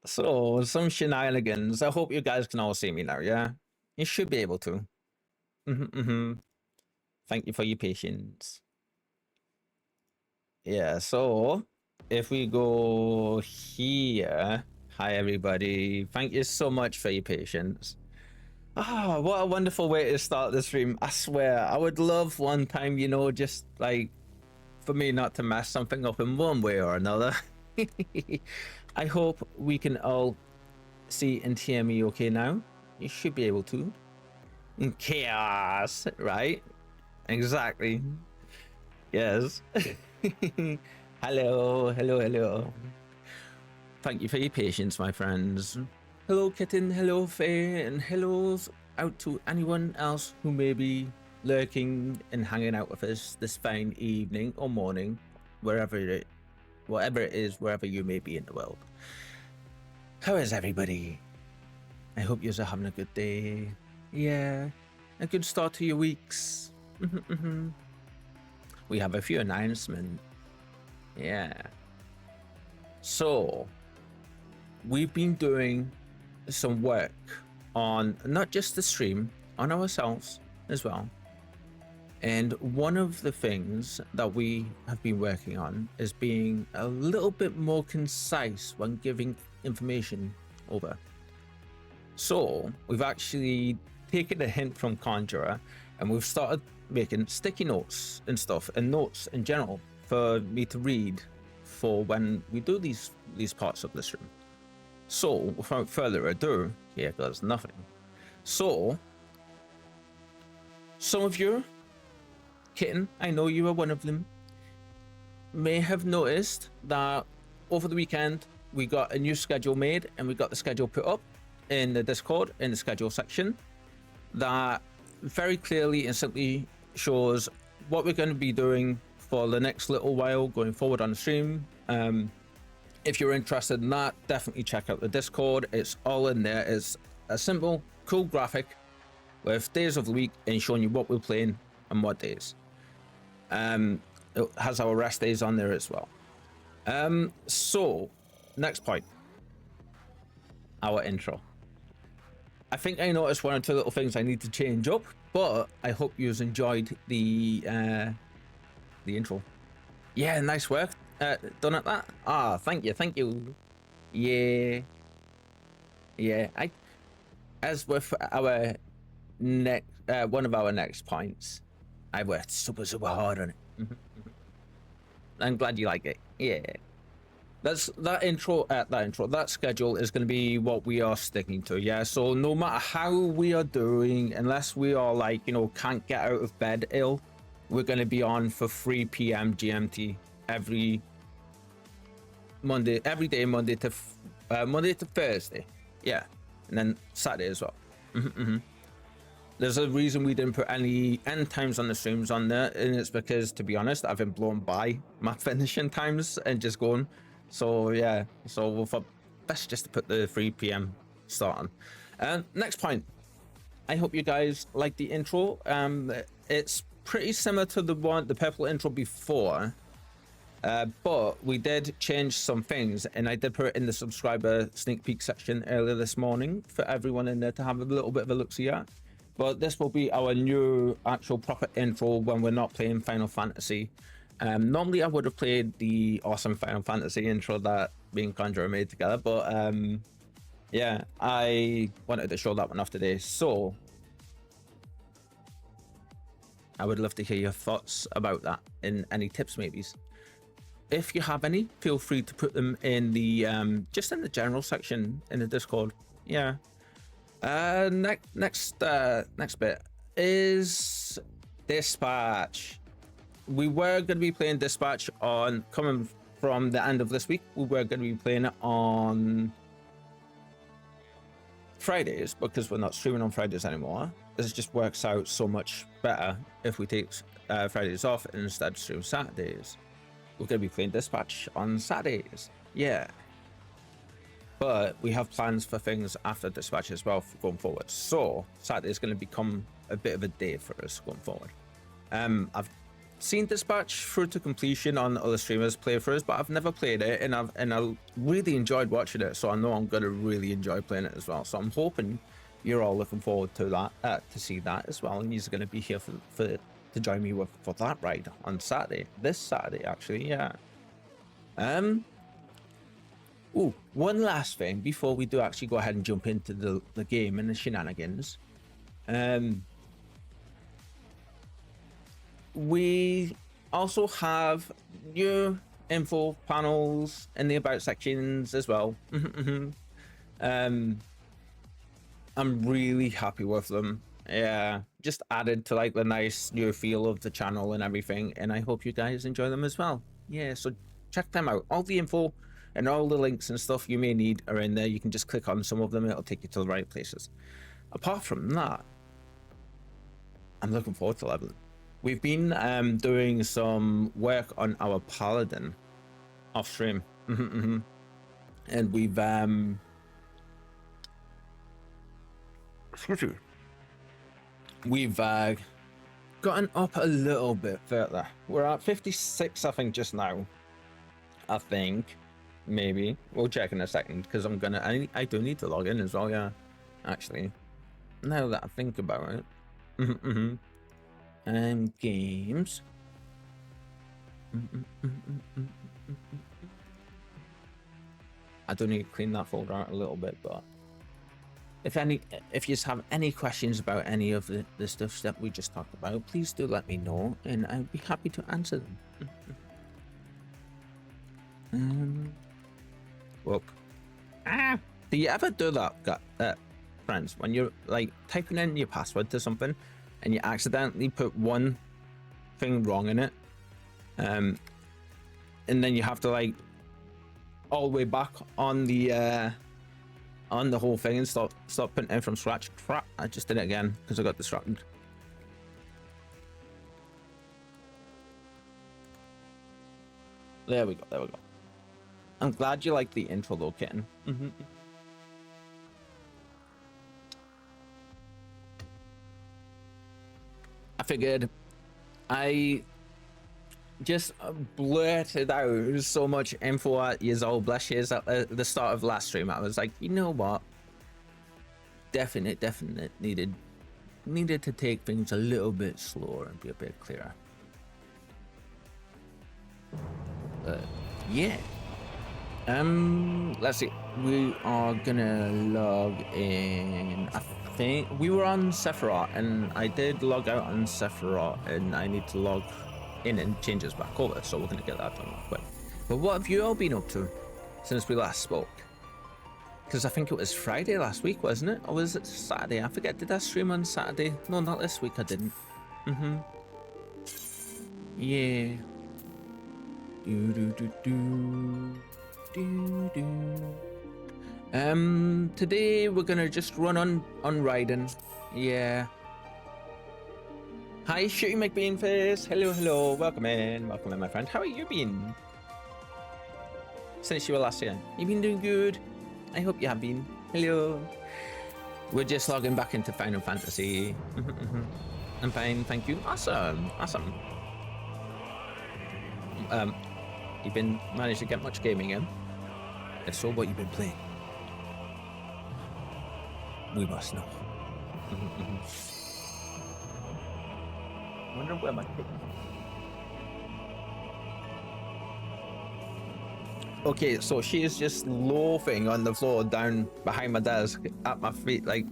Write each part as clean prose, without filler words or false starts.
So, some shenanigans. I hope you guys can all see me now, yeah? You should be able to. Thank you for your patience. Yeah, so if we go here, hi everybody. Thank you so much for your patience. Ah, what a wonderful way to start the stream. I swear, I would love one time, just like for me not to mess something up in one way or another. I hope we can all see and hear me okay now. You should be able to. Chaos, right? Exactly. Yes. Hello. Thank you for your patience, my friends. Hello, Kitten. Hello, Faye. And hellos out to anyone else who may be lurking and hanging out with us this fine evening or morning, whatever it is, wherever you may be in the world. How is everybody? I hope you're having a good day. Yeah, a good start to your weeks. We have a few announcements. Yeah. So, we've been doing some work on not just the stream, on ourselves as well. And one of the things that we have been working on is being a little bit more concise when giving information over. So we've actually taken a hint from Conjurer and we've started making sticky notes and stuff and notes in general for me to read for when we do these parts of the stream. So without further ado, here goes nothing. So some of you, Kitten, I know you are one of them, may have noticed that over the weekend we got a new schedule made and we got the schedule put up in the Discord in the schedule section that very clearly and simply shows what we're going to be doing for the next little while going forward on the stream. If you're interested in that, definitely check out the Discord. It's all in there. It's a simple, cool graphic with days of the week and showing you what we're playing and what days. It has our rest days on there as well. So, next point. Our intro. I think I noticed one or two little things I need to change up, but I hope you've enjoyed the intro. Yeah, nice work done at that. Ah, thank you. Yeah. As with our next one of our next points, I worked super hard on it. I'm glad you like it. Yeah. That schedule is going to be what we are sticking to. Yeah. So no matter how we are doing, unless we are like, can't get out of bed ill, we're going to be on for 3 p.m. GMT every day, Monday to Thursday. Yeah. And then Saturday as well. There's a reason we didn't put any end times on the streams on there, and it's because, to be honest, I've been blown by my finishing times and just going. So yeah, so we thought best just to put the 3 p.m. start on. Next point. I hope you guys like the intro. It's pretty similar to the purple intro before, but we did change some things, and I did put it in the subscriber sneak peek section earlier this morning for everyone in there to have a little bit of a look-see at. But this will be our new actual proper intro when we're not playing Final Fantasy. Normally I would have played the awesome Final Fantasy intro that me and Conjurer made together, but yeah, I wanted to show that one off today. So I would love to hear your thoughts about that and any tips maybe. If you have any, feel free to put them in the just in the general section in the Discord. Yeah. Next bit is Dispatch. We were going to be playing Dispatch coming from the end of this week. We were going to be playing it on Fridays because we're not streaming on Fridays anymore. This just works out so much better if we take Fridays off and instead stream Saturdays. We're going to be playing Dispatch on Saturdays. Yeah. But we have plans for things after Dispatch as well going forward. So Saturday is going to become a bit of a day for us going forward. I've seen Dispatch through to completion on other streamers' playthroughs, but I've never played it, and I really enjoyed watching it. So I know I'm gonna really enjoy playing it as well. So I'm hoping you're all looking forward to that, to see that as well, and you're gonna be here to join me for that ride on Saturday. This Saturday, actually, yeah. Oh, one last thing before we do actually go ahead and jump into the game and the shenanigans. We also have new info panels in the about sections as well. I'm really happy with them. Yeah, just added to like the nice new feel of the channel and everything, and I hope you guys enjoy them as well. Yeah, so check them out. All the info and all the links and stuff you may need are in there. You can just click on some of them, it'll take you to the right places. Apart from that, I'm looking forward to leveling. We've been doing some work on our paladin off stream, and we've excuse me, we've gotten up a little bit further. We're at 56, I think, just now. I think, maybe we'll check in a second, because I do need to log in as well. Yeah, actually, now that I think about it. Games. I do need to clean that folder out a little bit, but if you have any questions about any of the stuff that we just talked about, please do let me know, and I'd be happy to answer them. Whoop. Do you ever do that, friends, when you're like typing in your password to something and you accidentally put one thing wrong in it, and then you have to like all the way back on the whole thing and start putting in from scratch? Crap, I just did it again because I got distracted. There we go. I'm glad you like the intro though, kitten. I figured I just blurted out so much info at you all, bless you, at the start of last stream. I was like, you know what? Definite needed to take things a little bit slower and be a bit clearer. Yeah. Let's see. We are gonna log in. I think we were on Sephiroth, and I did log out on Sephiroth, and I need to log in and change us back over, so we're gonna get that done real quick. But what have you all been up to since we last spoke? Because I think it was Friday last week, wasn't it? Or was it Saturday? I forget. Did I stream on Saturday? No, not this week. I didn't. Yeah. Today we're gonna just run on Raiden. Yeah. Hi, Shooty McBeanface. Hello. Welcome in, my friend. How are you been since you were last here? You been doing good? I hope you have been. Hello. We're just logging back into Final Fantasy. I'm fine, thank you. Awesome. You've been managed to get much gaming in? If so, what you've been playing? We must know. I wonder where my kid is. Okay, so she is just loafing on the floor down behind my desk at my feet, like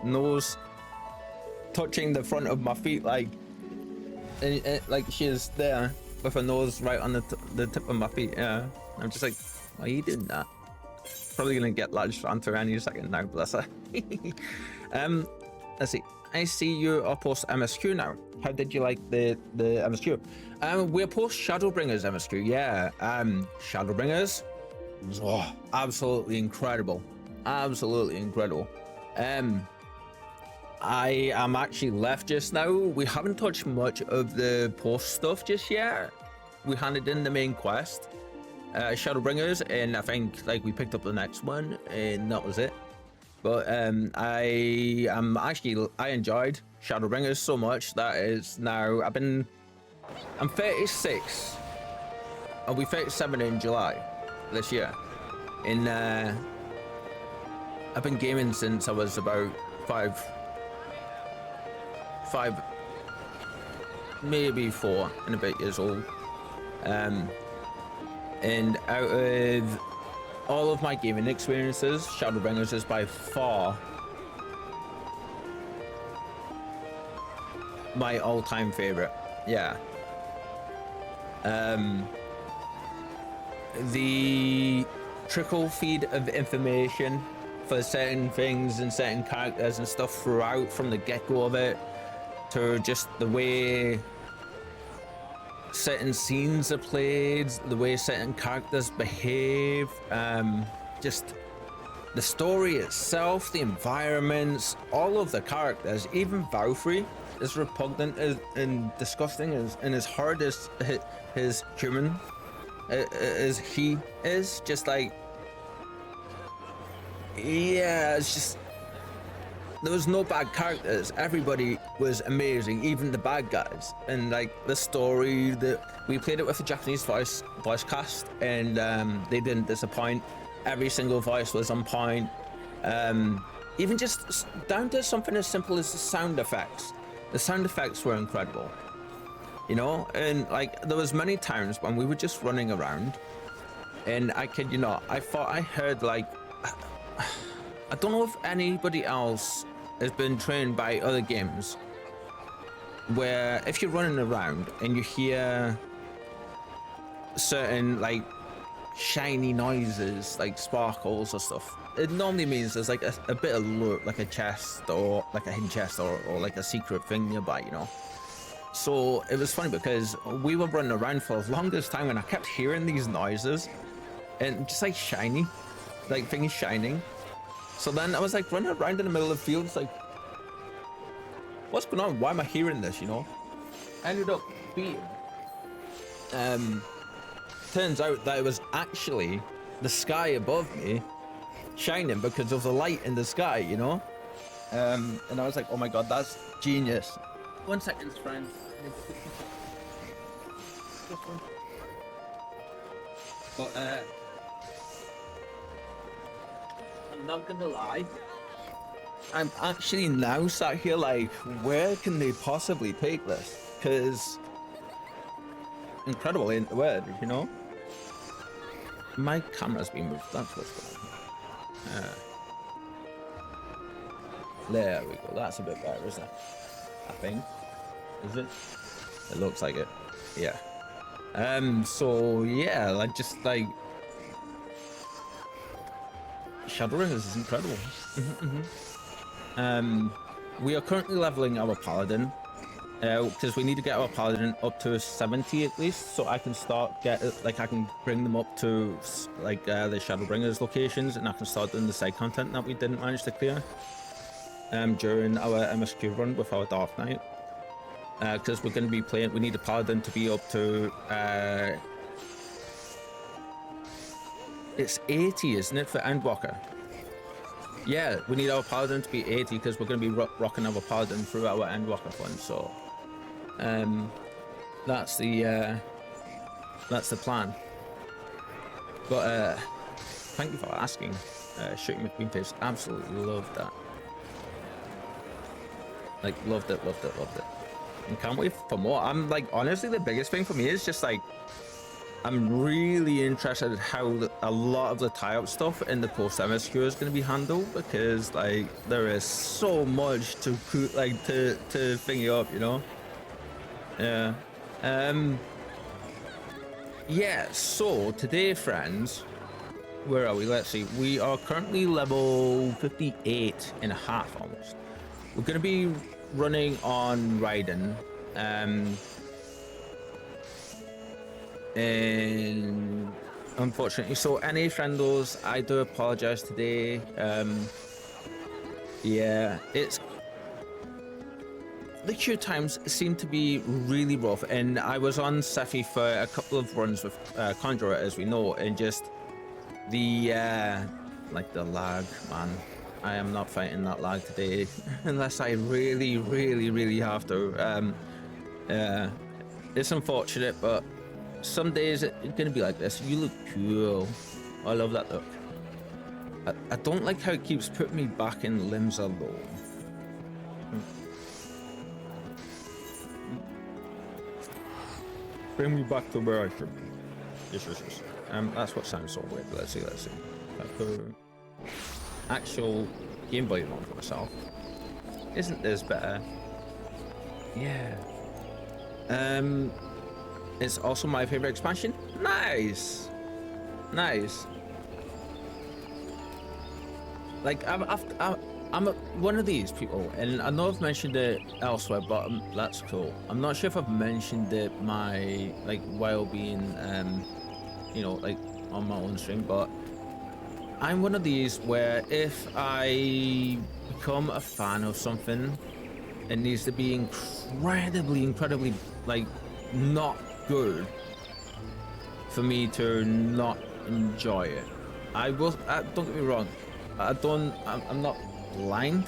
nose touching the front of my feet, like she is there with her nose right on the tip of my feet. Yeah, I'm just like, why are you doing that? Probably gonna get lodged onto her any second now, bless her. Let's see. I see you are post MSQ now. How did you like the MSQ? We're post Shadowbringers MSQ. Yeah. Shadowbringers. Oh, absolutely incredible. I am actually left just now. We haven't touched much of the post stuff just yet. We handed in the main quest, Shadowbringers, and I think like we picked up the next one, and that was it. But I enjoyed Shadowbringers so much that is now I've been I'm 36. I'll be 37 in July this year. And I've been gaming since I was about five, maybe 4 and a bit years old. And out of all of my gaming experiences, Shadowbringers is by far my all-time favorite. Yeah. The trickle feed of information for certain things and certain characters and stuff throughout, from the get-go of it to just the way certain scenes are played, the way certain characters behave, just the story itself, the environments, all of the characters, even Valkyrie, as repugnant and disgusting and as hard as his human as he is, just like, yeah, it's just, there was no bad characters. Everybody was amazing, even the bad guys. And like the story, that we played it with a Japanese voice cast, and they didn't disappoint. Every single voice was on point. Even just down to something as simple as the sound effects. The sound effects were incredible, you know. And like there was many times when we were just running around, and I kid you not, I thought I heard like, I don't know if anybody else has been trained by other games where if you're running around and you hear certain like shiny noises, like sparkles or stuff, it normally means there's like a bit of loot, like a chest or like a hidden chest or like a secret thing nearby, you know. So it was funny because we were running around for the longest time and I kept hearing these noises and just like shiny, like things shining. So then I was like running around in the middle of the field, it's like, what's going on? Why am I hearing this, you know? I ended up being, turns out that it was actually the sky above me shining because of the light in the sky, you know? And I was like, oh my god, that's genius. 1 second, friend. But I'm not gonna lie, I'm actually now sat here like, where can they possibly take this? Because incredible ain't the word, you know? My camera's been moved, that's what's going on. There we go, that's a bit better, isn't it? I think. Is it? It looks like it. Yeah. So yeah, like just like Shadowbringers is incredible. We are currently leveling our paladin because we need to get our paladin up to 70 at least, so I can start I can bring them up to like the Shadowbringers locations, and I can start doing the side content that we didn't manage to clear during our MSQ run with our Dark Knight. Because we're going to be playing, we need a paladin to be up to it's 80, isn't it, for Endwalker? Yeah, we need our paladin to be 80 because we're going to be rocking our paladin through our Endwalker fund. So that's the plan. But thank you for asking. Shooting McQueen, absolutely loved that. Like loved it. And can't wait for more. I'm like, honestly, the biggest thing for me is just like, I'm really interested in how a lot of the tie-up stuff in the post MSQ is going to be handled, because like there is so much to like to thingy up, you know. Yeah. Yeah. So today, friends, where are we? Let's see. We are currently level 58 and a half almost. We're going to be running on Raiden, and unfortunately, so any friendos, I do apologize today. Yeah, it's the queue times seem to be really rough, and I was on Sephi for a couple of runs with Conjurer, as we know, and just the like the lag, man. I am not fighting that lag today unless I really have to. It's unfortunate, but some days it's gonna be like this. You look cool. I love that look. I don't like how it keeps putting me back in limbs alone. Bring me back to where I should be. Yes. That's what sounds so weird. Let's see. Actual Game Boy one for myself. Isn't this better? Yeah. It's also my favorite expansion. Nice. Like I'm one of these people, and I know I've mentioned it elsewhere, but that's cool. I'm not sure if I've mentioned it while being you know, like on my own stream, but I'm one of these where if I become a fan of something, it needs to be incredibly like not good for me to not enjoy it. Don't get me wrong, I'm not blind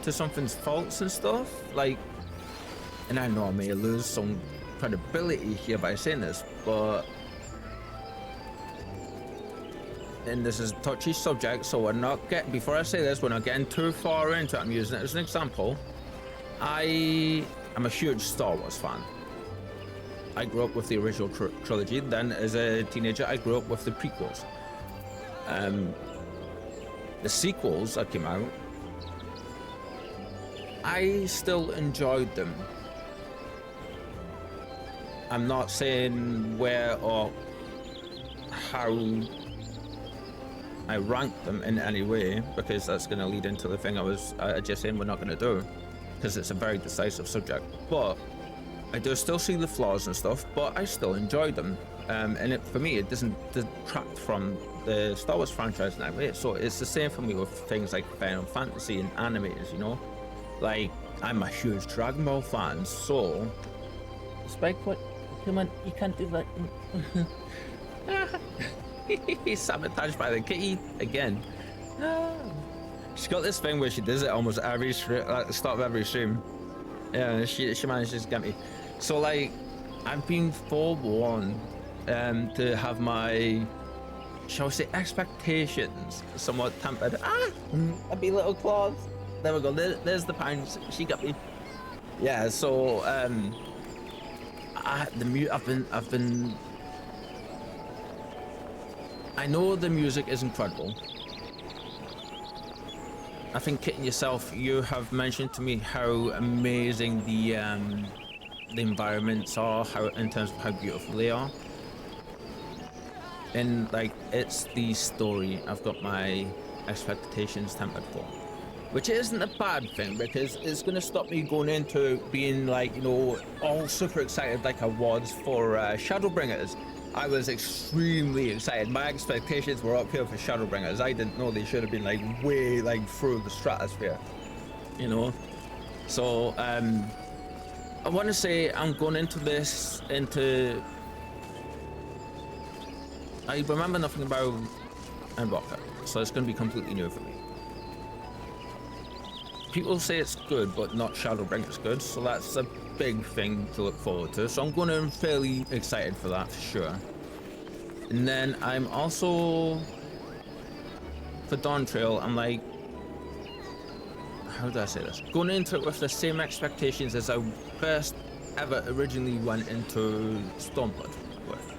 to something's faults and stuff, like, and I know I may lose some credibility here by saying this, but, and this is a touchy subject, so before I say this, we're not getting too far into it. I'm using it as an example. I am a huge Star Wars fan. I grew up with the original trilogy. Then as a teenager, I grew up with the prequels. The sequels that came out, I still enjoyed them. I'm not saying where or how I ranked them in any way, because that's going to lead into the thing I just saying we're not going to do, because it's a very decisive subject. But I do still see the flaws and stuff, but I still enjoyed them. And for me, it doesn't detract from the Star Wars franchise in that way. So it's the same for me with things like Final Fantasy and animes, you know? Like, I'm a huge Dragon Ball fan, so... Spike, what? Come on, you can't do that. He's sabotaged by the kitty again. No. She's got this thing where she does it almost every at the start of every stream. Yeah, she manages to get me. So like, I've been forewarned to have my, shall we say, expectations somewhat tempered. I'd be little claws. There we go. There's the pounds. She got me. Yeah. So I've been. I know the music is incredible. I think, Kitten, yourself, you have mentioned to me how amazing the environments are, in terms of how beautiful they are. And like, it's the story I've got my expectations tempered for, which isn't a bad thing, because it's going to stop me going into being like, you know, all super excited like I was for Shadowbringers. I was extremely excited. My expectations were up here for Shadowbringers. I didn't know they should have been like way like through the stratosphere, you know. So I want to say I'm going into this I remember nothing about Rocket, so it's going to be completely new for me. People say it's good, but not Shadowbringers good, so that's a big thing to look forward to. So I'm going to be fairly excited for that for sure. And then I'm also, for Dawn Trail, I'm like, how do I say this? Going into it with the same expectations as I first ever originally went into Stormblood with.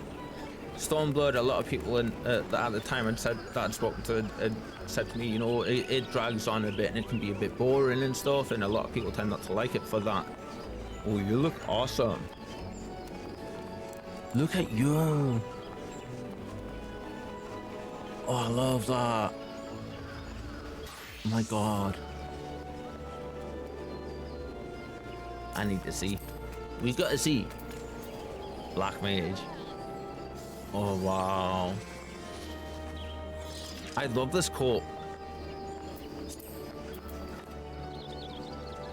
Stormblood, a lot of people at the time had said, that I'd spoken to, had said to me, you know, it drags on a bit and it can be a bit boring and stuff, and a lot of people tend not to like it for that. Oh, you look awesome. Look at you. Oh, I love that. Oh my god. I need to see. We've got to see. Black Mage. Oh, wow. I love this coat.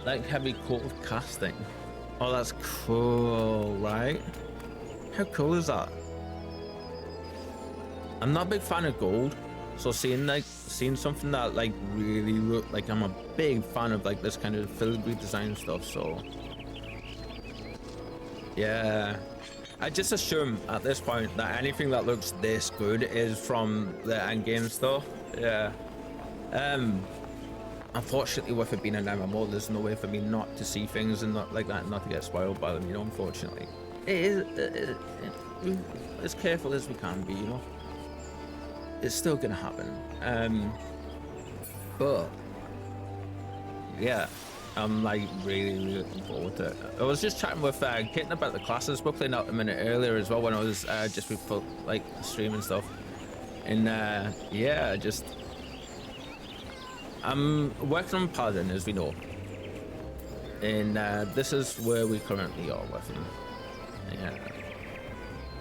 Like heavy coat of casting. Oh, that's cool, right? How cool is that? I'm not a big fan of gold, so seeing something that like really look like, I'm a big fan of like this kind of filigree design stuff. So Yeah. I just assume at this point that anything that looks this good is from the end game stuff. Yeah. Unfortunately, with it being an MMO, there's no way for me not to see things and not like that, not to get spoiled by them, you know, unfortunately. It is, as careful as we can be, you know. It's still gonna happen. But yeah, I'm like really looking forward to it. I was just chatting with Kitten about the classes we're playing out a minute earlier as well when I was just before like streaming stuff, and yeah, just I'm working on Paladin, as we know, and this is where we currently are with him. Yeah,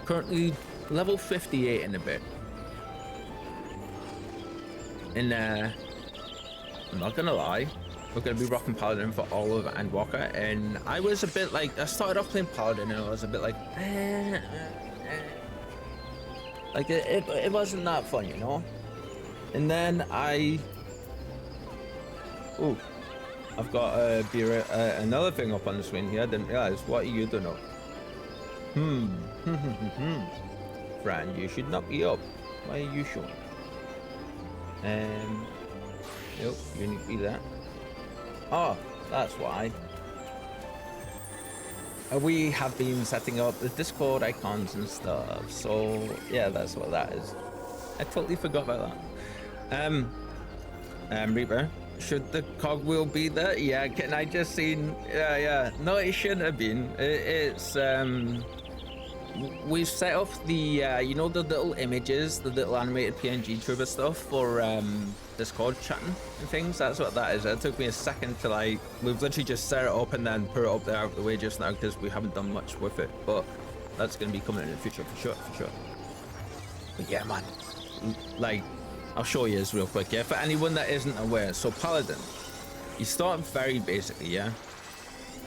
currently level 58 in a bit, and I'm not gonna lie, we're gonna be rocking Paladin for all of Endwalker, and I was a bit like, I started off playing Paladin and I was a bit like, like it wasn't that fun, you know. And then oh, I've got another thing up on the screen here. I didn't realize. What are you doing up? Friend, you should not be up. Why are you showing? Nope, you need to be there. Oh, that's why. We have been setting up the Discord icons and stuff. So yeah, that's what that is. I totally forgot about that. Reaper, should the cogwheel be there? Yeah, can I just seen? Yeah. No, it shouldn't have been. It's we've set up the you know, the little images, the little animated PNG tuber stuff for Discord chatting and things. That's what that is. It took me a second to like, we've literally just set it up and then put it up there out of the way just now because we haven't done much with it, but that's going to be coming in the future for sure. But yeah, man, like, I'll show you this real quick. Yeah, for anyone that isn't aware, so Paladin, you start very basically, yeah.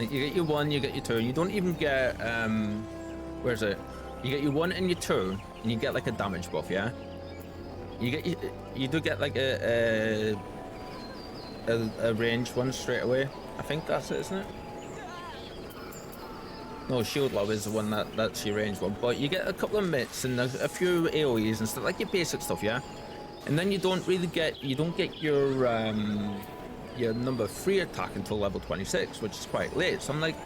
Like, you get your 1, you get your 2, you don't even get where is it? You get your 1 and your 2, and you get like a damage buff, yeah. You do get like a ranged one straight away. I think that's it, isn't it? No, shield lob is the one that's your ranged one. But you get a couple of mitts and a few AoEs and stuff, like your basic stuff, yeah. And then you don't get your number 3 attack until level 26, which is quite late. So I'm like,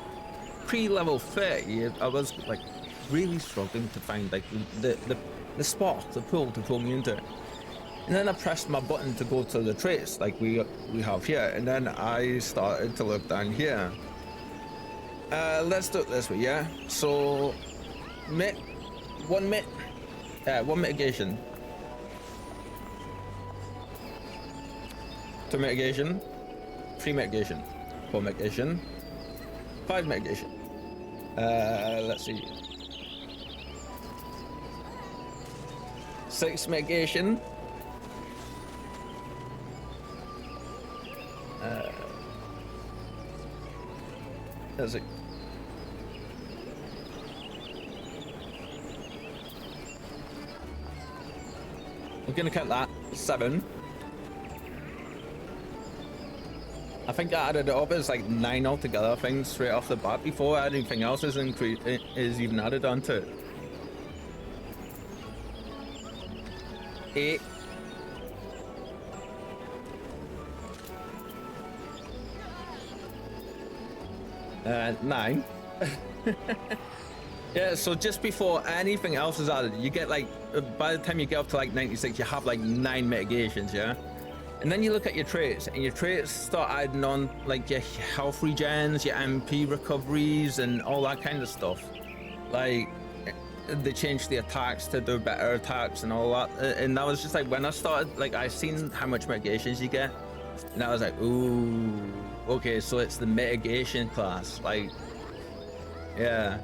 pre-level 30, I was like really struggling to find like the spot, the pool to pull me into it. And then I pressed my button to go to the traits like we have here, and then I started to look down here. Let's do it this way, yeah. So one mitigation, 2 mitigation, 3 mitigation, 4 mitigation, 5 mitigation. Let's see. 6 mitigation. That's it. We're gonna count that. 7. I think I added it up as like 9 altogether, I think, straight off the bat before anything else is even added onto it. 8. And 9. Yeah, so just before anything else is added, you get like, by the time you get up to like 96, you have like 9 mitigations, yeah? And then you look at your traits, and your traits start adding on like your health regens, your MP recoveries, and all that kind of stuff. Like, they changed the attacks to do better attacks and all that. And that was just like, when I started, like, I seen how much mitigations you get, and I was like, ooh, okay, so it's the mitigation class. Like, yeah.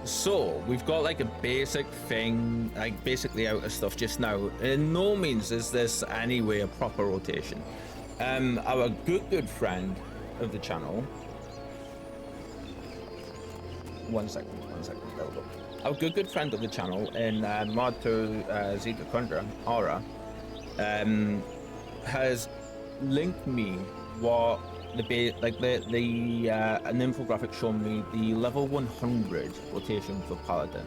So we've got like a basic thing, like basically out of stuff just now. In no means is this anyway a proper rotation. Our good friend of the channel. One second, there we go. Our good friend of the channel in mod to Zeta Kundra, Aura, has linked me what an infographic showing me the level 100 rotation for Paladin.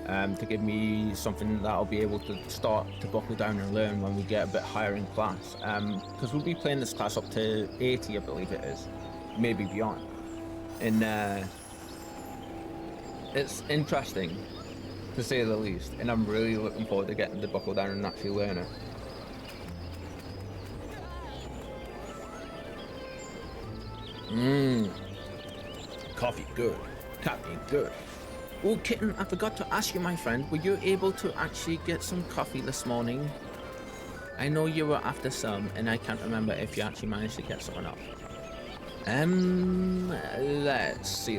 To give me something that I'll be able to start to buckle down and learn when we get a bit higher in class. Because we'll be playing this class up to 80, I believe it is, maybe beyond. And it's interesting, to say the least, and I'm really looking forward to getting to buckle down and actually learn it. Coffee good, coffee good. Oh, Kitten, I forgot to ask you, my friend, were you able to actually get some coffee this morning? I know you were after some, and I can't remember if you actually managed to get some or not. Let's see.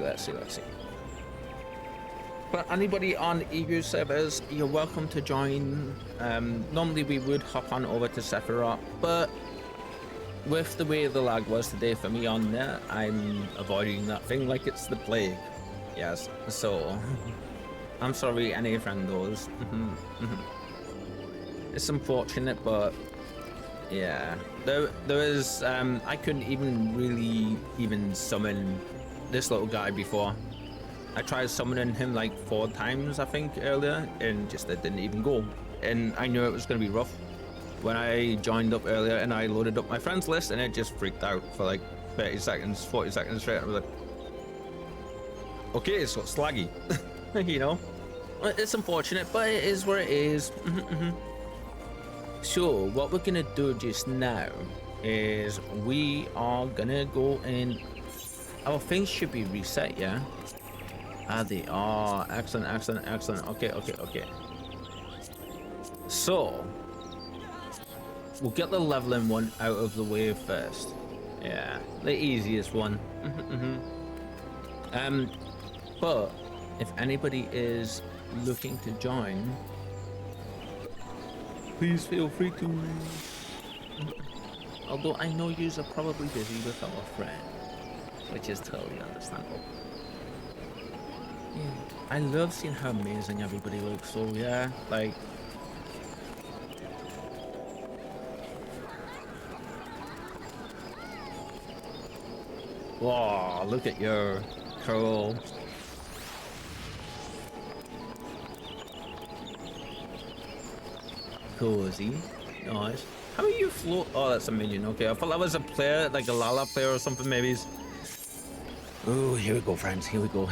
But anybody on EU servers, you're welcome to join. Normally we would hop on over to Sephiroth, but with the way the lag was today for me on there, I'm avoiding that thing like it's the plague. Yes, so I'm sorry any friendos. It's unfortunate, but yeah, there is I couldn't even summon this little guy before. I tried summoning him like 4 times, I think, earlier, and just it didn't even go. And I knew it was gonna be rough when I joined up earlier and I loaded up my friends list, and it just freaked out for like 30 seconds, 40 seconds straight. I was like, okay, so it's laggy. You know, it's unfortunate, but it is what it is. So what we're gonna do just now is we are gonna go and our things should be reset. Yeah, they are. Excellent. Okay. So we'll get the leveling one out of the way first. Yeah, the easiest one. But if anybody is looking to join, please feel free to. Although I know yous are probably busy with our friend, which is totally understandable. Yeah, I love seeing how amazing everybody looks. So yeah, like. Wow, look at your curl. Cozy. Nice. How are you float? Oh, that's a minion. Okay, I thought that was a player, like a Lala player or something, maybe. Oh, here we go, friends. Here we go.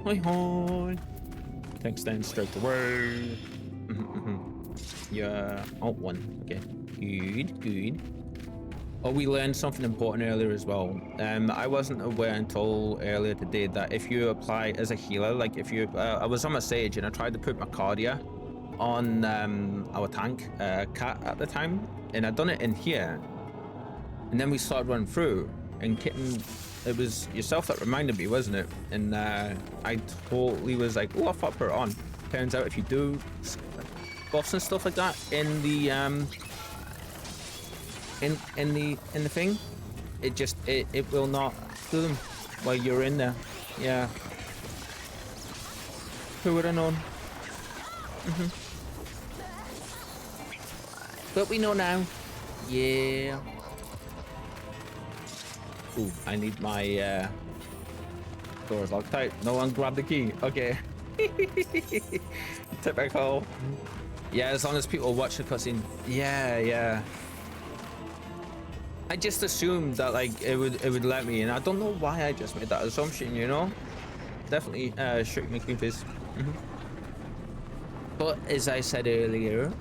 Hi. Thanks, then straight away. Yeah. Oh, 1. Okay. Good. Oh, we learned something important earlier as well. I wasn't aware until earlier today that if you apply as a healer, like if you, I was on my Sage and I tried to put my Cardia on our tank, Cat at the time, and I'd done it in here, and then we started running through, and Kitten, it was yourself that reminded me, wasn't it? And I totally was like, oh, I thought put it on. Turns out if you do buffs and stuff like that in the in the thing, it just it will not do them while you're in there. Yeah, who would have known? But we know now. Yeah. Ooh, I need my doors locked tight. No one grabbed the key. Okay. Typical. Yeah, as long as people watch the cutscene. Yeah. I just assumed that like it would let me, and I don't know why I just made that assumption, you know? Definitely shook me clean face. But as I said earlier,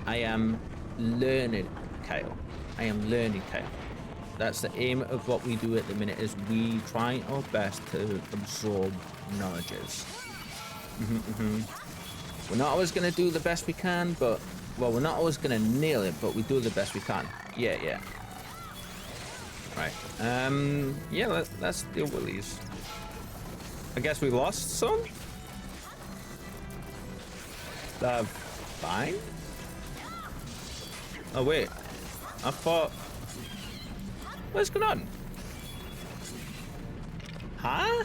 I am learning, Kyle. That's the aim of what we do at the minute, is we try our best to absorb knowledges. We're not always gonna do the best we can, but well, we're not always gonna nail it, but we do the best we can. Yeah. Right. Yeah, let's deal with these. I guess we lost some? Fine? Oh, wait. I thought... What's going on? Huh?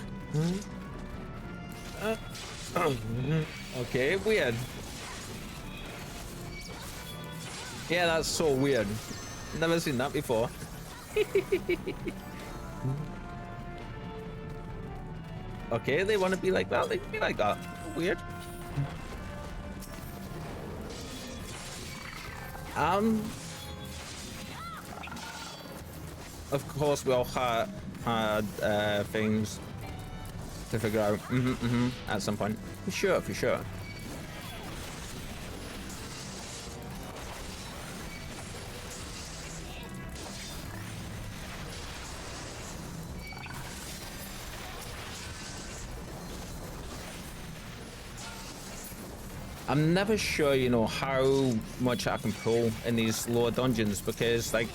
Okay, weird. Yeah, that's so weird. Never seen that before. Okay, they want to be like that. They can be like that. Weird. Of course, we all had things to figure out at some point. For sure, for sure. I'm never sure, you know, how much I can pull in these lower dungeons because, like,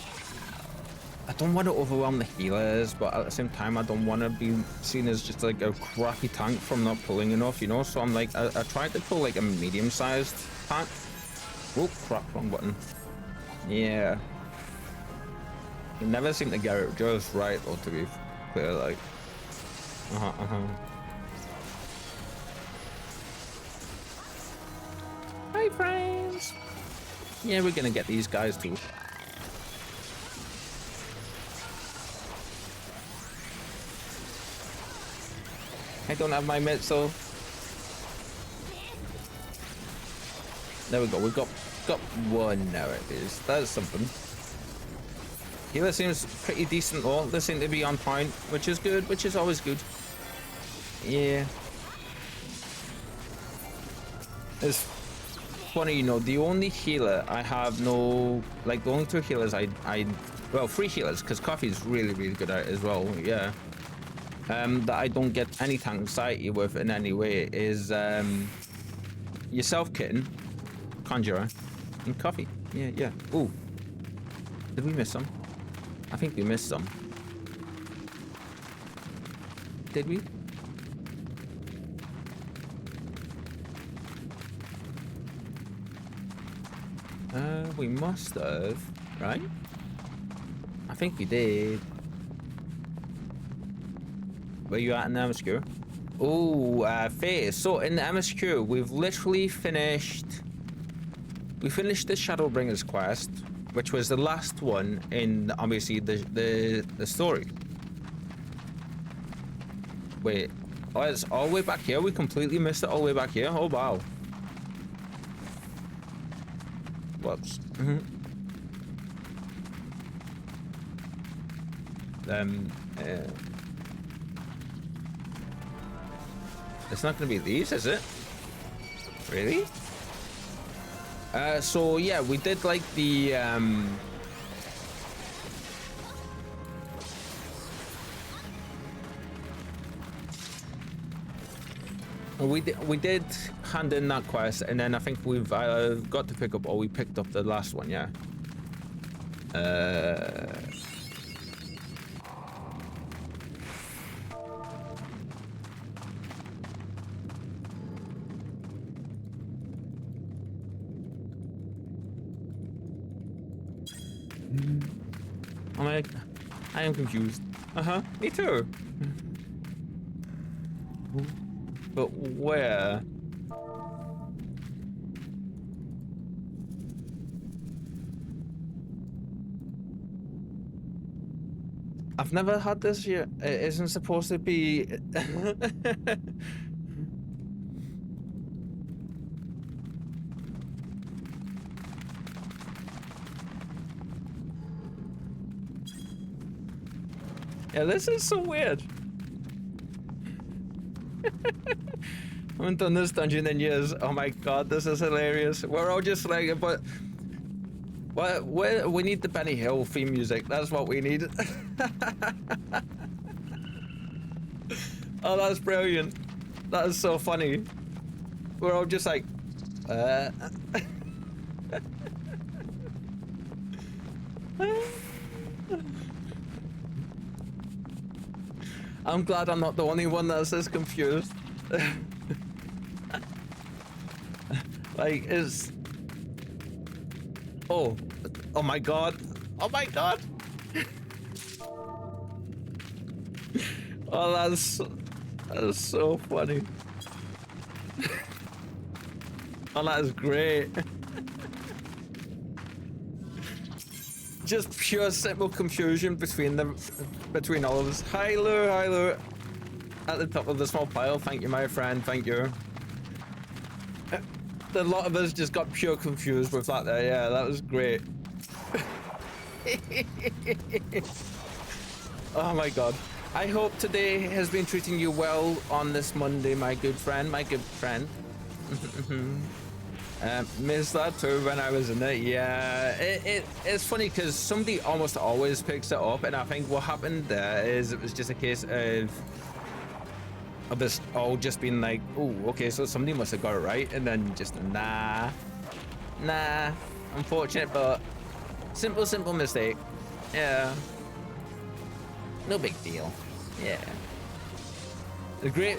I don't want to overwhelm the healers, but at the same time, I don't want to be seen as just like a crappy tank from not pulling enough, you know? So I'm like, I tried to pull like a medium-sized tank. Oh, crap, wrong button. Yeah. You never seem to get it just right, though, to be clear, like. Hi, friends. Yeah, we're gonna get these guys too. I don't have my mitts, so there we go. We've got one now. It is. That's something. Healer seems pretty decent though. They seem to be on point, which is good. Which is always good. Yeah. It's funny, you know. The only healer I have no, like the only two healers well, three healers because Coffee's really good at it as well. Yeah. That I don't get any tank anxiety with in any way is yourself, Kitten, Conjurer, and Coffee. Yeah. Ooh. Did we miss some? I think we missed some. Did we? We must have, right? I think we did. Where you at in the MSQ? Oh, phase. So in the MSQ, we've literally finished. We finished the Shadowbringers quest, which was the last one in obviously the story. Wait, oh, it's all the way back here. We completely missed it all the way back here. Oh wow. Whoops. It's not gonna be these, is it? Really? So yeah, we did like the we did hand in that quest, and then I think we've got to pick up, or we picked up the last one, yeah. I'm like, I am confused. Me too. But where? I've never had this yet. It isn't supposed to be. Yeah, this is so weird. I haven't done this dungeon in years. Oh my god, this is hilarious. We're all just like, but we need the Benny Hill theme music. That's what we need. Oh, that's brilliant. That is so funny. We're all just like, I'm glad I'm not the only one that's this confused. Like, it's... Oh my god. Oh my god. Oh, that's so funny. Oh, that is great. Just pure simple confusion between all of us. Hi Lou, at the top of the small pile. Thank you, my friend. Thank you. A lot of us just got pure confused with that there. Yeah, that was great. Oh my god. I hope today has been treating you well on this Monday, my good friend, missed that too when I was in it. Yeah, it's funny because somebody almost always picks it up, and I think what happened there is it was just a case of us all just being like, oh, okay, so somebody must have got it right, and then just nah, unfortunate, but simple mistake. Yeah, no big deal. Yeah. A great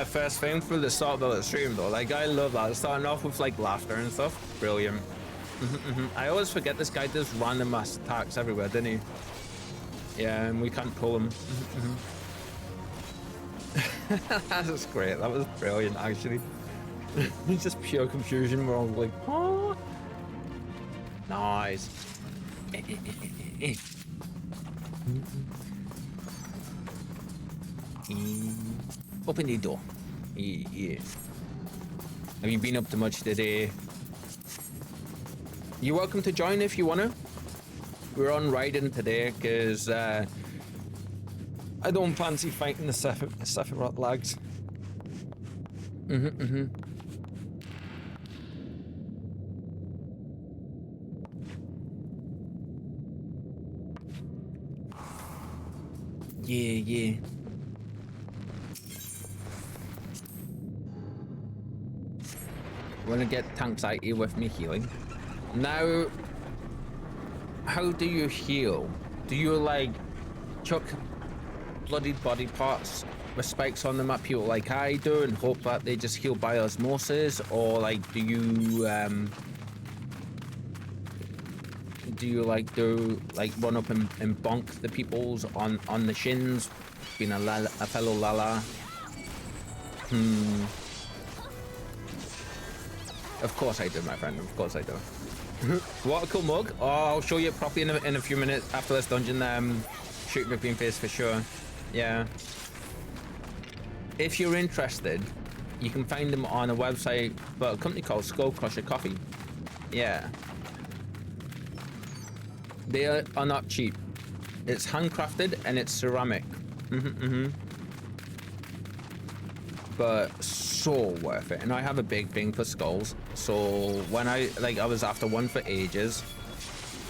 first thing for the start of the stream though. Like, I love that. Starting off with like laughter and stuff. Brilliant. I always forget this guy does random mass attacks everywhere, didn't he? Yeah, and we can't pull him. That was great. That was brilliant, actually. It's just pure confusion. We're all like, oh, nice. Open the door. Yeah. Have you been up to much today? You're welcome to join if you wanna. We're on riding today because I don't fancy fighting the Sephiroth lags. Yeah. Want to get tanxiety with me healing. Now, how do you heal? Do you like chuck bloody body parts with spikes on them at people like I do and hope that they just heal by osmosis, or like do you run up and bonk the peoples on the shins, being a fellow Lala? Of course I do, my friend. Of course I do. What a cool mug. Oh, I'll show you properly in a few minutes after this dungeon. Shoot me green face for sure. Yeah. If you're interested, you can find them on a website, but a company called Skull Crusher Coffee. Yeah. They are not cheap. It's handcrafted and it's ceramic. But so worth it. And I have a big thing for skulls. So when I was after one for ages,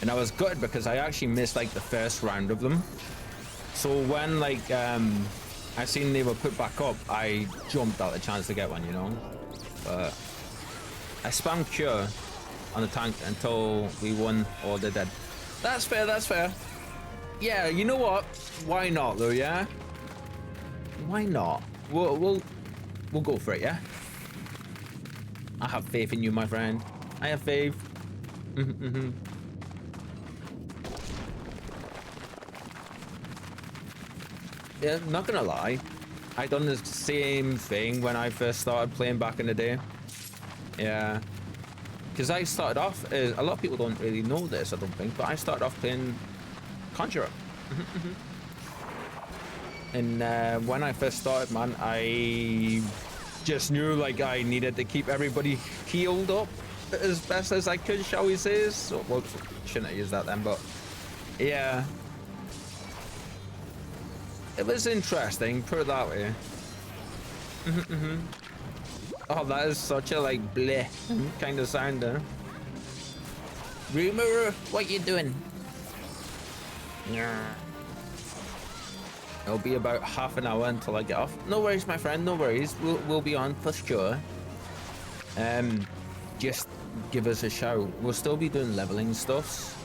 and I was gutted because I actually missed like the first round of them. So when I seen they were put back up, I jumped at the chance to get one, you know. But I spammed cure on the tank until we won or they're dead. That's fair, that's fair. Yeah, you know what? Why not though, yeah? Why not? We'll go for it, yeah? I have faith in you, my friend. I have faith. Yeah, not gonna lie. I done the same thing when I first started playing back in the day. Yeah. Because I started off, a lot of people don't really know this, I don't think, but I started off playing Conjurer. And when I first started, man, I just knew like I needed to keep everybody healed up as best as I could, shall we say. So, well, shouldn't have used that then, but yeah. It was interesting, put it that way. Oh, that is such a like bleh kind of sound there. Reeper, what you doing? Yeah. It'll be about half an hour until I get off. No worries, my friend, no worries. We'll be on for sure. Just give us a shout. We'll still be doing leveling stuffs.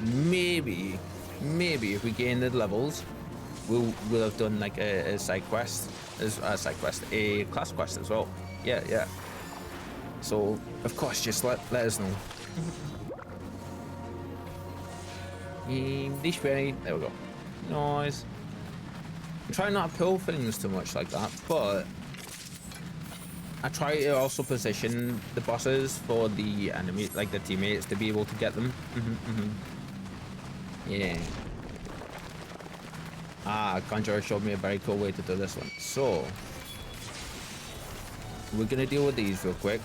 Maybe if we gain the levels, we'll have done like a side quest, a class quest as well. Yeah. So of course, just let us know. This way, there we go. Nice. I try not to pull things too much like that, but I try to also position the bosses for the enemy, like the teammates, to be able to get them. Yeah. Ah, Conjurer showed me a very cool way to do this one. So, we're gonna deal with these real quick.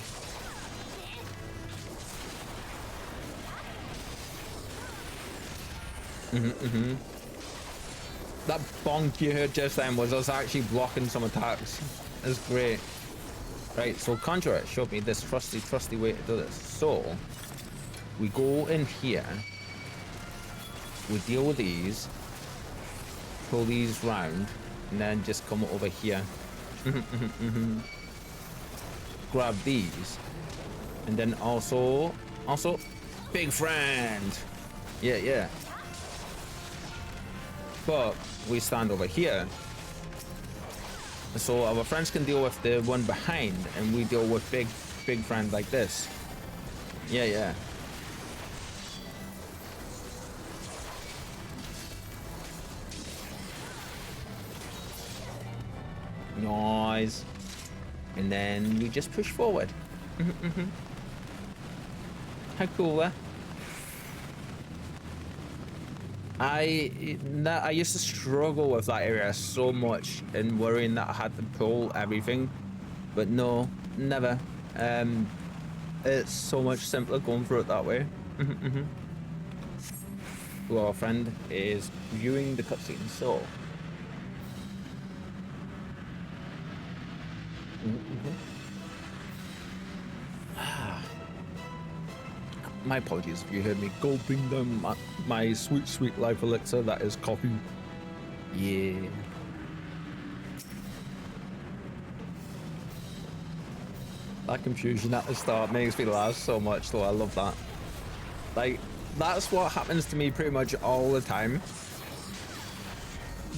That bonk you heard just then was us actually blocking some attacks. That's great. Right, so Conjurer showed me this trusty way to do this. So, we go in here. We deal with these. Pull these round. And then just come over here. Grab these. And then also, big friend. Yeah. But we stand over here. So our friends can deal with the one behind, and we deal with big friend like this. Yeah. Nice. And then we just push forward. How cool, eh? I used to struggle with that area so much and worrying that I had to pull everything, but no, never. It's so much simpler going through it that way. Well, our friend is viewing the cutscene, so. My apologies if you heard me gulping down my sweet life elixir. That is coffee. Yeah. That confusion at the start makes me laugh so much, though. I love that. Like, that's what happens to me pretty much all the time.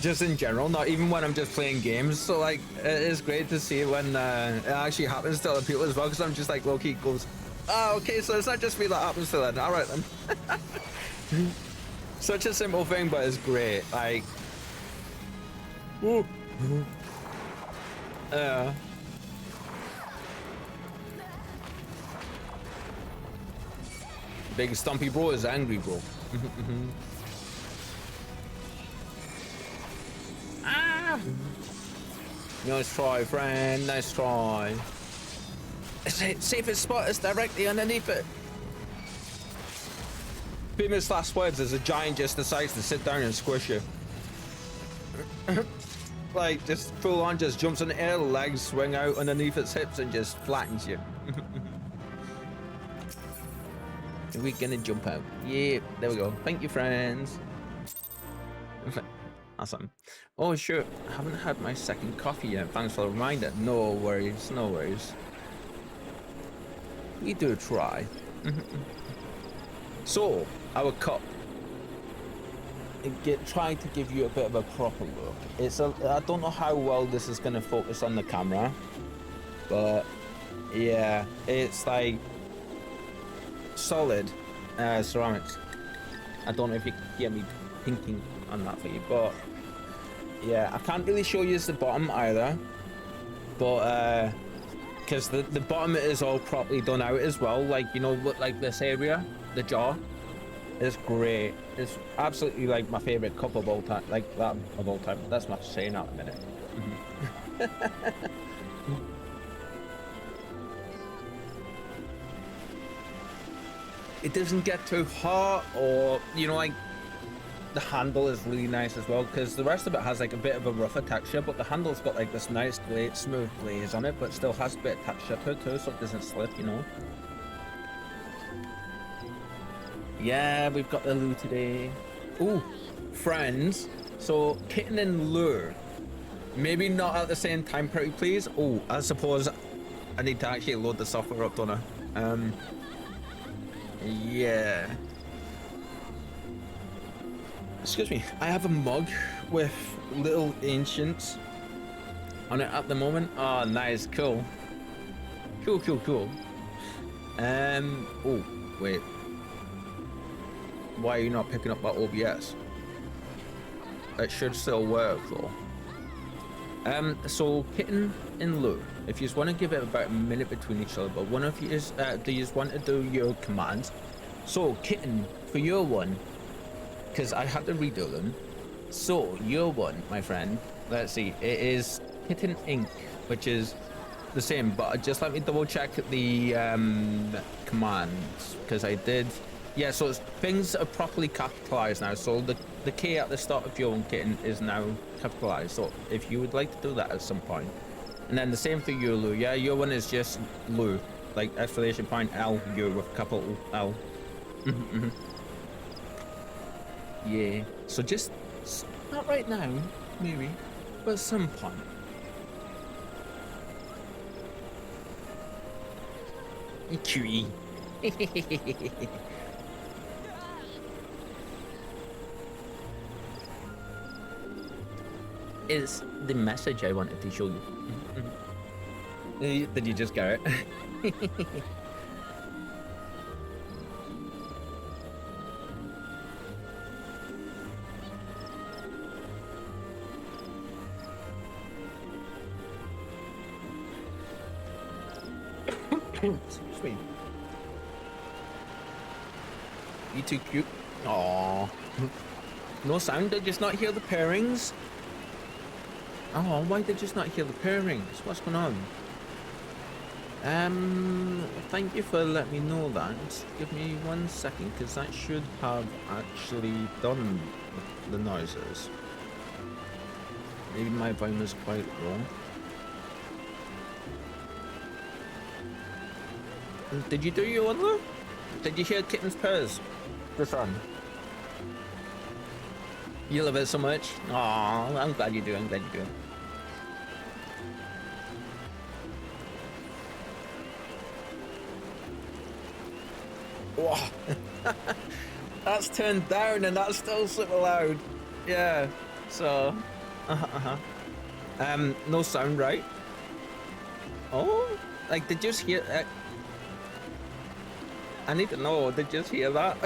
Just in general, not even when I'm just playing games. So, like, it is great to see when it actually happens to other people as well, because I'm just like, low-key goes, oh, okay, so it's not just me that happens to that. All right, then. Such a simple thing, but it's great. Like, big stumpy bro is angry bro. Ah! Nice try, friend. Nice try. Safest spot is directly underneath it. Famous last words as a giant just decides to sit down and squish you. Like, just full on, just jumps in the air, legs swing out underneath its hips and just flattens you. Are we gonna jump out? Yeah, there we go. Thank you, friends. Awesome. Oh, sure. I haven't had my second coffee yet. Thanks for the reminder. No worries, no worries. We do try. So, our cup. Trying to give you a bit of a proper look. I don't know how well this is going to focus on the camera, but yeah, it's like solid ceramics. I don't know if you can hear me thinking on that for you, but yeah, I can't really show you the bottom either, but because the bottom is all properly done out as well, like, you know, like this area, the jar is great. It's absolutely like my favorite cup of all time, like that of all time. That's not saying that in a minute. It doesn't get too hot, or, you know, like the handle is really nice as well, because the rest of it has like a bit of a rougher texture, but the handle's got like this nice smooth glaze on it, but still has a bit of texture to it too, so it doesn't slip, you know. Yeah, we've got the loo today. Ooh, friends. So kitten and lure, maybe not at the same time, pretty please. Oh, I suppose I need to actually load the software up, don't I? Yeah. Excuse me, I have a mug with little ancients on it at the moment. Oh, nice, cool. Cool. Oh, wait. Why are you not picking up that OBS? It should still work though. So kitten and lure, if you just want to give it about a minute between each other, but one of you do you just want to do your commands? So kitten, for your one, because I had to redo them. So your one, my friend, let's see, it is Kitten Inc, which is the same, but just let me double check the commands, because I did. Yeah, so things are properly capitalized now. So the K at the start of your own kitten is now capitalized. So if you would like to do that at some point, and then the same for your Lou. Yeah, your one is just Lou, like exclamation point L U with capital L. Yeah. So just not right now, maybe, but at some point. Cutie. Is the message I wanted to show you. Did you just get it? Excuse me. You too cute. Aww. No sound, did you just not hear the pairings? Oh, why did you just not hear the pairings? What's going on? Thank you for letting me know that. Give me 1 second, because that should have actually done the noises. Maybe my volume is quite low. Did you do your one though? Did you hear Kitten's purrs? This one. You love it so much. Aww, I'm glad you do. I'm glad you do. Wow. That's turned down and that's still super loud. Yeah. So. No sound, right? Oh, like did you just hear? I need to know. Did you just hear that?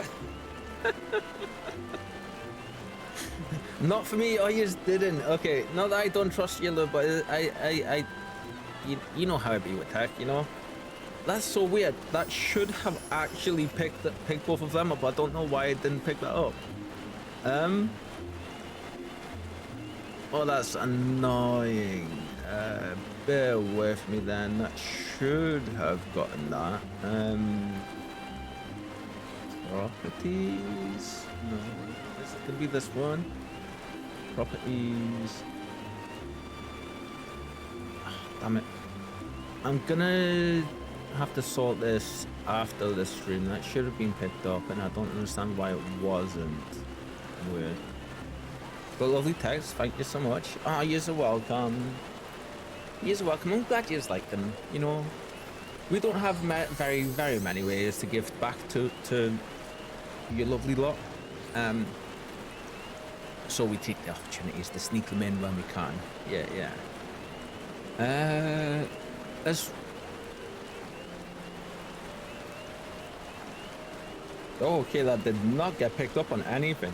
Not for me. I just didn't. Okay. Not that I don't trust you, but you know how I be with tech, you know. That's so weird. That should have actually picked both of them up. I don't know why it didn't pick that up. Oh, that's annoying. Bear with me then. That should have gotten that. Properties. No, this could be this one. Properties. Oh, damn it. I'm gonna have to sort this after the stream. That should have been picked up, and I don't understand why it wasn't. Weird. But lovely text. Thank you so much. Ah, you're so welcome. You're so welcome. I'm glad you like them. You know, we don't have very many ways to give back to your lovely lot. So we take the opportunities to sneak them in when we can. Yeah. As oh, okay, that did not get picked up on anything.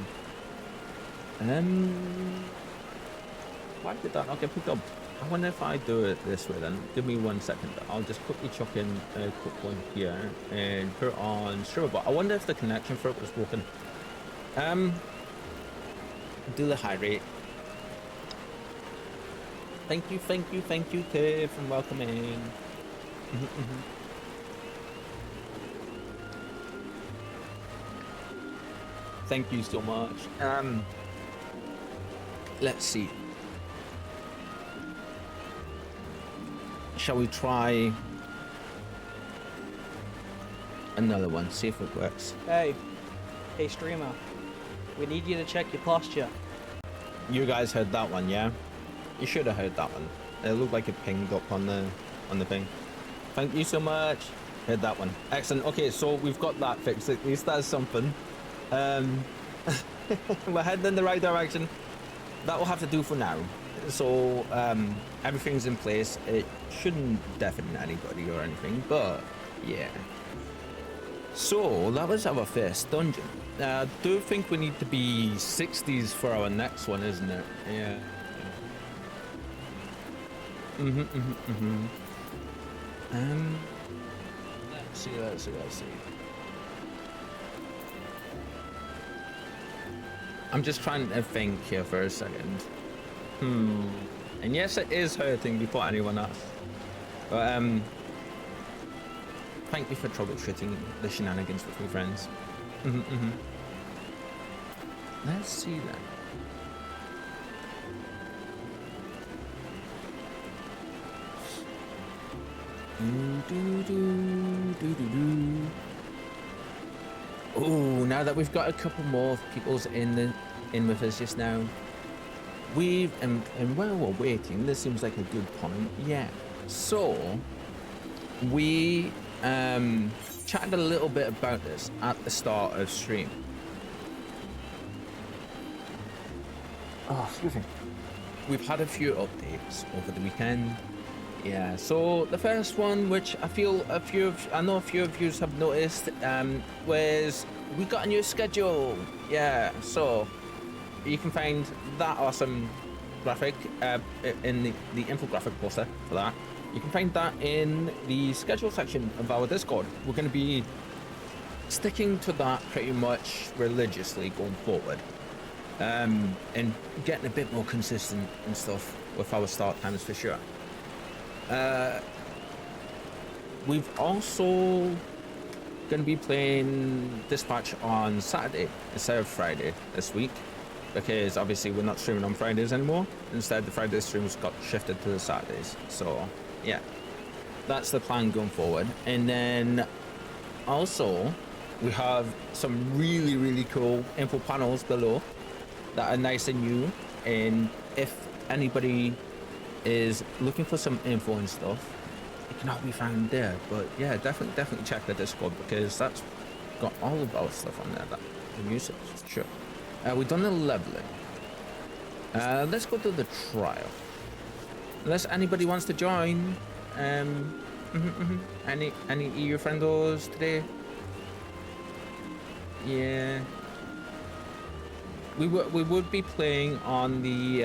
Why did that not get picked up? I wonder if I do it this way then. Give me 1 second. I'll just quickly chuck in a quick one here and put it on streamer. But I wonder if the connection for it was broken. Do the high rate. Thank you, Tiff, for welcoming. Thank you so much. Let's see. Shall we try another one? See if it works. Hey streamer. We need you to check your posture. You guys heard that one, yeah? You should have heard that one. It looked like it pinged up on the thing. Thank you so much. Heard that one. Excellent. Okay, so we've got that fixed. At least that's something. We're heading in the right direction. That will have to do for now. So everything's in place. It shouldn't deafen anybody or anything, but yeah. So that was our first dungeon. I do think we need to be 60s for our next one, isn't it? Yeah. Let's see. I'm just trying to think here for a second. And yes, it is hurting before anyone else. But thank you for troubleshooting the shenanigans with me, friends. Let's see that. Oh, now that we've got a couple more people's in with us just now, and while we're waiting, this seems like a good point. Yeah. So we chatted a little bit about this at the start of stream. Oh, excuse me. We've had a few updates over the weekend. Yeah, so the first one, which I know a few of you have noticed, was we got a new schedule. Yeah, so you can find that awesome graphic in the infographic poster for that. You can find that in the schedule section of our Discord. We're going to be sticking to that pretty much religiously going forward, and getting a bit more consistent and stuff with our start times for sure. We've also going to be playing Dispatch on Saturday instead of Friday this week, because obviously we're not streaming on Fridays anymore. Instead, the Friday streams got shifted to the Saturdays. So yeah, that's the plan going forward. And then also we have some really cool info panels below that are nice and new, and if anybody is looking for some info and stuff, it can all be found there. But yeah, definitely check the Discord, because that's got all of our stuff on there that the music. Sure. We've done the leveling. Let's go to the trial. Unless anybody wants to join. Any EU friendos today? Yeah. We would be playing on the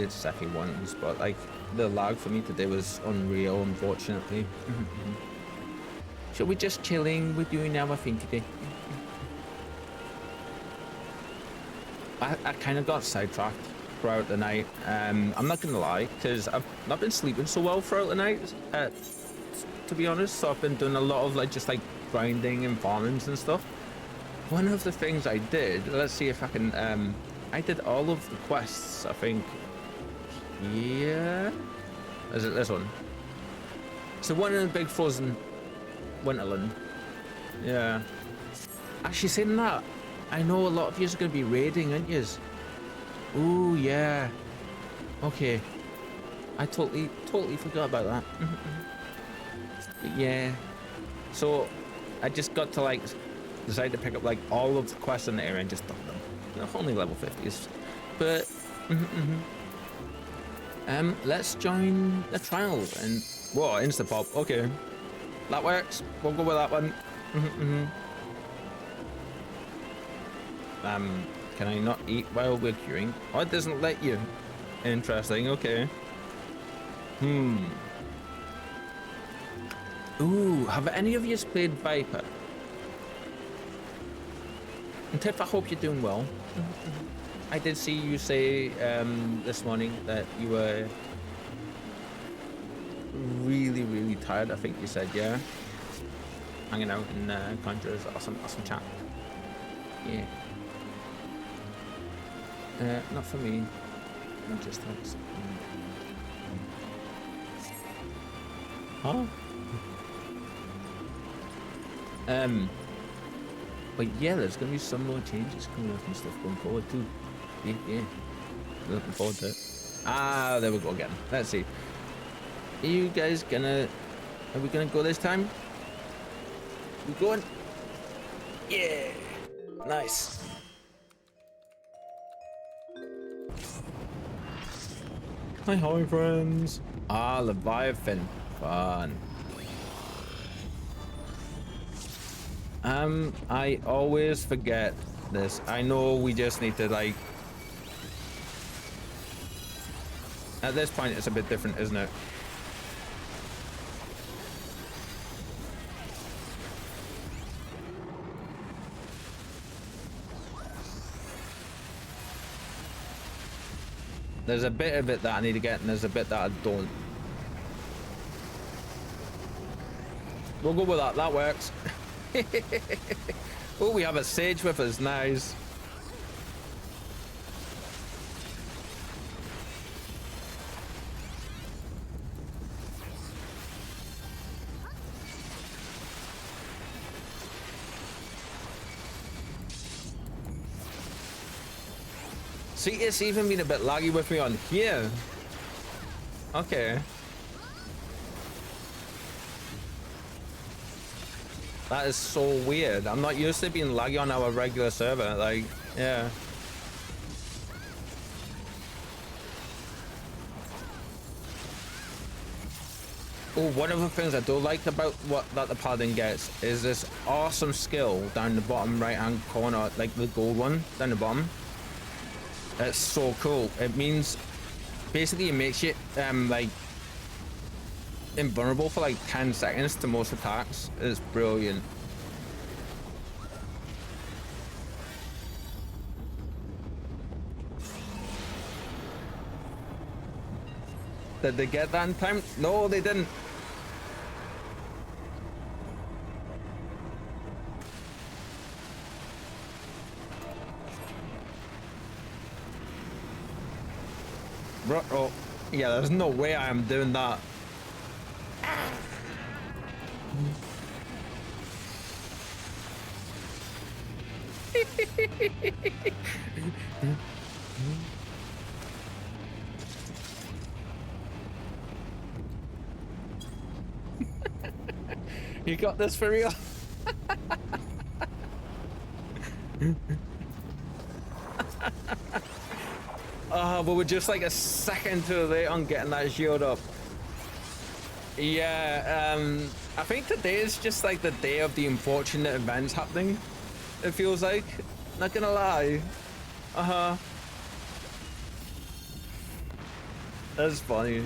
Sephi ones, but like the lag for me today was unreal, unfortunately. So we're just chilling, we're doing our thing today. I kind of got sidetracked throughout the night. I'm not gonna lie, because I've not been sleeping so well throughout the night, to be honest. So I've been doing a lot of like grinding and farmings and stuff. One of the things I did, let's see if I can, I did all of the quests, I think. Yeah. Is it this one? So one in the big frozen Winterland. Yeah. Actually, saying that, I know a lot of you are going to be raiding, aren't you? Ooh, yeah. Okay. I totally forgot about that. But yeah. So I just got to like decide to pick up like all of the quests in the area and just done them. They're only level 50s, but let's join the trial. And whoa, insta pop. Okay, that works. We'll go with that one. Can I not eat while we're queuing? Oh, it doesn't let you. Interesting. Okay. Ooh, have any of you played Viper? And Tiff, I hope you're doing well. I did see you say this morning that you were really tired. I think you said, yeah. Hanging out in Conjurer's awesome chat. Yeah. Not for me. Not just thanks. Huh? But yeah, there's gonna be some more changes coming up and stuff going forward too. Yeah. Looking forward to it. Ah, there we go again. Let's see. Are you guys gonna... Are we gonna go this time? We going? Yeah. Nice. Hi friends. Ah, Leviathan. Fun. I always forget this. I know we just need to like... At this point, it's a bit different, isn't it? There's a bit of it that I need to get, and there's a bit that I don't. We'll go with that. That works. Oh, we have a sage with us. Nice. See, it's even been a bit laggy with me on here. Okay. That is so weird. I'm not used to being laggy on our regular server. Like, yeah. Oh, one of the things I do like about that the paladin gets is this awesome skill down the bottom right hand corner, like the gold one down the bottom. It's so cool. It means basically it makes you like invulnerable for like 10 seconds to most attacks. It's brilliant. Did they get that in time? No, they didn't. Oh, yeah, there's no way I am doing that. You got this for real? But we're just like a second too late on getting that shield up. Yeah, I think today is just like the day of the unfortunate events happening. It feels like, not gonna lie. That's funny.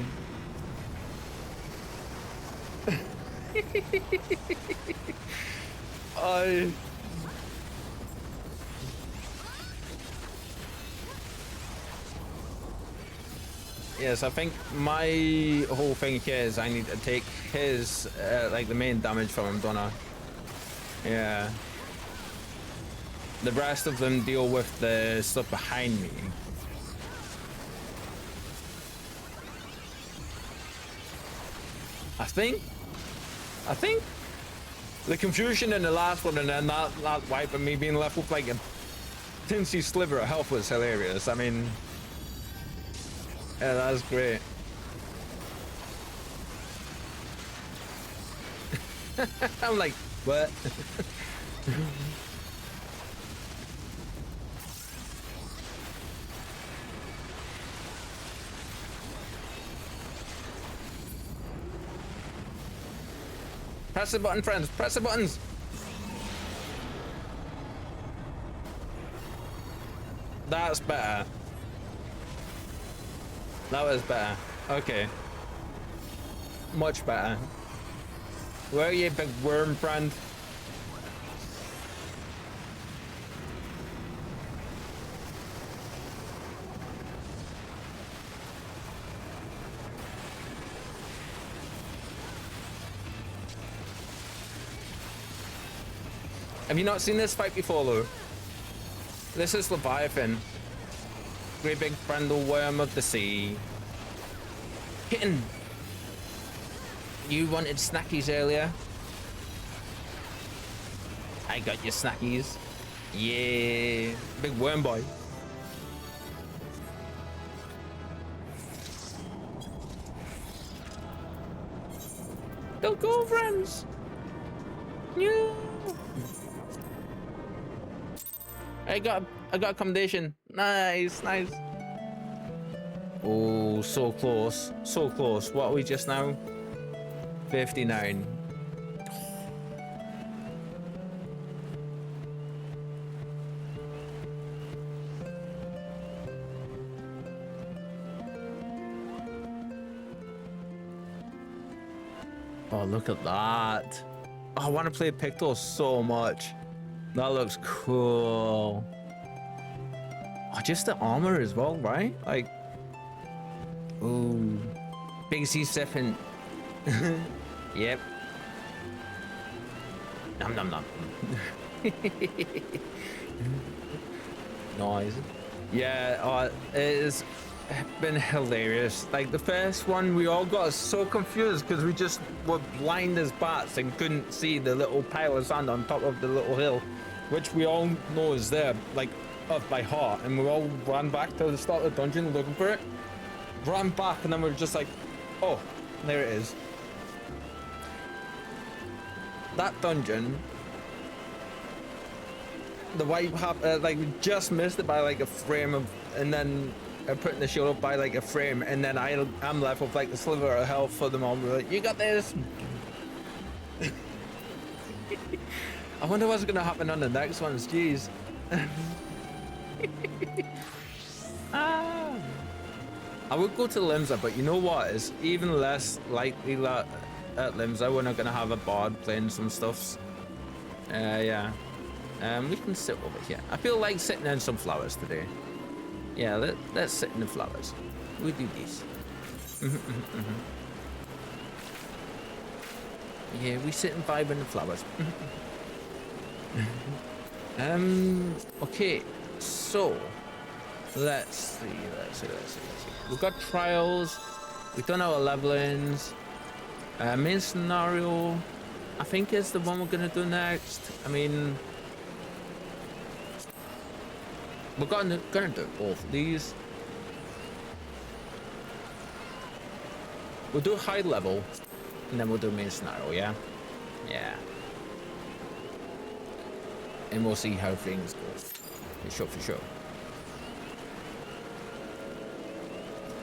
Yes, I think my whole thing here is I need to take his, like the main damage from him, don't I? Yeah. The rest of them deal with the stuff behind me. I think the confusion in the last one and then that wipe and me being left with like a tinsy sliver of health was hilarious. I mean, yeah, that was great. I'm like, what? Press the button, friends. Press the buttons. That's better. That was better. Okay. Much better. Where are you, big worm friend? Have you not seen this fight before, though? This is Leviathan. Great big brindle worm of the sea. Kitten! You wanted snackies earlier? I got your snackies. Yeah. Big worm boy. Don't go, friends! Yeah. I got accommodation. Nice, nice. Oh, so close. So close. What are we just now? 59. Oh, look at that. Oh, I want to play Picto so much. That looks cool. Oh, just the armor as well, right? Like, Ooh. Big C sipping. Yep. Nom nom nom. Nice. Yeah, it's been hilarious. Like the first one, we all got so confused because we just were blind as bats and couldn't see the little pile of sand on top of the little hill, which we all know is there, like up by heart. And we all ran back to the start of the dungeon looking for it. Ran back, and then we were just like, oh, there it is. That dungeon, the wipe happened, like we just missed it by like a frame of, and then putting the shield up by like a frame, and then I'm left with like the sliver of health for them all. We're like, you got this. I wonder what's gonna happen on the next ones. Jeez. I would go to Limsa, but you know what? It's even less likely that at Limsa we're not gonna have a bard playing some stuffs. Yeah. We can sit over here. I feel like sitting in some flowers today. Yeah, let's sit in the flowers. We do this. Yeah, we sit and vibe in the flowers. Okay, so let's see. We've got trials. We've done our levelings. Main scenario, I think, is the one we're gonna do next. I mean, we're gonna do both of these. We'll do high level, and then we'll do main scenario. Yeah. And we'll see how things go. For sure.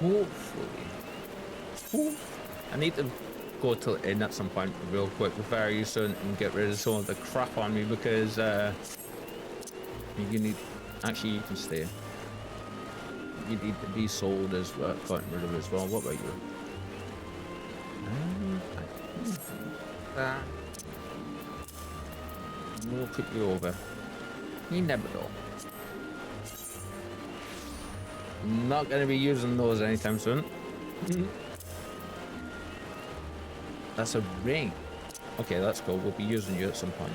Hopefully. I need to go to the inn at some point real quick very soon and get rid of some of the crap on me, because you need, actually you can stay. You need to be sold as well, gotten rid of as well. What about you? We'll put you over. You never know. Not gonna be using those anytime soon. That's a ring. Okay, that's cool. We'll be using you at some point.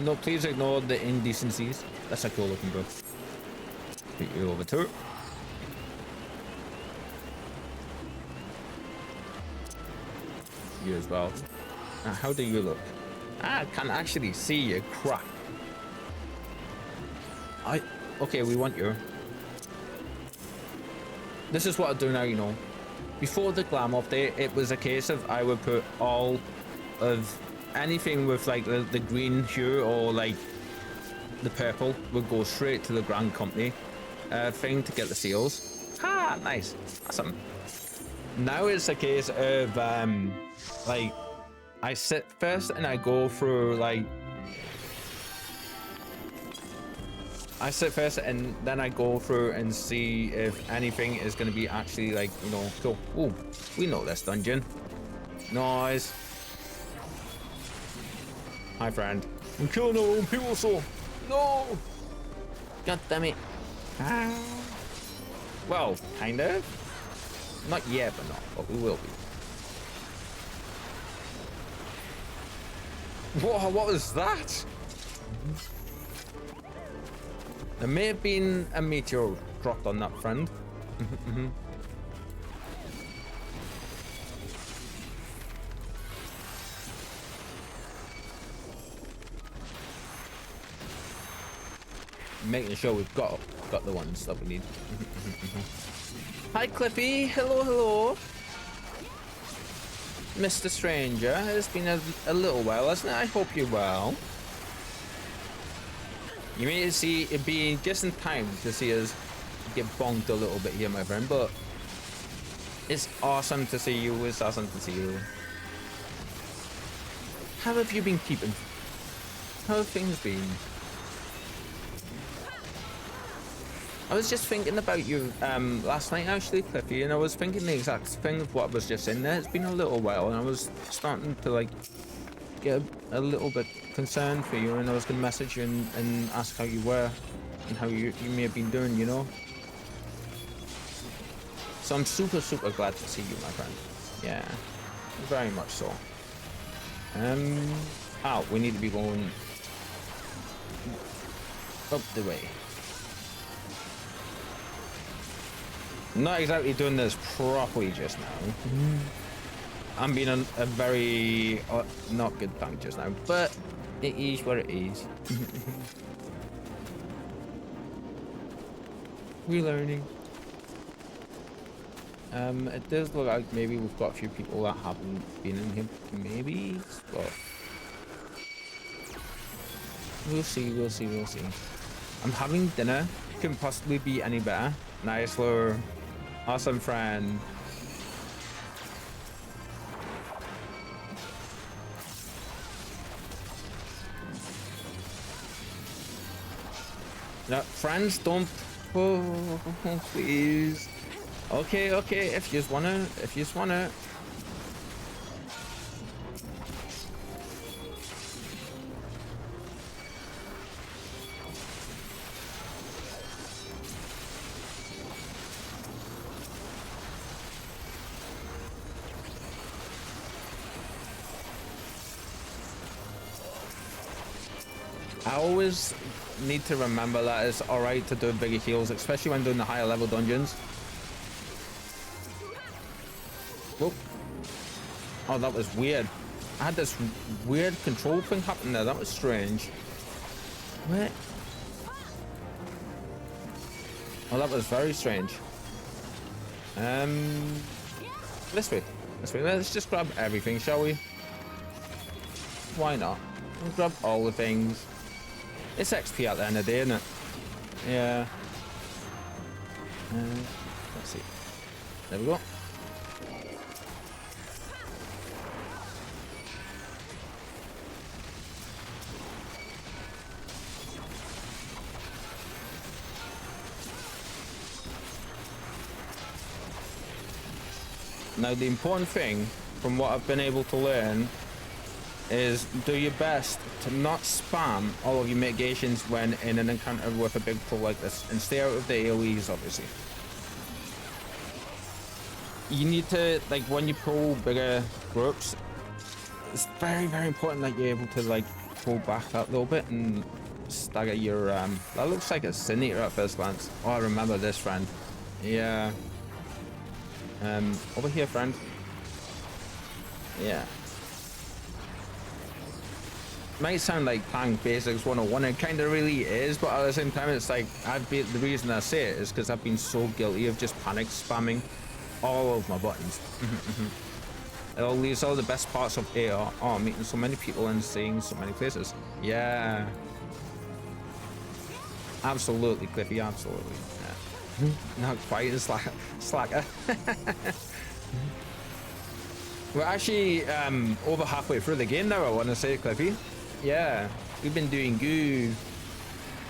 No, please ignore the indecencies. That's a cool looking book. Put you over too. You as well. Now, how do you look? I can't actually see you. Crap. Okay, we want you. This is what I do now, you know. Before the glam update, it was a case of I would put all of anything with like the green hue or like the purple would go straight to the Grand Company thing to get the seals. Ah, nice. Awesome. Now it's a case of like I sit first and I go through like and then I go through and see if anything is going to be actually like, you know, cool. Ooh, we know this dungeon. Nice. Hi, friend. I'm killing our own people, so no. God damn it. Well, kind of. Not yet, but not. But we will be. Whoa, what was that? There may have been a meteor dropped on that friend. Making sure we've got the ones that we need. Hi, Cliffy. Hello. Mr. Stranger, it's been a little while, hasn't it? I hope you're well. You may see it be just in time to see us get bonked a little bit here, my friend, but it's awesome to see you. It's awesome to see you. How have you been keeping? How have things been? I was just thinking about you last night, actually, Cliffy, and I was thinking the exact thing of what was just in there. It's been a little while, and I was starting to like get a little bit concerned for you, and I was gonna message you and ask how you were and how you may have been doing, you know. So I'm super, super glad to see you, my friend. Yeah, very much so. Oh, we need to be going up the way. Not exactly doing this properly just now. I'm being a very not good tank just now, but it is what it is. We're learning. It does look like maybe we've got a few people that haven't been in here, maybe, but we'll see, we'll see, we'll see. I'm having dinner. Couldn't possibly be any better. Nice little awesome friend. No, friends, don't. Oh, please. Okay, okay. If you just wanna, I always need to remember that it's alright to do bigger heals, especially when doing the higher level dungeons. Whoop. Oh, that was weird. I had this weird control thing happen there. That was strange. What? Oh, that was very strange. This way. This way. Let's just grab everything, shall we? Why not? We'll grab all the things. It's XP at the end of the day, isn't it? Yeah. Let's see. There we go. Now, the important thing, from what I've been able to learn, is do your best to not spam all of your mitigations when in an encounter with a big pull like this, and stay out of the AoEs, obviously. You need to, like, when you pull bigger groups, it's very, very important that you're able to, like, pull back that little bit and stagger your, that looks like a Cineator at first glance. Oh, I remember this, friend. Yeah. Over here, friend. Yeah. Might sound like Tank Basics 101, it kind of really is, but at the same time, it's like, the reason I say it is because I've been so guilty of just panic spamming all of my buttons. It all leaves all the best parts of AR. Oh, meeting so many people and seeing so many places. Yeah. Absolutely, Cliffy, absolutely. Yeah. Not quite as slacker. We're actually over halfway through the game now, I want to say, Cliffy. Yeah, we've been doing good.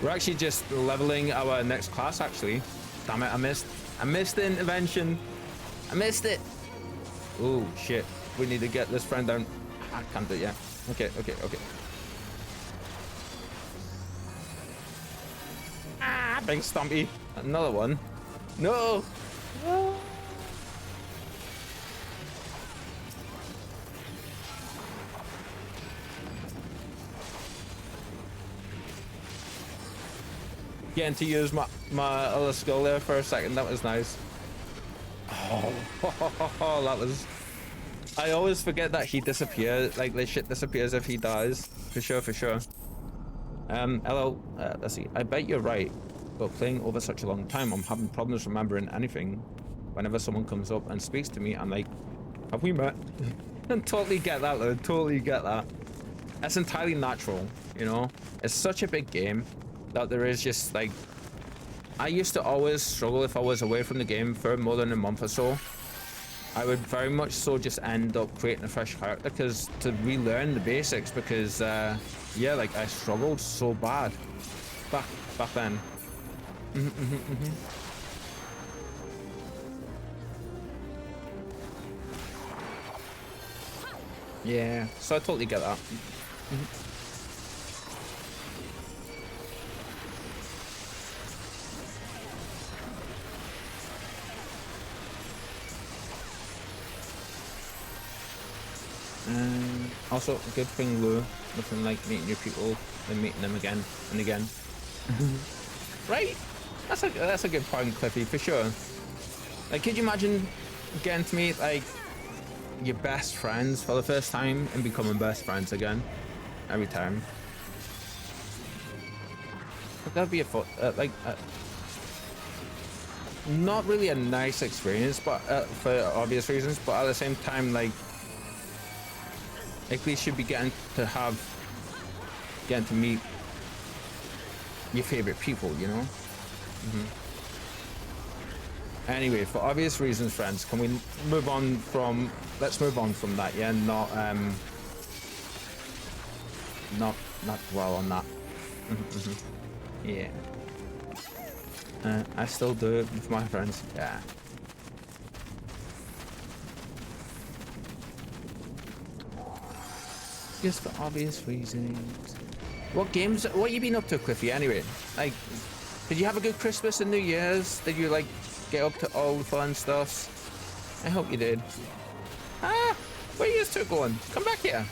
We're actually just leveling our next class, actually. Damn it, I missed the intervention. I missed it. Oh, shit. We need to get this friend down. I can't do it yet. Okay, okay, okay. Ah, big Stumpy. Another one. No. No. Getting to use my other skill there for a second, that was nice. Oh, that was... I always forget that he disappears, like the shit disappears if he dies. For sure, for sure. Hello, let's see. I bet you're right, but playing over such a long time, I'm having problems remembering anything. Whenever someone comes up and speaks to me, I'm like, have we met? And totally get that, though. Totally get that. That's entirely natural, you know? It's such a big game that there is just like, I used to always struggle if I was away from the game for more than a month or so. I would very much so just end up creating a fresh character because to relearn the basics, because yeah, like I struggled so bad back then. Yeah, so I totally get that. Also, a good thing, Lou, nothing like meeting new people and meeting them again and again. Right? That's a good point, Cliffy, for sure. Like, could you imagine getting to meet like your best friends for the first time and becoming best friends again every time? Like, that'd be a fun, not really a nice experience, but for obvious reasons. But at the same time, like we should be getting to meet your favorite people, you know. Anyway, for obvious reasons, friends, can we move on from? Let's move on from that. Yeah, not dwell on that. Yeah. I still do it with my friends. Yeah. Just for obvious reasons. What have you been up to, Cliffy, anyway? Like, did you have a good Christmas and New Year's? Did you, like, get up to all the fun stuffs? I hope you did. Ah, where are you two going? Come back here.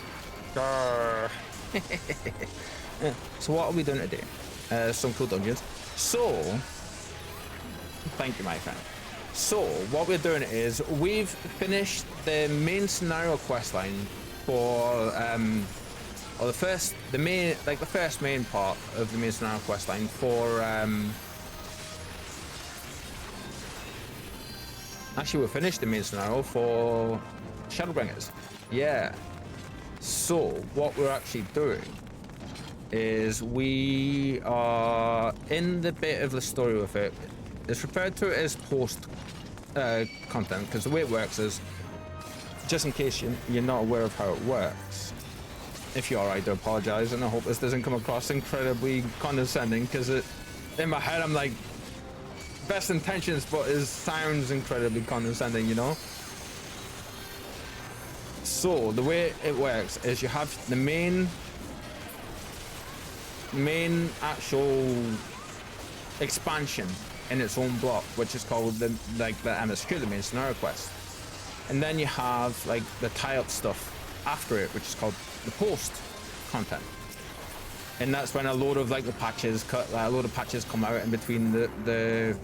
So what are we doing today? Some cool dungeons. So, thank you, my friend. So, what we're doing is, we've finished the main scenario quest line for or the first main part of the main scenario quest line for actually we finished the main scenario for Shadowbringers. Yeah. So what we're actually doing is we are in the bit of the story with it. It's referred to as post content, because the way it works is, just in case you're not aware of how it works, if you are, I do apologize, and I hope this doesn't come across incredibly condescending, because in my head I'm like, best intentions, but it sounds incredibly condescending, you know. So the way it works is you have the main actual expansion in its own block, which is called the MSQ, the main scenario quest. And then you have like the tie-up stuff after it, which is called the post content. And that's when a load of patches come out in between the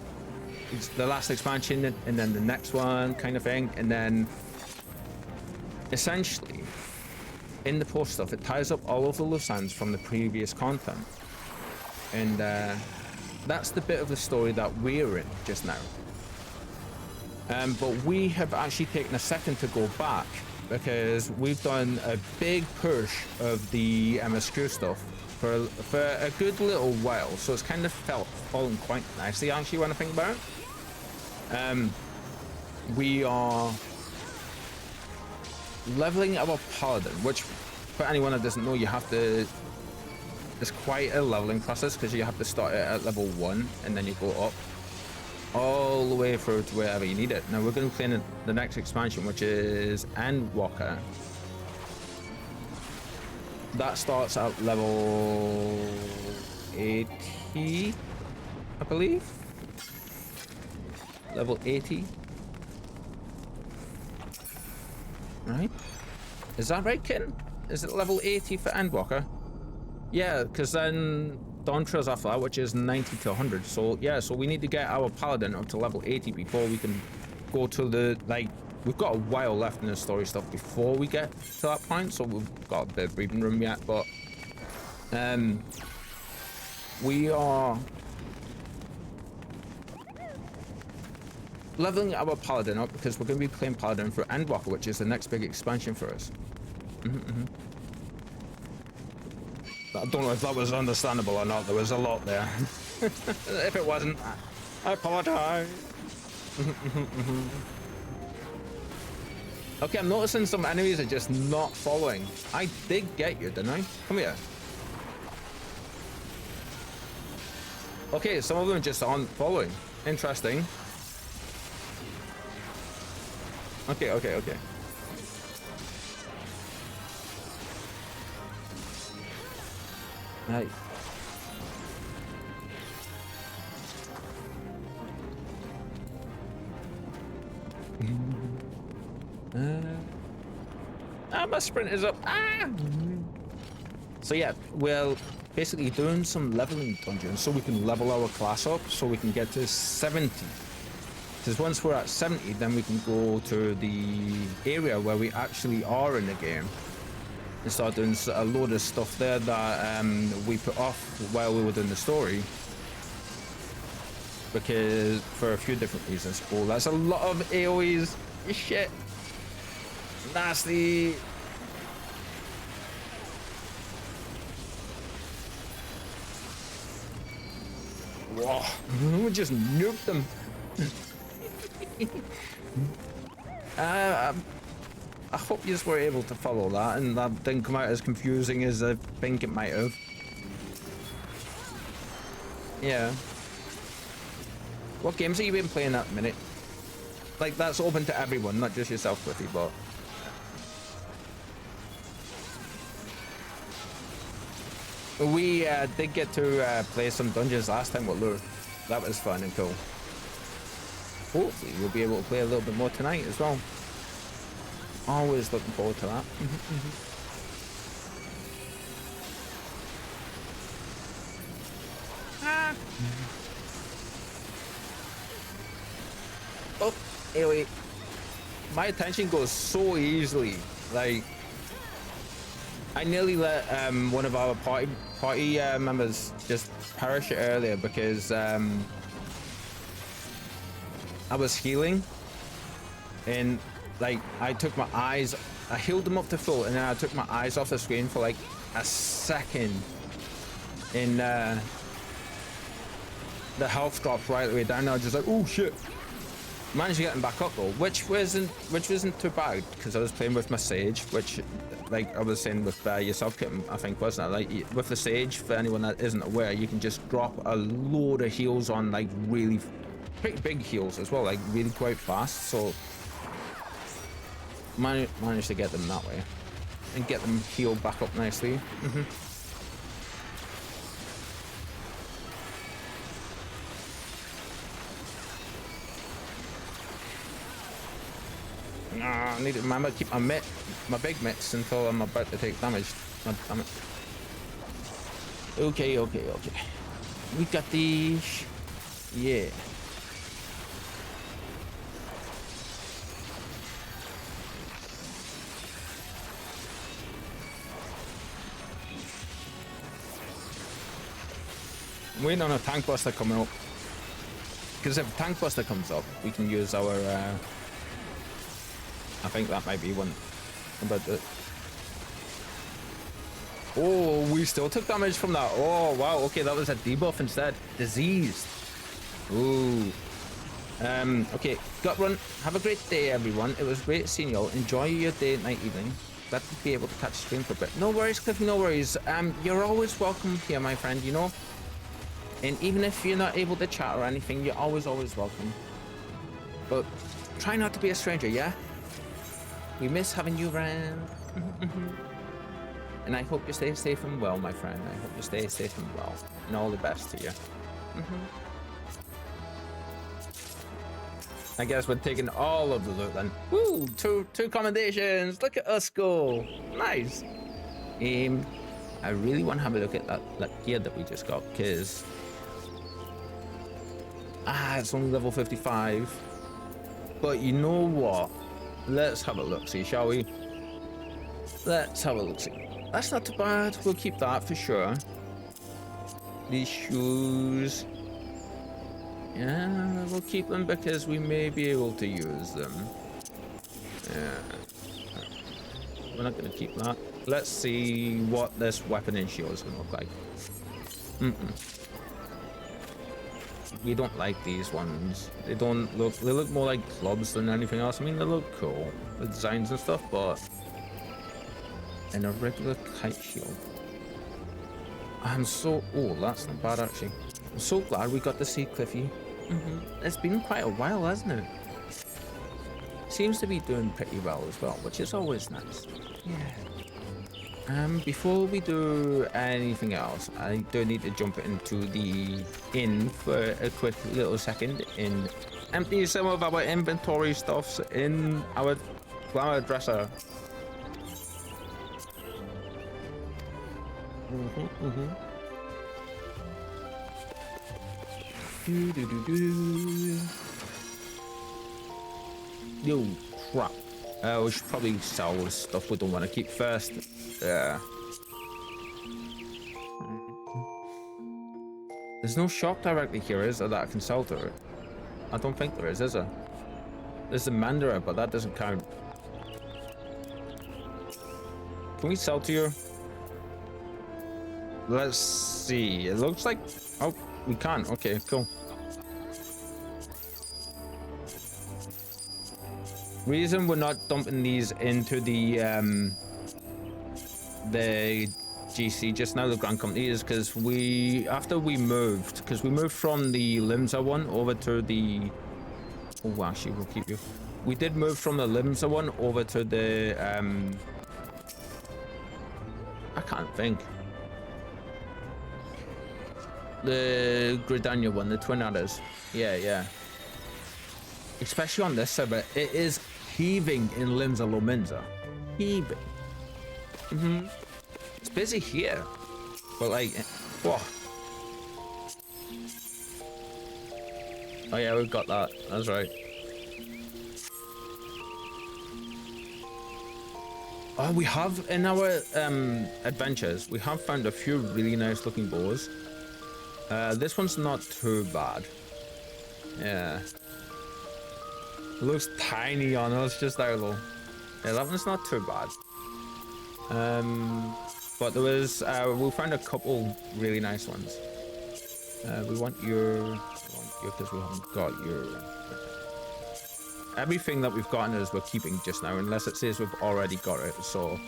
last expansion and then the next one, kind of thing. And then essentially in the post stuff, it ties up all of the loose ends from the previous content. And that's the bit of the story that we're in just now. But we have actually taken a second to go back, because we've done a big push of the MSQ stuff for a good little while, so it's kind of fallen quite nicely actually when I think about it. We are leveling our paladin, which for anyone that doesn't know, it's quite a leveling process, because you have to start it at level 1 and then you go up all the way through to wherever you need it. Now we're going to be playing the next expansion, which is Endwalker. That starts at level 80, I believe. Level 80. Right? Is that right, Kitten? Is it level 80 for Endwalker? Yeah, because then Dawn Trail's after that, which is 90 to 100. So yeah, so we need to get our paladin up to level 80 before we can go to the, we've got a while left in the story stuff before we get to that point, so we've got a bit of breathing room yet, but we are leveling our paladin up because we're going to be playing paladin for Endwalker, which is the next big expansion for us. I don't know if that was understandable or not. There was a lot there. If it wasn't, I apologize. Okay, I'm noticing some enemies are just not following. I did get you, didn't I? Come here. Okay, some of them just aren't following. Interesting. Okay. Right. My sprint is up. So yeah, we're basically doing some leveling dungeons so we can level our class up so we can get to 70. Because once we're at 70, then we can go to the area where we actually are in the game and start doing a load of stuff there that we put off while we were doing the story. Because for a few different reasons. Oh, that's a lot of AoEs. Shit. Nasty. Whoa. We just nuked them. I hope you were able to follow that and that didn't come out as confusing as I think it might have. Yeah. What games have you been playing at the minute? Like, that's open to everyone, not just yourself, Cliffy, but... We did get to play some dungeons last time with Lure. That was fun and cool. Hopefully we'll be able to play a little bit more tonight as well. Always looking forward to that. Oh, anyway, my attention goes so easily. Like, I nearly let one of our party members just perish earlier because I was healing and like I healed them up to full and then I took my eyes off the screen for like a second and the health dropped right away down. I was just like, oh shit. Managed to get them back up though, which wasn't too bad because I was playing with my Sage, which like I was saying with yourself, Kitten, I think, wasn't it? Like with the Sage, for anyone that isn't aware, you can just drop a load of heals on, like really pretty big heals as well, like really quite fast. So managed to get them that way and get them healed back up nicely. I need to remember to keep my big mitts until I'm about to take damage. God damn it. Okay. We got these. Yeah. I'm waiting on a tank buster coming up. Because if a tank buster comes up, we can use our I think that might be one about it. Oh, we still took damage from that. Oh, wow. Okay, that was a debuff instead. Diseased. Ooh. Okay, gut run. Have a great day, everyone. It was great seeing you all. Enjoy your day, night, evening. Glad to be able to catch stream for a bit. No worries, Cliffy, no worries. You're always welcome here, my friend, you know? And even if you're not able to chat or anything, you're always welcome. But try not to be a stranger, yeah? We miss having you around. And I hope you stay safe and well, my friend. I hope you stay safe and well. And all the best to you. I guess we're taking all of the loot then. Woo! Two commendations! Look at us go! Nice! I really want to have a look at that gear that we just got, because... it's only level 55. But you know what? Let's have a look-see, shall we? Let's have a look-see. That's not too bad. We'll keep that for sure. These shoes. Yeah, we'll keep them because we may be able to use them. Yeah. We're not going to keep that. Let's see what this weapon and shield is going to look like. We don't like these ones. They look more like clubs than anything else. I mean, they look cool, the designs and stuff, but in a regular kite shield. Oh, that's not bad actually. I'm so glad we got to see Cliffy. It's been quite a while, hasn't it? Seems to be doing pretty well as well, which is always nice. Yeah. Before we do anything else, I do need to jump into the inn for a quick little second and empty some of our inventory stuffs in our flower dresser. Yo, crap. We should probably sell the stuff we don't want to keep first. Yeah. There's no shop directly here, is there, that I can sell to her? I don't think there is there? There's a Mandara, but that doesn't count. Can we sell to you? Let's see. It looks like... Oh, we can't. Okay, cool. Reason we're not dumping these into the GC just now, the Grand Company, is because after we moved from the Limsa one over to the... Oh, actually, we'll keep you. We did move from the Limsa one over to the I can't think. The Gridania one, the Twin Adders. Yeah. Especially on this server, it is heaving in Limsa Lominsa. Heaving. It's busy here, but like, whoa. Oh yeah, we've got that. That's right. Oh, we have in our adventures, we have found a few really nice looking bows. This one's not too bad. Yeah. It looks tiny on us, just there though. Yeah, that one's not too bad. But there was, we found a couple really nice ones. We want your, because we haven't got your. Everything that we've gotten is we're keeping just now, unless it says we've already got it. So,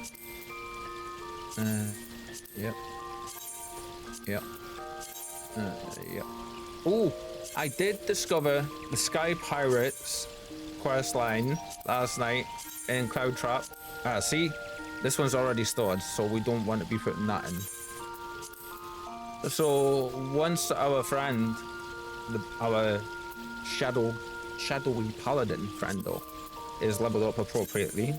yep. Yep. Oh, I did discover the Sky Pirates quest line last night in Cloud Trap. See, this one's already stored, so we don't want to be putting that in. So once our friend, our shadowy paladin friend though, is leveled up appropriately,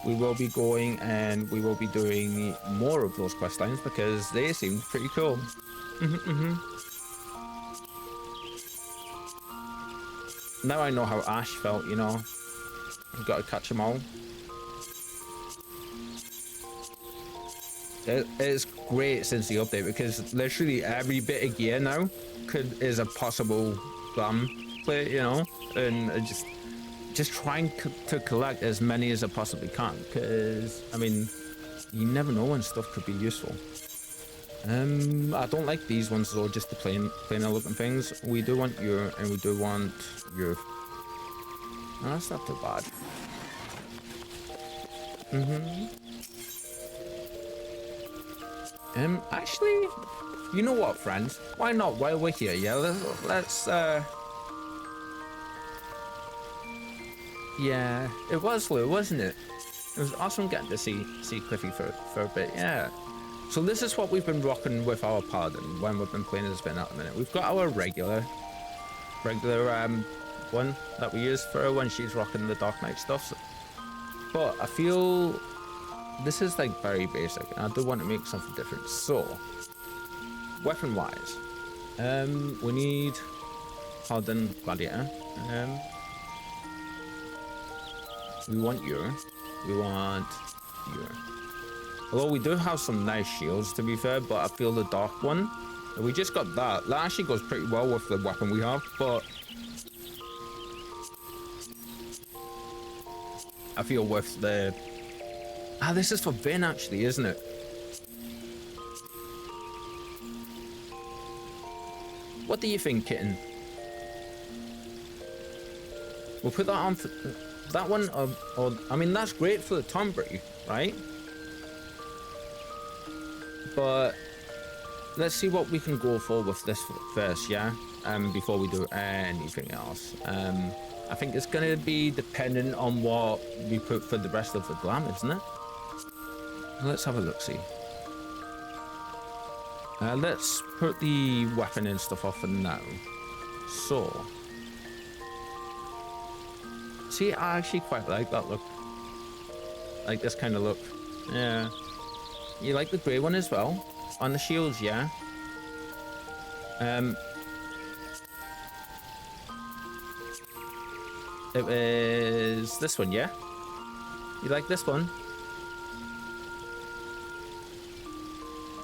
we will be going and we will be doing more of those quest lines because they seem pretty cool. Now I know how Ash felt, you know. You've got to catch them all. It's great since the update because literally every bit of gear now is a possible glam play, you know, and just trying to collect as many as I possibly can because I mean you never know when stuff could be useful. I don't like these ones though, just the plain looking things. We do want your, and we do want your. No, that's not too bad. Actually, you know what, friends? Why not? While we're here, yeah, let's yeah, it was Lou, wasn't it? It was awesome getting to see Cliffy for a bit, yeah. So this is what we've been rocking with our paladin when we've been playing as Ben at the minute. We've got our regular one that we use for her when she's rocking the Dark Knight stuff. But I feel this is like very basic and I do want to make something different. So weapon wise, we need Paladin Gladiator. We want your. Although we do have some nice shields to be fair, but I feel the dark one, we just got that. That actually goes pretty well with the weapon we have, but I feel with the... this is for Vin actually, isn't it? What do you think, Kitten? We'll put that on for that one, or I mean, that's great for the Tonberry, right? But let's see what we can go for with this first, yeah? Before we do anything else. I think it's gonna be dependent on what we put for the rest of the glam, isn't it? Let's have a look, see. Let's put the weapon and stuff off for now. So, see, I actually quite like that look. Like this kind of look. Yeah. You like the grey one as well? On the shields, yeah. It is this one, yeah? You like this one?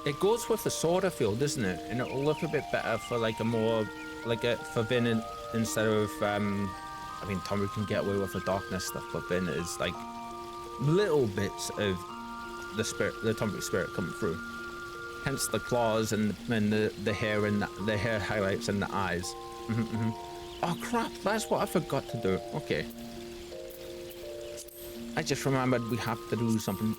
It goes with the sword, I feel, doesn't it? And it'll look a bit better for like a more, like a, for Vin instead of, I mean, Tommy can get away with the darkness stuff, but Vin is like little bits of the spirit, the Tommy spirit coming through. Hence the claws and the hair and the hair highlights and the eyes. Oh crap, that's what I forgot to do. Okay. I just remembered we have to do something.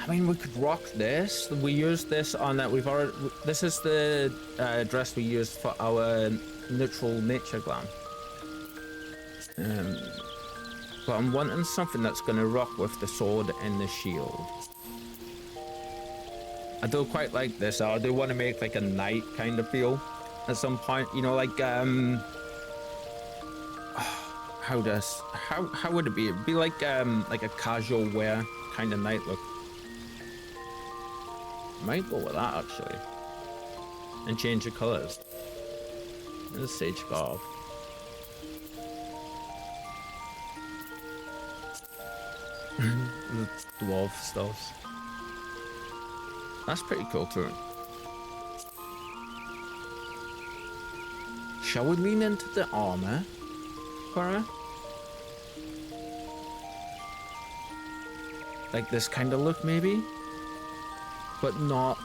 I mean, we could rock this. We used this on that. We've already. This is the dress we used for our neutral nature glam. But I'm wanting something that's going to rock with the sword and the shield. I do quite like this. I do want to make like a knight kind of feel at some point. You know, like how would it be? It'd be like a casual wear kind of knight look. Might go with that actually, and change the colors. There's sage garb. The dwarf stuffs. That's pretty cool too. Shall we lean into the armor for her? Like this kind of look maybe? But not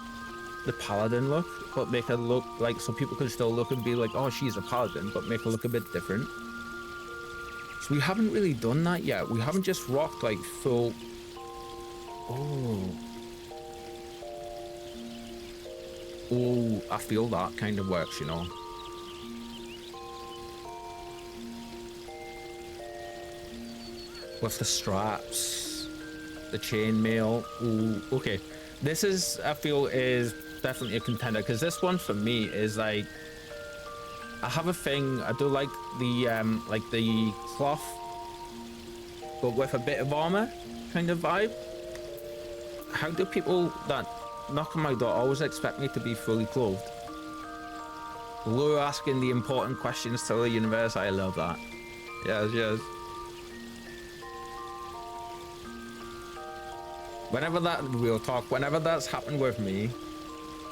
the paladin look, but make her look like, so people could still look and be like, oh, she's a paladin, but make her look a bit different. So we haven't really done that yet. We haven't just rocked like full. Oh, I feel that kind of works, you know. With the straps, the chainmail. Ooh, okay. This is, I feel, is definitely a contender, because this one for me is like, I have a thing, I do like the cloth, but with a bit of armor kind of vibe. How do people that knock on my door always expect me to be fully clothed? Lure asking the important questions to the universe. I love that. Yes, yes. Whenever that, real talk, whenever that's happened with me,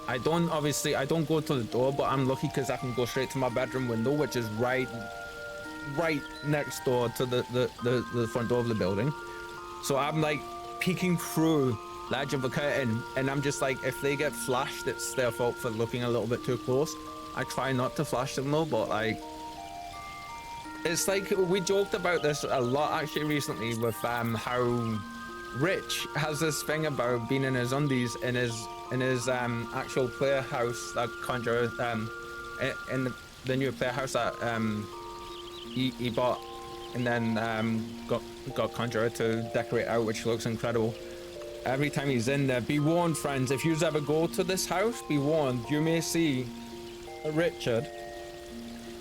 I don't go to the door, but I'm lucky because I can go straight to my bedroom window, which is right next door to the front door of the building. So I'm like peeking through the edge of the curtain, and I'm just like, if they get flashed, it's their fault for looking a little bit too close. I try not to flash them though, but like, it's like, we joked about this a lot actually recently with how Rich has this thing about being in his undies in his actual player house that Conjurer in the new player house that he bought, and then got Conjurer to decorate out, which looks incredible. Every time he's in there, be warned, friends, if you ever go to this house, be warned, you may see Richard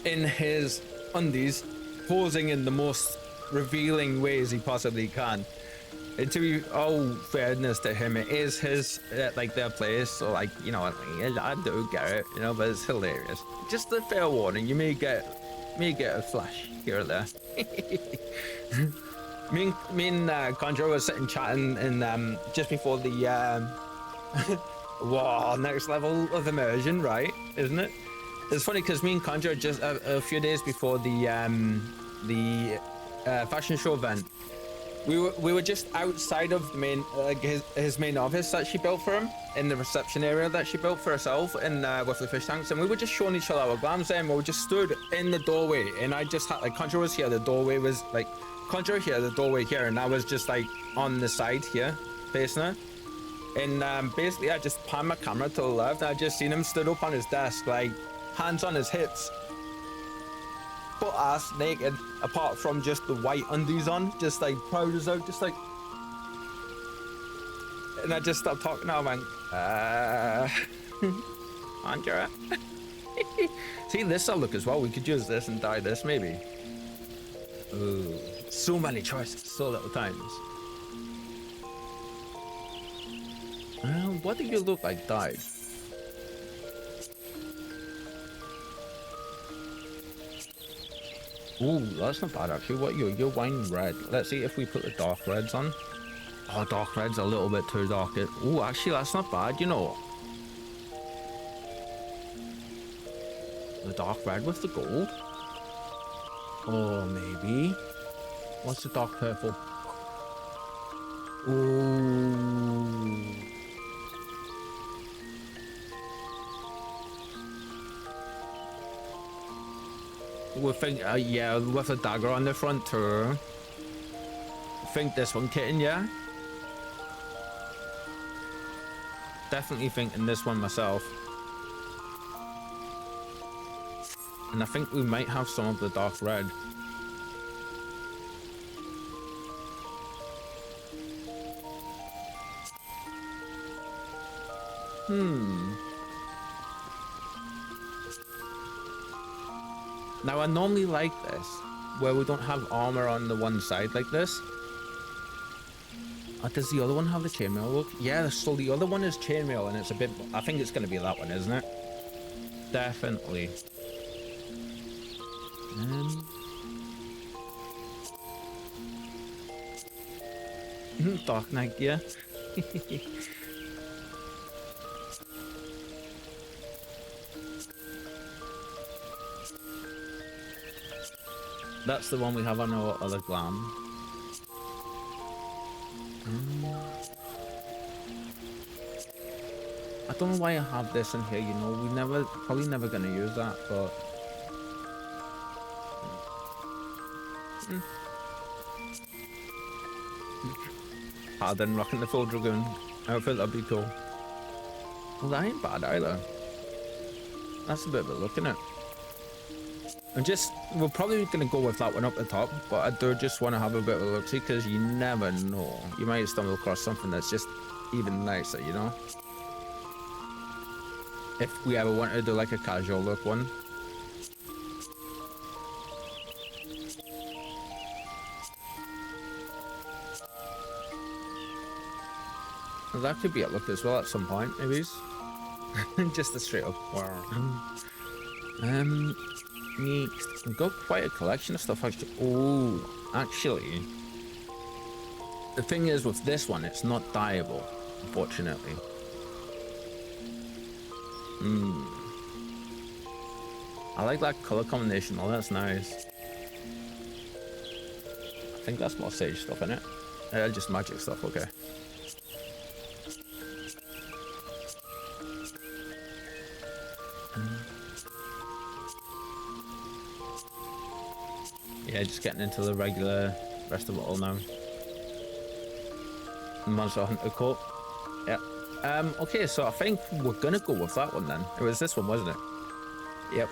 in his undies posing in the most revealing ways he possibly can. And to be all fairness to him, it is his like their place, so like, you know, I do get it, you know, but it's hilarious. Just a fair warning, you may get a flash here or there. me and Conjurer was sitting chatting, and just before the wow, next level of immersion, right? Isn't it? It's funny because me and Conjurer just a few days before the fashion show event, we were just outside of the main his main office that she built for him, in the reception area that she built for herself, and with the fish tanks, and we were just showing each other our glams there, and we were just stood in the doorway, and I just had like, Conjurer was here, the doorway was like, Conjurer here, the doorway here, and I was just like on the side here facing her, and basically I just panned my camera to the left, and I just seen him stood up on his desk, like hands on his hips, butt ass naked, apart from just the white undies on, just like trousers out, just like. And I just stopped talking. Now, man. Andrea. See, this will look as well. We could use this and dye this, maybe. Ooh, so many choices, so little times. What do you look like dyed? Ooh, that's not bad actually. What you're wine red. Let's see if we put the dark reds on. Oh, dark red's a little bit too dark. Ooh, actually that's not bad, you know. The dark red with the gold. Oh, maybe. What's the dark purple? Ooh. With yeah, with a dagger on the front too. I think this one, kitten, yeah. Definitely thinking this one myself. And I think we might have some of the dark red. Now I normally like this, where we don't have armor on the one side like this. Does the other one have the chainmail look? Yeah, so the other one is chainmail and it's a bit, I think it's gonna be that one, isn't it? Definitely. Dark Knight, yeah. That's the one we have on our other glam. I don't know why I have this in here, you know, probably never gonna use that, but... Harden rocking the full dragoon outfit, that'd be cool. Well, that ain't bad either. That's a bit of a look, innit? We're probably gonna go with that one up the top, but I do just want to have a bit of a look see, because you never know. You might stumble across something that's just even nicer, you know? If we ever want to do like a casual look one. Well, that could be a look as well at some point, maybe. Just a straight up. Next, we've got quite a collection of stuff actually. Oh, actually, the thing is with this one, it's not dyeable, unfortunately. I like that color combination. Oh, that's nice. I think that's more sage stuff, isn't it? Just magic stuff. Okay. Yeah, just getting into the regular rest of it all now. Monster Hunter coat. Yeah. Okay, so I think we're gonna go with that one then. It was this one, wasn't it? Yep.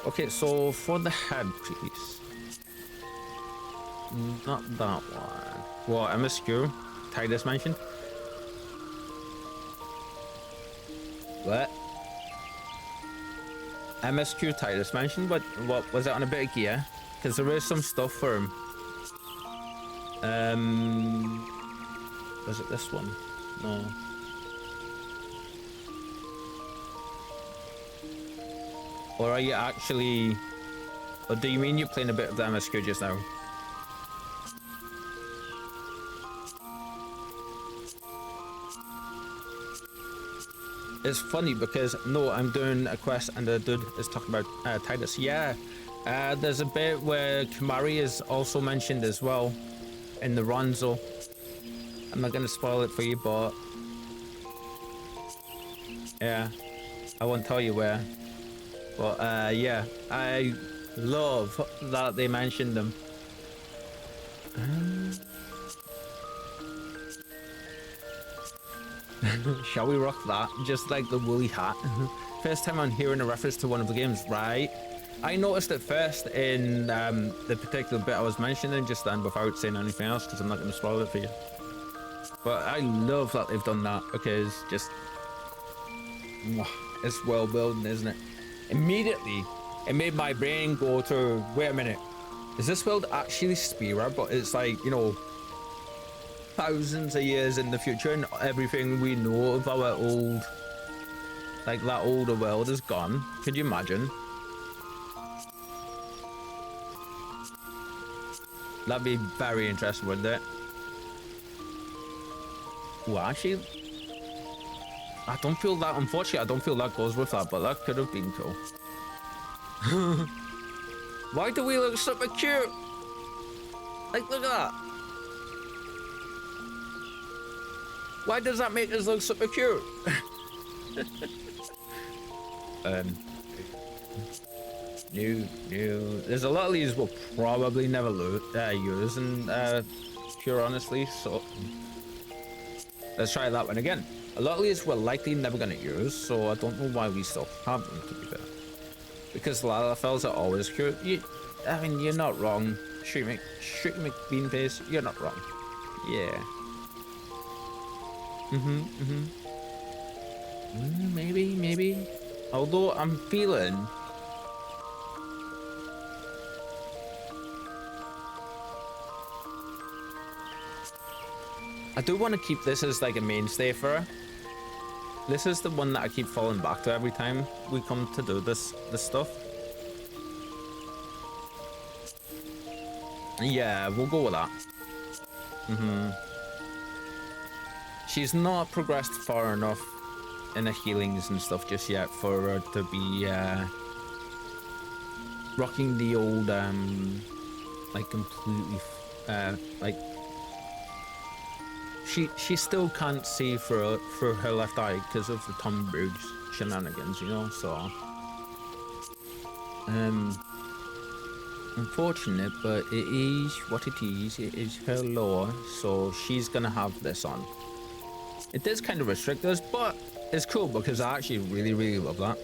Okay, so for the headpiece. Not that one. What, MSQ? Titus mentioned? What? MSQ Titus mentioned, but what was it on a bit of gear? Because there is some stuff for him. Was it this one? No. Or are you actually... Or do you mean you're playing a bit of the MSQ just now? It's funny because, no, I'm doing a quest and the dude is talking about Titus. Yeah. There's a bit where Kamari is also mentioned as well in the Ronzo. I'm not gonna spoil it for you, but yeah, I won't tell you where. But yeah, I love that they mentioned them. Shall we rock that? Just like the woolly hat. First time I'm hearing a reference to one of the games, right? I noticed it first in the particular bit I was mentioning just then without saying anything else because I'm not going to spoil it for you. But I love that they've done that because just it's world building, isn't it? Immediately, it made my brain go to, wait a minute, is this world actually Spira? But it's like, you know, thousands of years in the future and everything we know of our old, like that older world is gone. Could you imagine? That'd be very interesting, wouldn't it? Well, actually, I don't feel that, unfortunately, I don't feel that goes with that, but that could have been cool. Why do we look super cute? Like, look at that. Why does that make us look super cute? New. There's a lot of these we'll probably never use, and pure honestly, so let's try that one again. A lot of these we're likely never going to use, so I don't know why we still have them, to be fair. Because a lot of the fellas are always cute. I mean, you're not wrong. Shoot McBeanface, you're not wrong. Yeah. Maybe. Although I'm feeling I do want to keep this as like a mainstay for her. This is the one that I keep falling back to every time we come to do this stuff. Yeah, we'll go with that. She's not progressed far enough in the healings and stuff just yet for her to be rocking the old like completely like she still can't see for her left eye because of the Tom Brugge shenanigans, you know, so unfortunate, but it is what it is. It is her law, so she's gonna have this on. It does kind of restrict us, but it's cool because I actually really love that.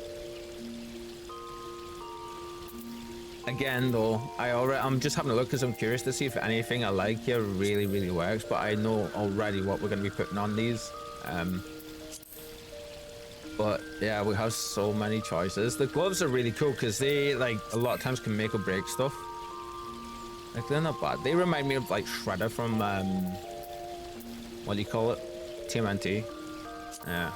Again, though, I'm just having a look because I'm curious to see if anything I like here really works, but I know already what we're going to be putting on these. But yeah, we have so many choices. The gloves are really cool because they, like, a lot of times can make or break stuff. Like, they're not bad. They remind me of, like, Shredder from, what do you call it? TMNT. Yeah.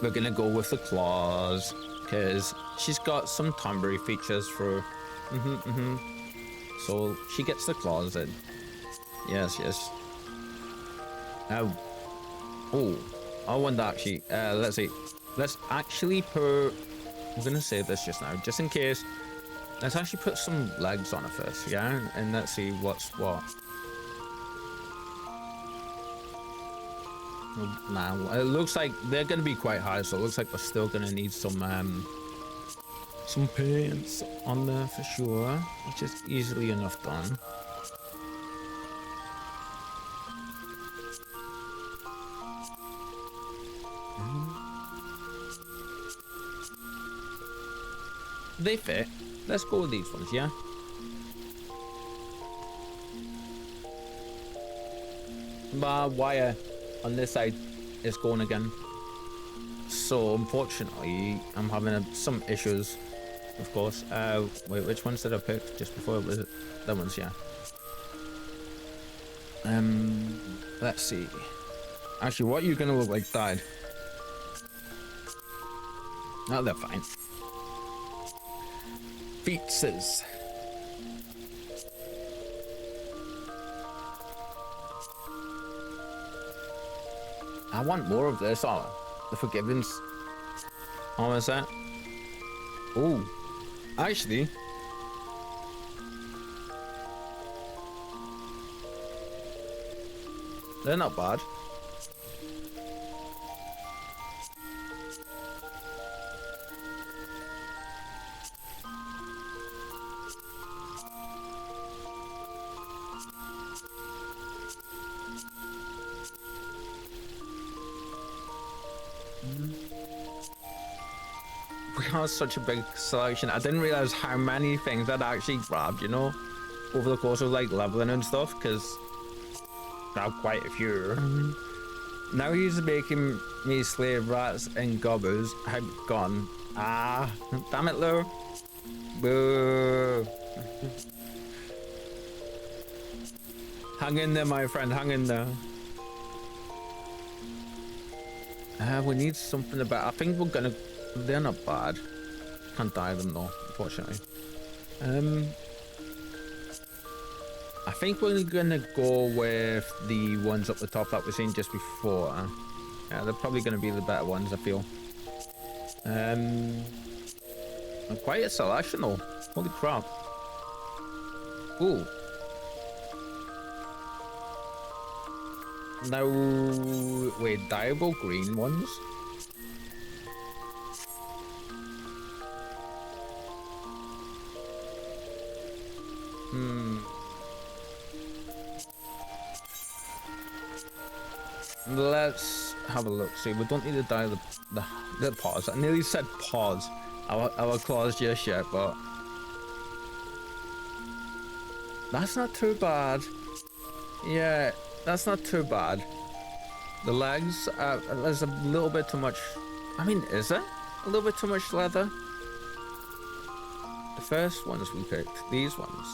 We're going to go with the claws because she's got some tomboy features for so she gets the claws in. Yes. Oh, I wonder actually, let's see, let's actually put, I'm gonna save this just now just in case. Let's actually put some legs on her first, yeah, and let's see what's what. Now it looks like they're gonna be quite high, so it looks like we're still gonna need some paints on there for sure, which is easily enough done. They fit. Let's go with these ones, yeah. My wire on this side is going again, so unfortunately I'm having some issues, of course. Wait, which ones did I pick just before? Was it that ones? Yeah. Let's see. Actually, what are you gonna look like died? Oh, they're fine. Features. I want more of this. Oh, the Forgiven's. Oh, is that? Oh, actually. They're not bad. we have such a big selection. I didn't realize how many things I'd actually grabbed, you know, over the course of like leveling and stuff, because now quite a few. Now he's making me slave rats and gobbers. I've gone. Ah, damn it, Lou. Boo. Hang in there, my friend, hang in there. We need something about. I think we're gonna. They're not bad. Can't die them though, unfortunately. I think we're gonna go with the ones up the top that we've seen just before. Yeah, they're probably gonna be the better ones, I feel. Quite a selection though. Holy crap. Ooh. Now, wait, dyeable green ones? Let's have a look. See, we don't need to dye the paws. I nearly said paws. Our claws just yet, but that's not too bad. Yeah, that's not too bad. The legs, there's a little bit too much. I mean, is there a little bit too much leather? The first ones we picked, these ones.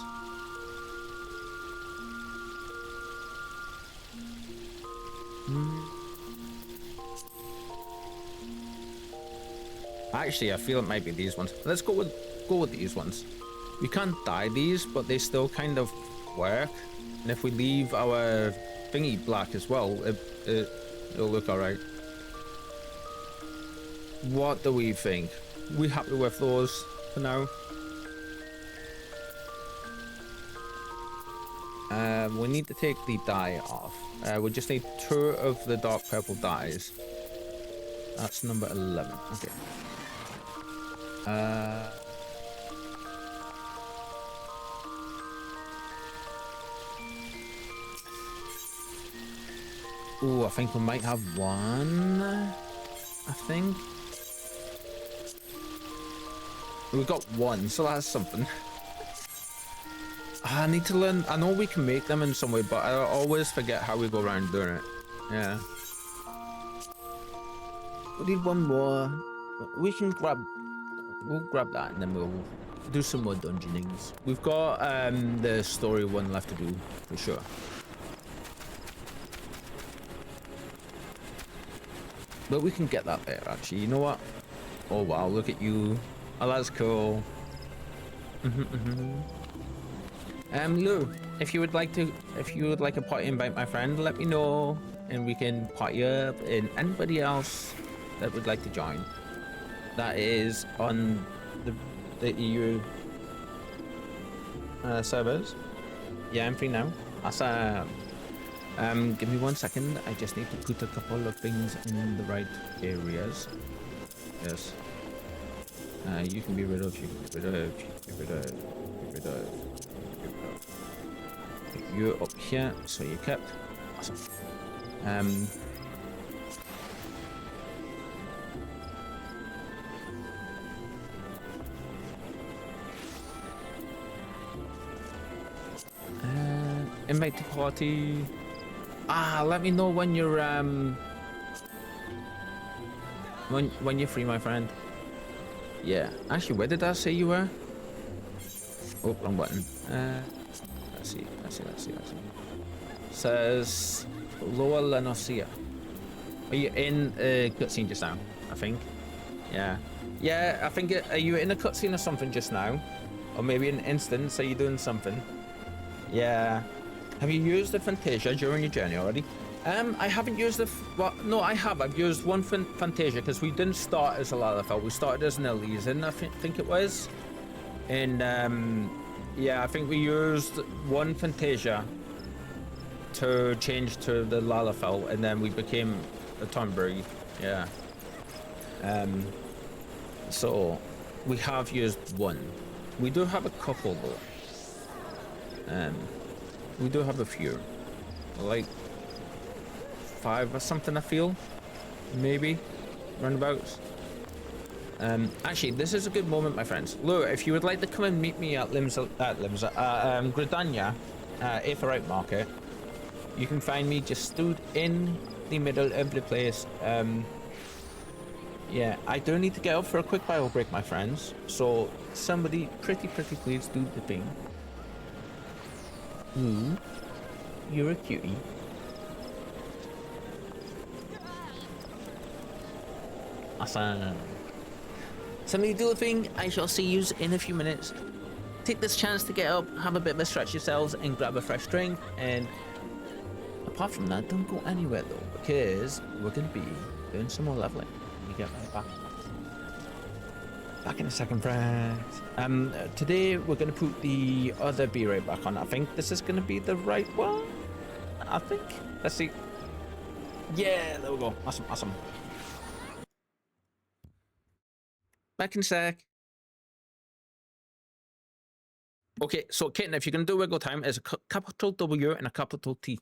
Actually, I feel it might be these ones. Let's go with these ones. We can't dye these, but they still kind of work. And if we leave our thingy black as well, it'll look alright. What do we think? We happy with those for now? We need to take the dye off. We just need 2 of the dark purple dyes. That's number 11. Okay. Ooh, I think we might have one. I think. We got one, so that's something. I need to learn. I know we can make them in some way, but I always forget how we go around doing it. Yeah. We need one more. We can grab. We'll grab that and then we'll do some more dungeonings. We've got the story one left to do for sure. But we can get that there actually. You know what? Oh wow, look at you. Oh, that's cool. Lou, if you would like a party invite, my friend, let me know and we can party up and anybody else that would like to join. That is on the EU servers. Yeah, I'm free now. Awesome. Give me 1 second. I just need to put a couple of things in the right areas. Yes. You can be rid of. You can be rid of. You can be rid of. You can be rid of. You're up here, so you're kept. Awesome. Invite to party. Let me know when you're when you're free, my friend. Yeah. Actually, where did I say you were? Oh, wrong button. Let's see. Says Lower Lenosia. Are you in a cutscene just now? I think. Yeah. Yeah, I think. Are you in a cutscene or something just now? Or maybe an instance? Are you doing something? Yeah. Have you used the Fantasia during your journey already? I haven't used the. Well, no, I have. I've used one Fantasia because we didn't start as a Lalafell. We started as an Elysian, I think it was. And yeah, I think we used one Fantasia to change to the Lalafell, and then we became a Tonberry. Yeah. So we have used one. We do have a couple though. We do have a few, like 5 or something. I feel, maybe, roundabouts. Actually, this is a good moment, my friends. Look, if you would like to come and meet me at Gridania, Aether Out Market, you can find me just stood in the middle of the place. Yeah, I do need to get up for a quick bio break, my friends. So somebody pretty please do the thing. Ooh, you're a cutie. Awesome. Somebody do the thing. I shall see you in a few minutes. Take this chance to get up, have a bit of a stretch yourselves, and grab a fresh drink. And apart from that, don't go anywhere though, because we're gonna be doing some more leveling. We get right back. Back in a second, friends. Today we're gonna put the other B-ray back on. I think this is gonna be the right one. I think. Let's see. Yeah, there we go. Awesome. Back in a sec. Okay, so Kitten, if you're gonna do wiggle time, it's a capital W and a capital T.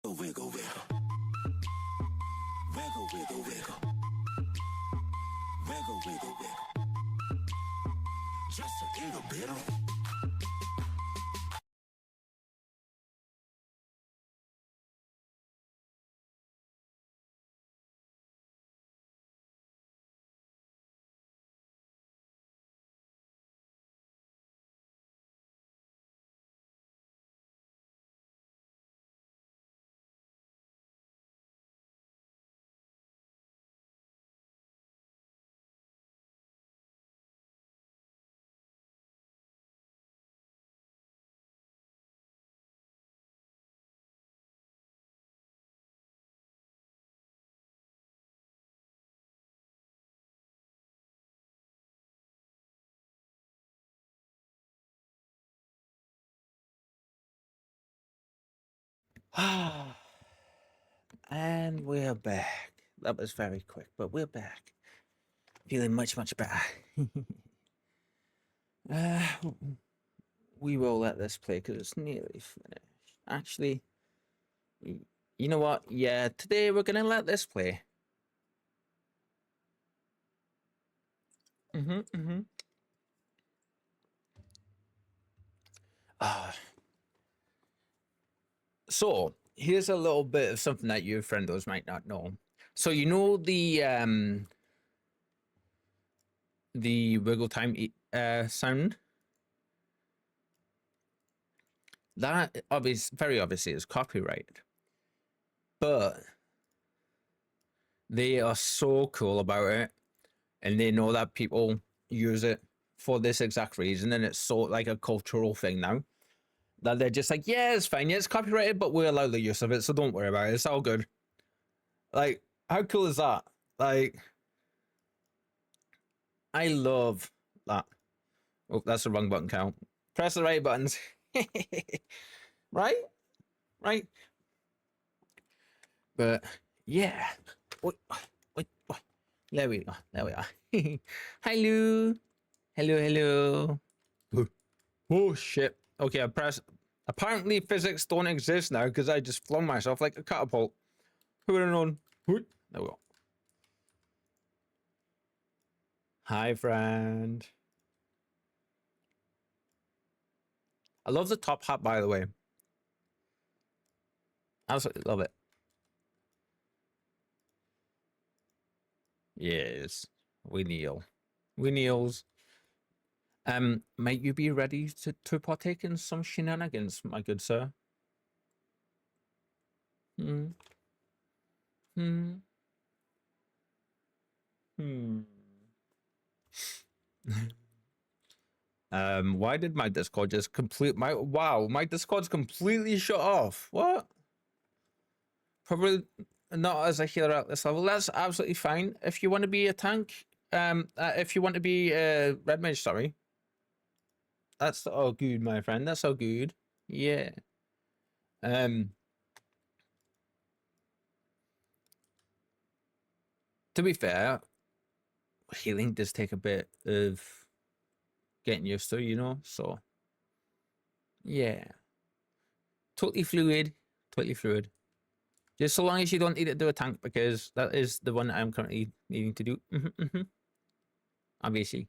Wiggle, wiggle. Wiggle, wiggle, wiggle. Wiggle, wiggle, wiggle. Just a little bit. And we're back. That was very quick, but we're back. Feeling much better. uh, we will let this play because it's nearly finished. Actually, you know what? Yeah, today we're gonna let this play. So here's a little bit of something that you friendos might not know. So you know the wiggle time sound that very obviously is copyrighted, but they are so cool about it, and they know that people use it for this exact reason, and it's so like a cultural thing now that they're just like, yeah, it's fine, yeah, it's copyrighted, but we allow the use of it, so don't worry about it. It's all good. Like, how cool is that? Like, I love that. Oh, that's the wrong button count. Press the right buttons. Right? Right? But yeah. Wait, wait. There we go. There we are. Hello. Hello. Oh shit. Okay, I press. Apparently physics don't exist now because I just flung myself like a catapult. Who would have known? There we go. Hi, friend. I love the top hat, by the way. Absolutely love it. Yes. We kneel. We kneels. Might you be ready to partake in some shenanigans, my good sir? Hmm. Hmm. Hmm. Why did my Discord just my Discord's completely shut off. What? Probably not as a healer at this level. That's absolutely fine. If you want to be a tank, if you want to be a red mage, sorry. That's all good, my friend. That's all good. Yeah. To be fair, healing does take a bit of getting used to, you know. So yeah, totally fluid, totally fluid. Just so long as you don't need to do a tank, because that is the one I'm currently needing to do. Obviously.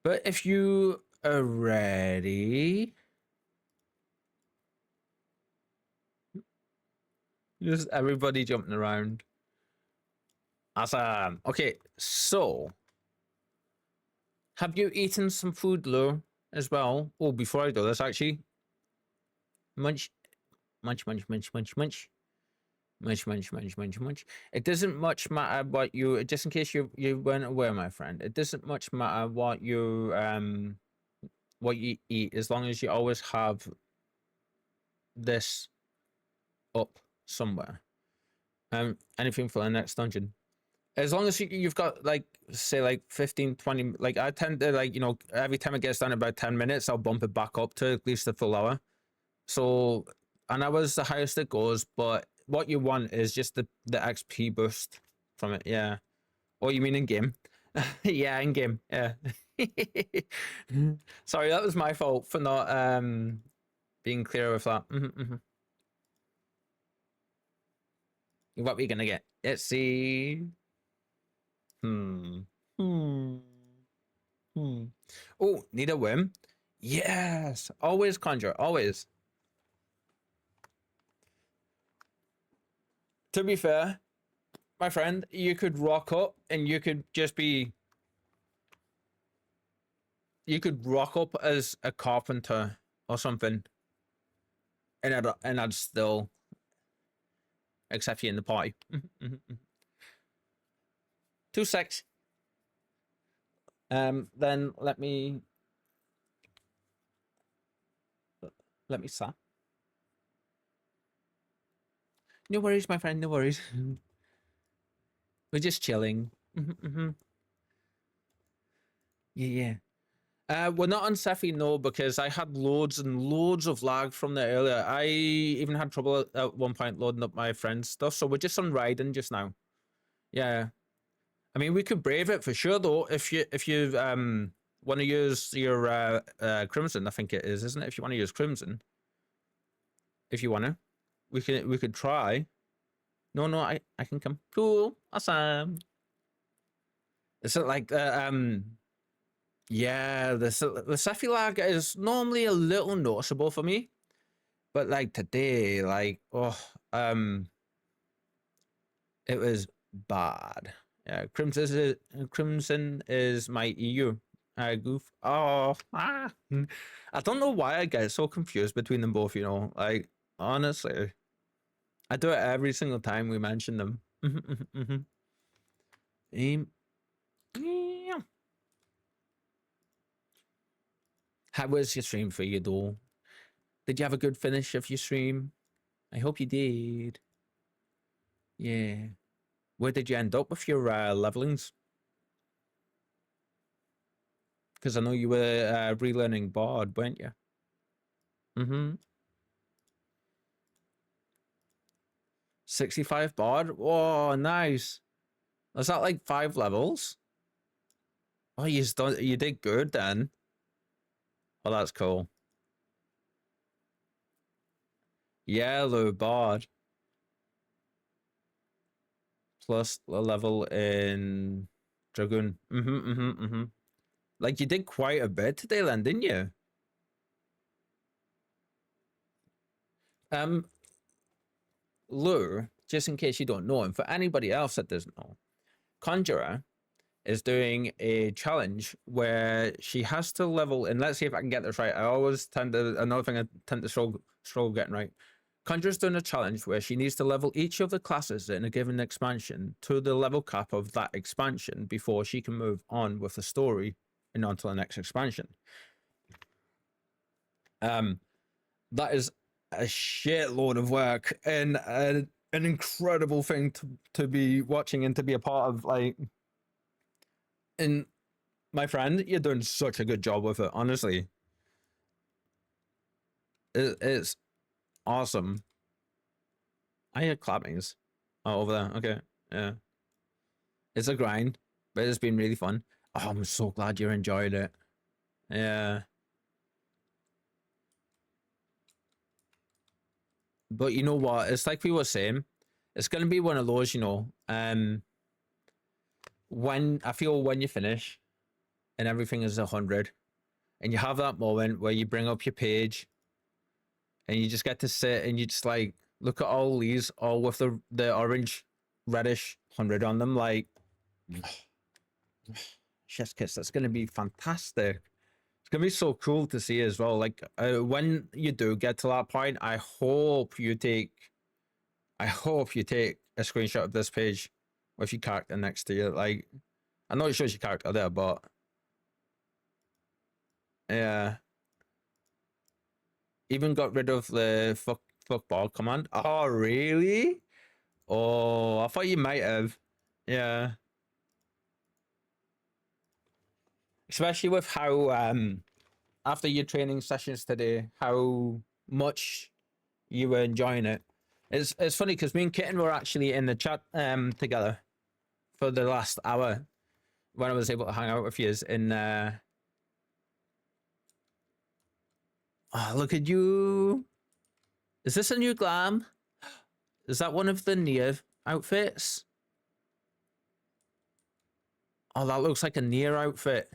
But if you are ready, just everybody jumping around. Awesome. Okay, so have you eaten some food, Lou, as well? Oh, before I do this, actually, munch, munch, munch, munch, munch, munch. Munch, munch, munch, munch, munch. It doesn't much matter what you, just in case you weren't aware, my friend. It doesn't much matter what you eat, as long as you always have this up somewhere. Anything for the next dungeon. As long as you've got like, say, like 15, 20, like I tend to, like, you know, every time it gets down about 10 minutes, I'll bump it back up to at least a full hour. So an hour is the highest it goes, but what you want is just the XP boost from it. Yeah. Oh, you mean in game? Yeah, in game. Yeah. Sorry, that was my fault for not being clear with that. What are we gonna get? Let's see. Oh, need a whim? Yes. Always conjure. Always. To be fair, my friend, you could rock up and you could just be. You could rock up as a carpenter or something, and I'd still accept you in the party. 2 secs. Then let me stop. No worries, my friend. No worries. We're just chilling. Yeah. We're not on Sephi, no, because I had loads and loads of lag from there earlier. I even had trouble at one point loading up my friend's stuff, so we're just on Raiden just now. Yeah. I mean, we could brave it for sure, though, if you want to use your Crimson, I think it is, isn't it? If you want to use Crimson. If you want to. We could try. No, I can come. Cool. Awesome. Is it like yeah, the Sephi lag is normally a little noticeable for me, but like today, like it was bad. Yeah, Crimson is my EU goof. Oh, I don't know why I get so confused between them both. You know, like honestly, I do it every single time we mention them. Yeah. How was your stream for you, though? Did you have a good finish of your stream? I hope you did. Yeah. Where did you end up with your levelings? Because I know you were relearning Bard, weren't you? 65 Bard? Oh, nice. Was that like 5 levels? Oh, you did good then. Oh, that's cool. Yellow Bard. Plus a level in Dragoon. Like you did quite a bit today then, didn't you? Lure, just in case you don't know, and for anybody else that doesn't know, Conjurer is doing a challenge where she has to level, and let's see if I can get this right. I always tend to, another thing I tend to struggle getting right. Conjurer's doing a challenge where she needs to level each of the classes in a given expansion to the level cap of that expansion before she can move on with the story and on to the next expansion. That is a shitload of work and an incredible thing to be watching and to be a part of. Like, and my friend, you're doing such a good job with it. Honestly, it's awesome. I hear clappings. Oh, over there. Okay, yeah. It's a grind, but it's been really fun. Oh, I'm so glad you enjoyed it. Yeah. But you know what? It's like we were saying, it's gonna be one of those, when I feel when you finish and everything is 100, and you have that moment where you bring up your page and you just get to sit and you just like look at all these, all with the orange, reddish 100 on them, like chef's kiss. That's gonna be fantastic. It's gonna be so cool to see as well. Like when you do get to that point, I hope you take a screenshot of this page with your character next to you. Like, I know it shows your character there, but yeah. Even got rid of the fuck ball command. Oh, really? Oh, I thought you might have. Yeah. Especially with how after your training sessions today, how much you were enjoying it. It's funny because me and Kitten were actually in the chat together for the last hour when I was able to hang out with you. Oh, look at you. Is this a new glam? Is that one of the Nier outfits? Oh, that looks like a Nier outfit.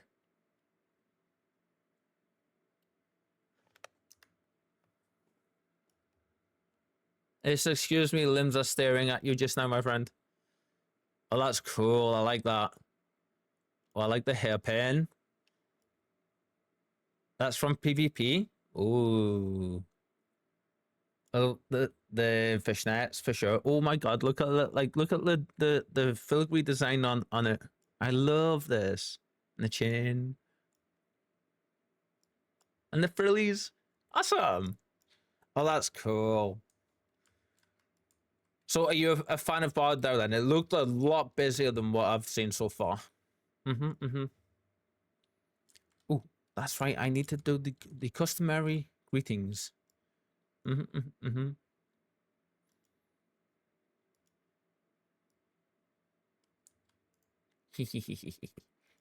It's, excuse me, limbs are staring at you just now, my friend. Oh, that's cool. I like that. Oh, I like the hairpin. That's from PvP. Ooh. Oh, the fishnets for sure. Oh my god, look at it! Like, look at the filigree design on it. I love this. And the chain. And the frillies. Awesome. Oh, that's cool. So are you a fan of Bard now then? It looked a lot busier than what I've seen so far. Oh, that's right. I need to do the customary greetings.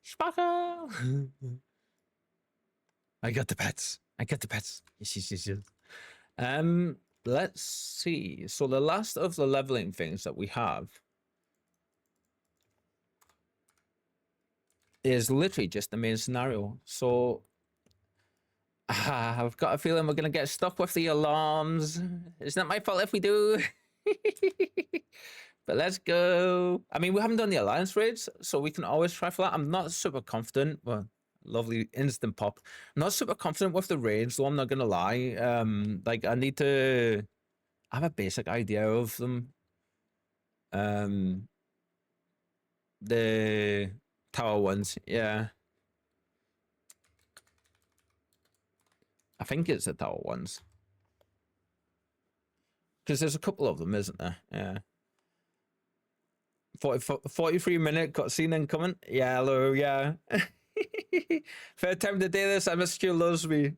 Sparkle! I got the pets. I got the pets. Yes. Let's see. So the last of the leveling things that we have is literally just the main scenario. So I've got a feeling we're gonna get stuck with the alarms. It's not my fault if we do. But let's go. I mean, we haven't done the alliance raids, so we can always try for that. I'm not super confident. Well, lovely instant pop. I'm not super confident with the raids, though. I'm not gonna lie. Like I need to have a basic idea of them. The tower ones, yeah. I think it's the tower ones. Because there's a couple of them, isn't there? Yeah. 43-minute cutscene incoming. Yeah, hello, yeah. Third time to do this, I missed you, loves me.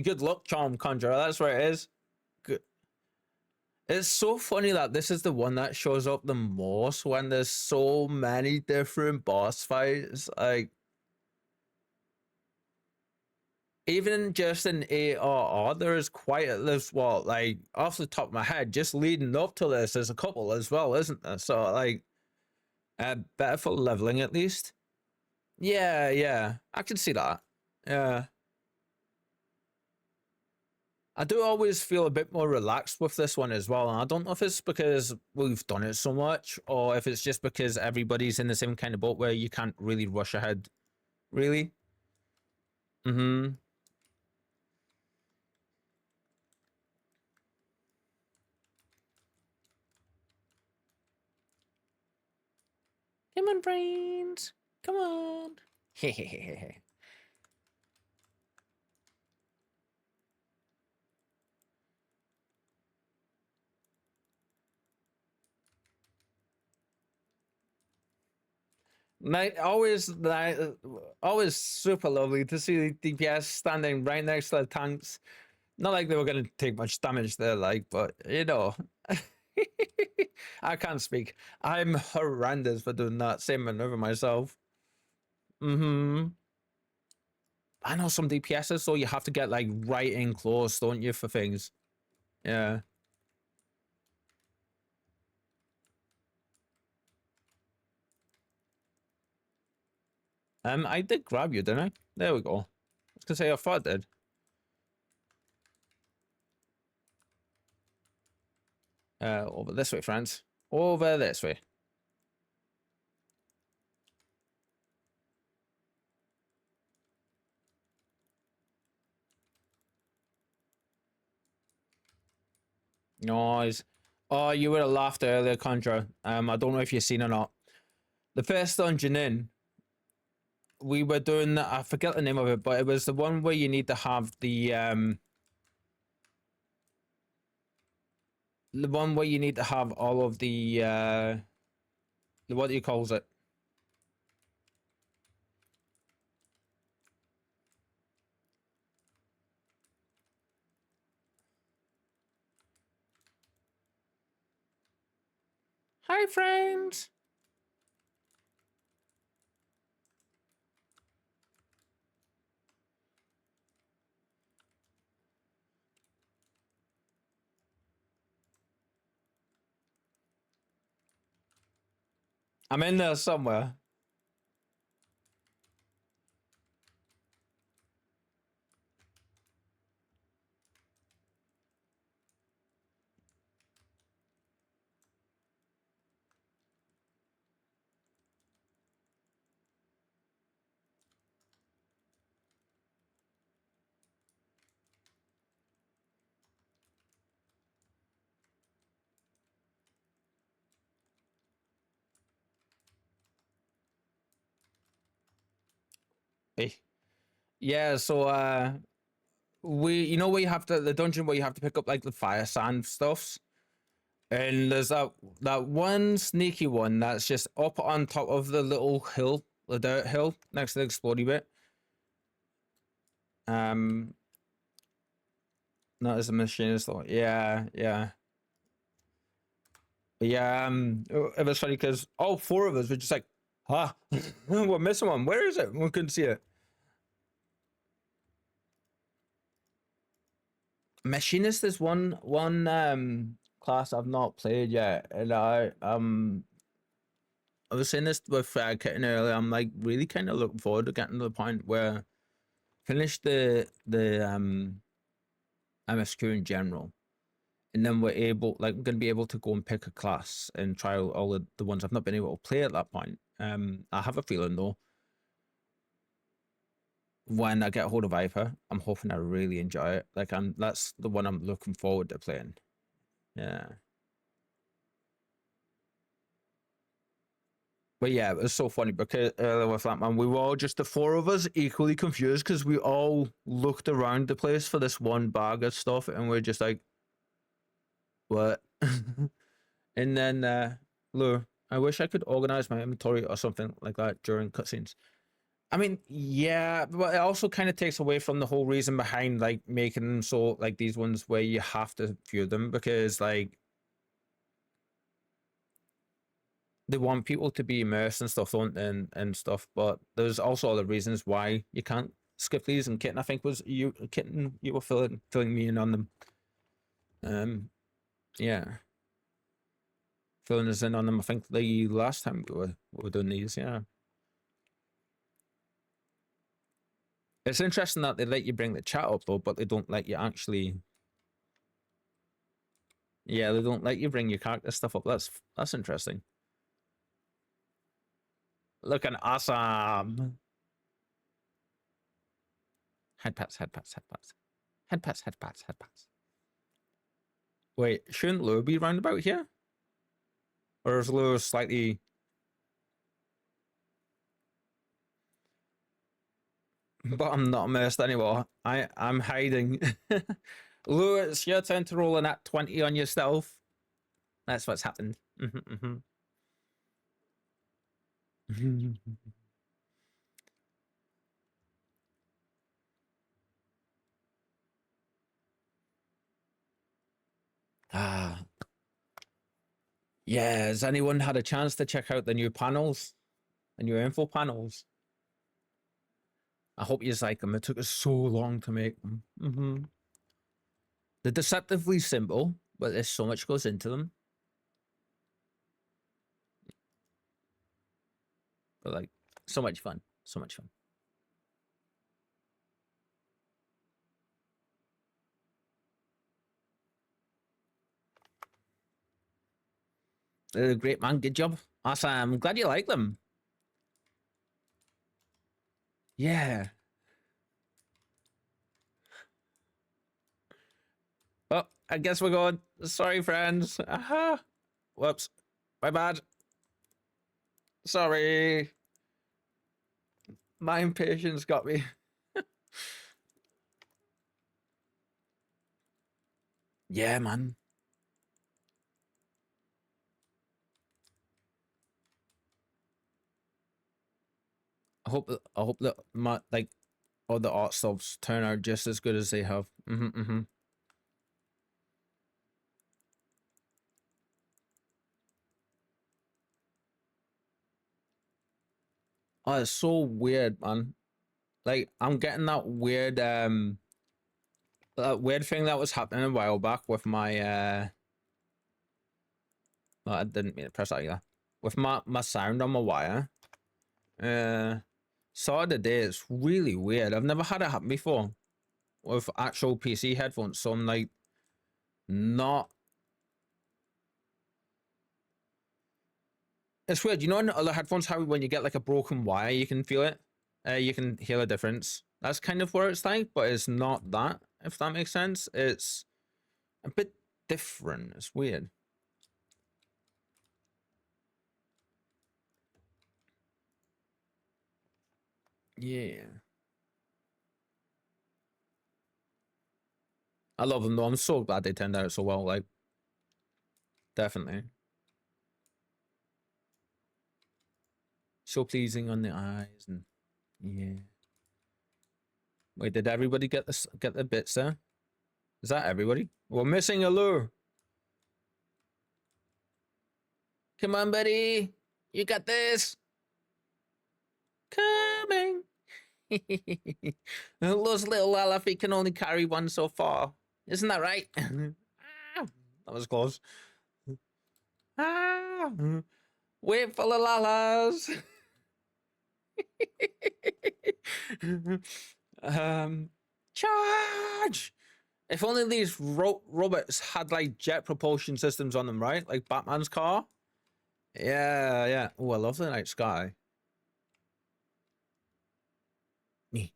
Good luck, Charm Conjurer. That's where it is. Good. It's so funny that this is the one that shows up the most when there's so many different boss fights. Like, even just in ARR, there's quite a list. What, like, off the top of my head, just leading up to this, there's a couple as well, isn't there? So, like, better for leveling at least. Yeah, I can see that. Yeah. I do always feel a bit more relaxed with this one as well. And I don't know if it's because we've done it so much or if it's just because everybody's in the same kind of boat where you can't really rush ahead. Really? Come on, brains. Come on. Hehehehe. Always super lovely to see the DPS standing right next to the tanks. Not like they were going to take much damage there, like, but you know. I can't speak. I'm horrendous for doing that same maneuver myself. Mm-hmm. I know some DPSs, so you have to get like right in close, don't you, for things? Yeah. I did grab you, didn't I? There we go. I was gonna say I thought I did. Over this way, friends. Over this way. Nice. Oh, you would have laughed earlier, Contra. I don't know if you've seen or not. The first dungeon in, we were doing, I forget the name of it, but it was the one where you need to have the one where you need to have all of the what do you calls it? Hi, friends. I'm in there somewhere. Hey. Yeah, so you know where you have to the dungeon where you have to pick up like the fire sand stuffs? And there's that one sneaky one that's just up on top of the little hill, the dirt hill next to the explodey bit. Not as a machinist though. Yeah, yeah. But yeah, it was funny because all four of us were just like, huh, we're missing one. Where is it? We couldn't see it. Machinist is one class I've not played yet, and I was saying this with Kitten earlier. I'm like really kind of looking forward to getting to the point where finish the MSQ in general, and then we're able, like, I'm gonna be able to go and pick a class and try out all the ones I've not been able to play at that point. I have a feeling though, when I get a hold of Viper, I'm hoping I really enjoy it. Like, that's the one I'm looking forward to playing. Yeah. But yeah, it was so funny because with that man, we were all just the four of us equally confused because we all looked around the place for this one bag of stuff and we're just like, what? And then, Lou, I wish I could organize my inventory or something like that during cutscenes. I mean, yeah, but it also kind of takes away from the whole reason behind like making them so like these ones where you have to view them because like they want people to be immersed and stuff, don't they, and stuff. But there's also other reasons why you can't skip these. And Kitten, I think was you, Kitten, you were filling me in on them. Yeah, filling us in on them. I think the last time we were doing these. Yeah, it's interesting that they let you bring the chat up though, but they don't let you actually. Yeah, they don't let you bring your character stuff up. That's interesting. Looking awesome. Head pats, head pats, head pats. Head pats, head pats, head pats. Wait, shouldn't Lou be round about here? Or is Lou slightly... But I'm not immersed anymore. I'm hiding. Lou, it's your turn to roll an at 20 on yourself. That's what's happened. Ah. Yeah, has anyone had a chance to check out the new panels? The new info panels? I hope you like them. It took us so long to make them. They're deceptively simple, but there's so much goes into them. But like, so much fun. So much fun. Great, man. Good job. Awesome. I'm glad you like them. Yeah. Oh, I guess we're going. Sorry, friends. Aha. Whoops. My bad. Sorry. My impatience got me. Yeah, man. I hope that my like all the art stuffs turn out just as good as they have. Oh, it's so weird, man. Like I'm getting that weird thing that was happening a while back with my well, I didn't mean to press that either. With my sound on my wire. Saw the day, it's really weird. I've never had it happen before with actual PC headphones, so I'm like not. It's weird, you know, in other headphones, how when you get like a broken wire, you can feel it. You can hear the difference. That's kind of where it's like, but it's not that. If that makes sense, it's a bit different. It's weird. Yeah. I love them though. I'm so glad they turned out so well. Like, definitely. So pleasing on the eyes and yeah. Wait, did everybody get the bits there? Is that everybody? We're missing a lure. Come on, buddy. You got this. Coming. Those little Lala feet can only carry one so far. Isn't that right? That was close. Ah, wait for the Lalas. Charge! If only these robots had like jet propulsion systems on them, right? Like Batman's car. Yeah, yeah. Oh, I love the night sky. Me.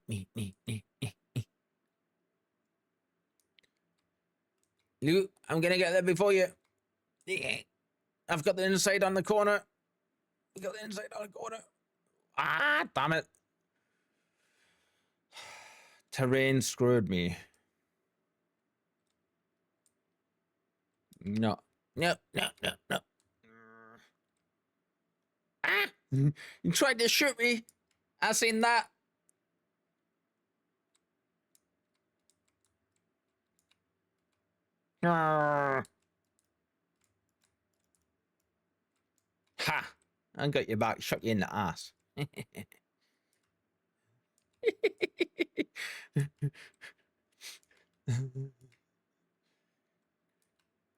Luke, I'm gonna get there before you. Yeah. I've got the inside on the corner. We got the inside on the corner. Ah, damn it. Terrain screwed me. No. No. Ah! You tried to shoot me. I seen that. Ha! I got your back, shot you in the ass.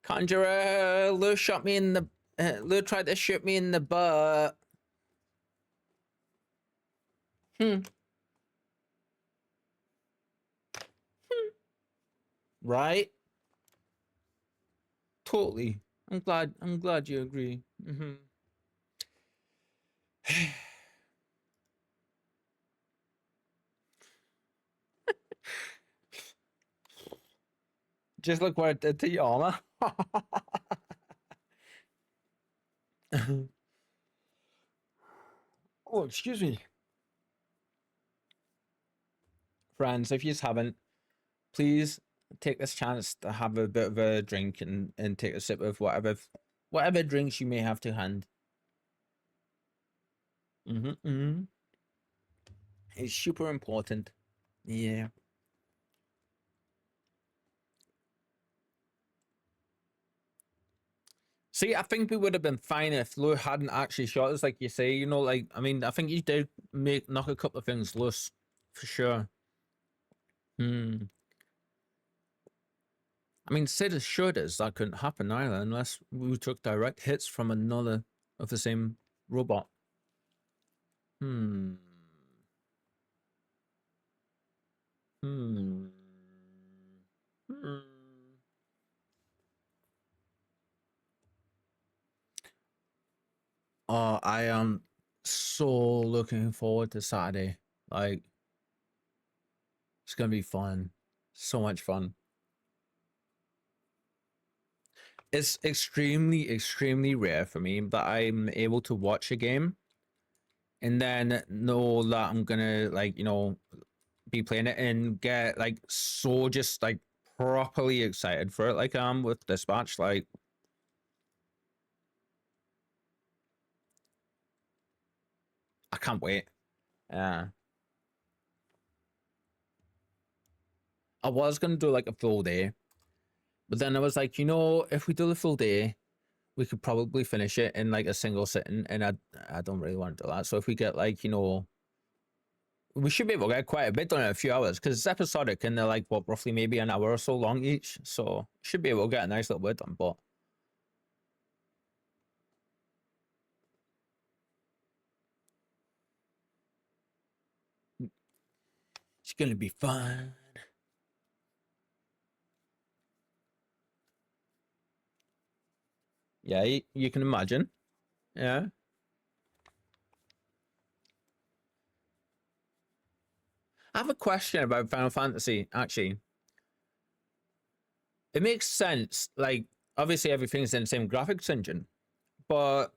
Conjurer, Lou shot me in the. Lou tried to shoot me in the butt. Right? Totally. I'm glad you agree. Just look what it did to your armor. Oh, excuse me. Friends, if you just haven't, please take this chance to have a bit of a drink and take a sip of whatever drinks you may have to hand. It's super important. Yeah. See, I think we would have been fine if Lou hadn't actually shot us, like you say. You know, like I mean, I think he did knock a couple of things loose, for sure. Hmm. I mean, Sid assured us that couldn't happen either, unless we took direct hits from another of the same robot. Hmm. Hmm. Hmm. Oh, I am so looking forward to Saturday. Like, it's gonna be fun. So much fun. It's extremely, extremely rare for me that I'm able to watch a game and then know that I'm gonna like, you know, be playing it and get like so just like properly excited for it like I am with Dispatch. Like, I can't wait. Yeah. I was gonna do like a full day, but then I was like, you know, if we do the full day, we could probably finish it in like a single sitting, and I don't really want to do that. So if we get like, you know, we should be able to get quite a bit done in a few hours because it's episodic and they're like what roughly maybe an hour or so long each. So should be able to get a nice little bit done, but it's gonna be fun. Yeah, you can imagine. Yeah. I have a question about Final Fantasy, actually. It makes sense. Like, obviously, everything's in the same graphics engine, but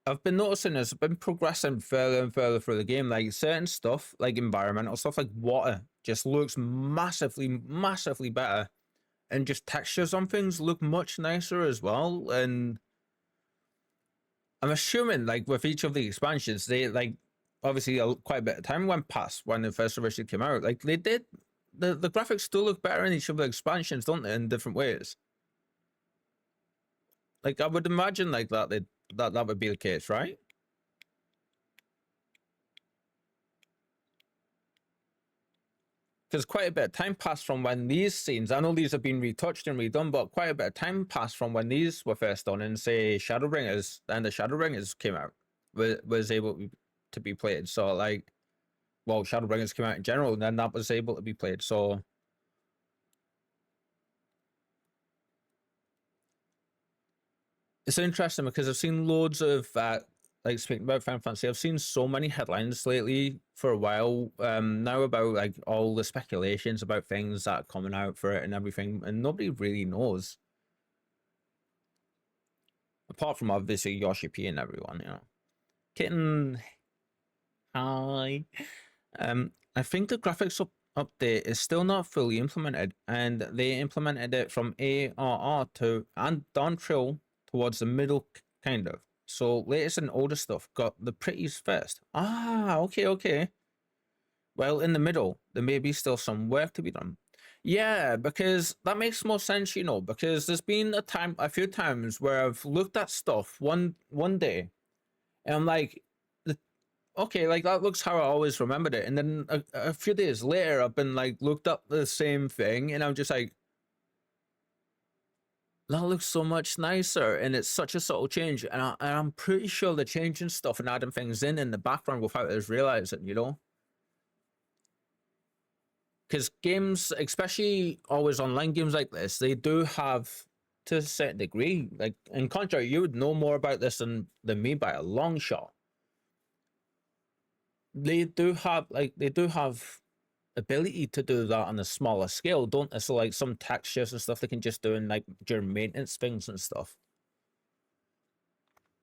I've been noticing as I've been progressing further and further through the game, like certain stuff, like environmental stuff, like water, just looks massively, massively better. And just textures on things look much nicer as well. And I'm assuming, like, with each of the expansions, they, like, obviously quite a bit of time went past when the first originally came out. Like, they did, the graphics still look better in each of the expansions, don't they, in different ways? Like, I would imagine, like, that would be the case, right? Because quite a bit of time passed from when these scenes, I know these have been retouched and redone, but quite a bit of time passed from when these were first done in, say, Shadowbringers, and the Shadowbringers came out, was able to be played. So, like, well, Shadowbringers came out in general, and then that was able to be played. So, it's interesting because I've seen loads of, like, speaking about Final Fantasy, I've seen so many headlines lately for a while now about, like, all the speculations about things that are coming out for it and everything, and nobody really knows. Apart from obviously Yoshi P and everyone, you know. Kitten, hi. I think the graphics update is still not fully implemented, and they implemented it from ARR to and down trill towards the middle, kind of. So latest and older stuff got the pretties first. Ah, okay, okay. Well, in the middle, there may be still some work to be done. Yeah, because that makes more sense, you know, because there's been a few times where I've looked at stuff one day and I'm like, okay, like that looks how I always remembered it. And then a few days later, I've been like looked up the same thing, and I'm just like, that looks so much nicer, and it's such a subtle change. And I'm pretty sure they're changing stuff and adding things in the background without us realizing, you know. Because games, especially always online games like this, they do have to a certain degree. Like in contrary, you would know more about this than me by a long shot. They do have ability to do that on a smaller scale, don't they? So like some textures and stuff they can just do in like during maintenance things and stuff.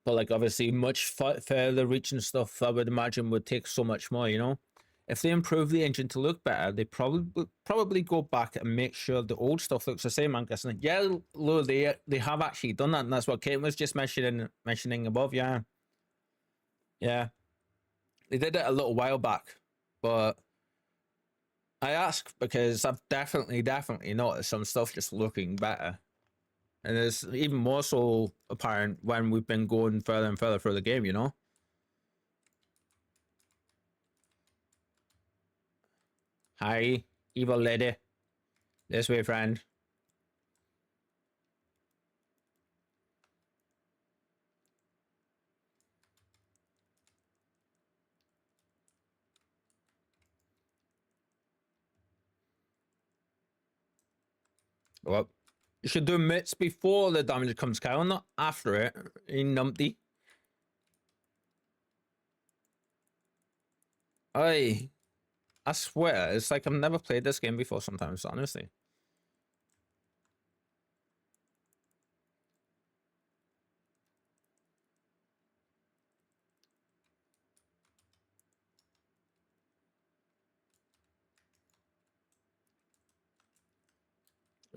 But like obviously much further reaching stuff, I would imagine would take so much more. You know, if they improve the engine to look better, they probably go back and make sure the old stuff looks the same. I'm guessing. Yeah, Lou, they have actually done that, and that's what Kate was just mentioning above. Yeah, yeah, they did it a little while back, but I ask because I've definitely noticed some stuff just looking better. And it's even more so apparent when we've been going further and further through the game, you know? Hi, evil lady. This way, friend. Well, you should do mitts before the damage comes down, not after it. You numpty. I swear, it's like I've never played this game before sometimes, honestly.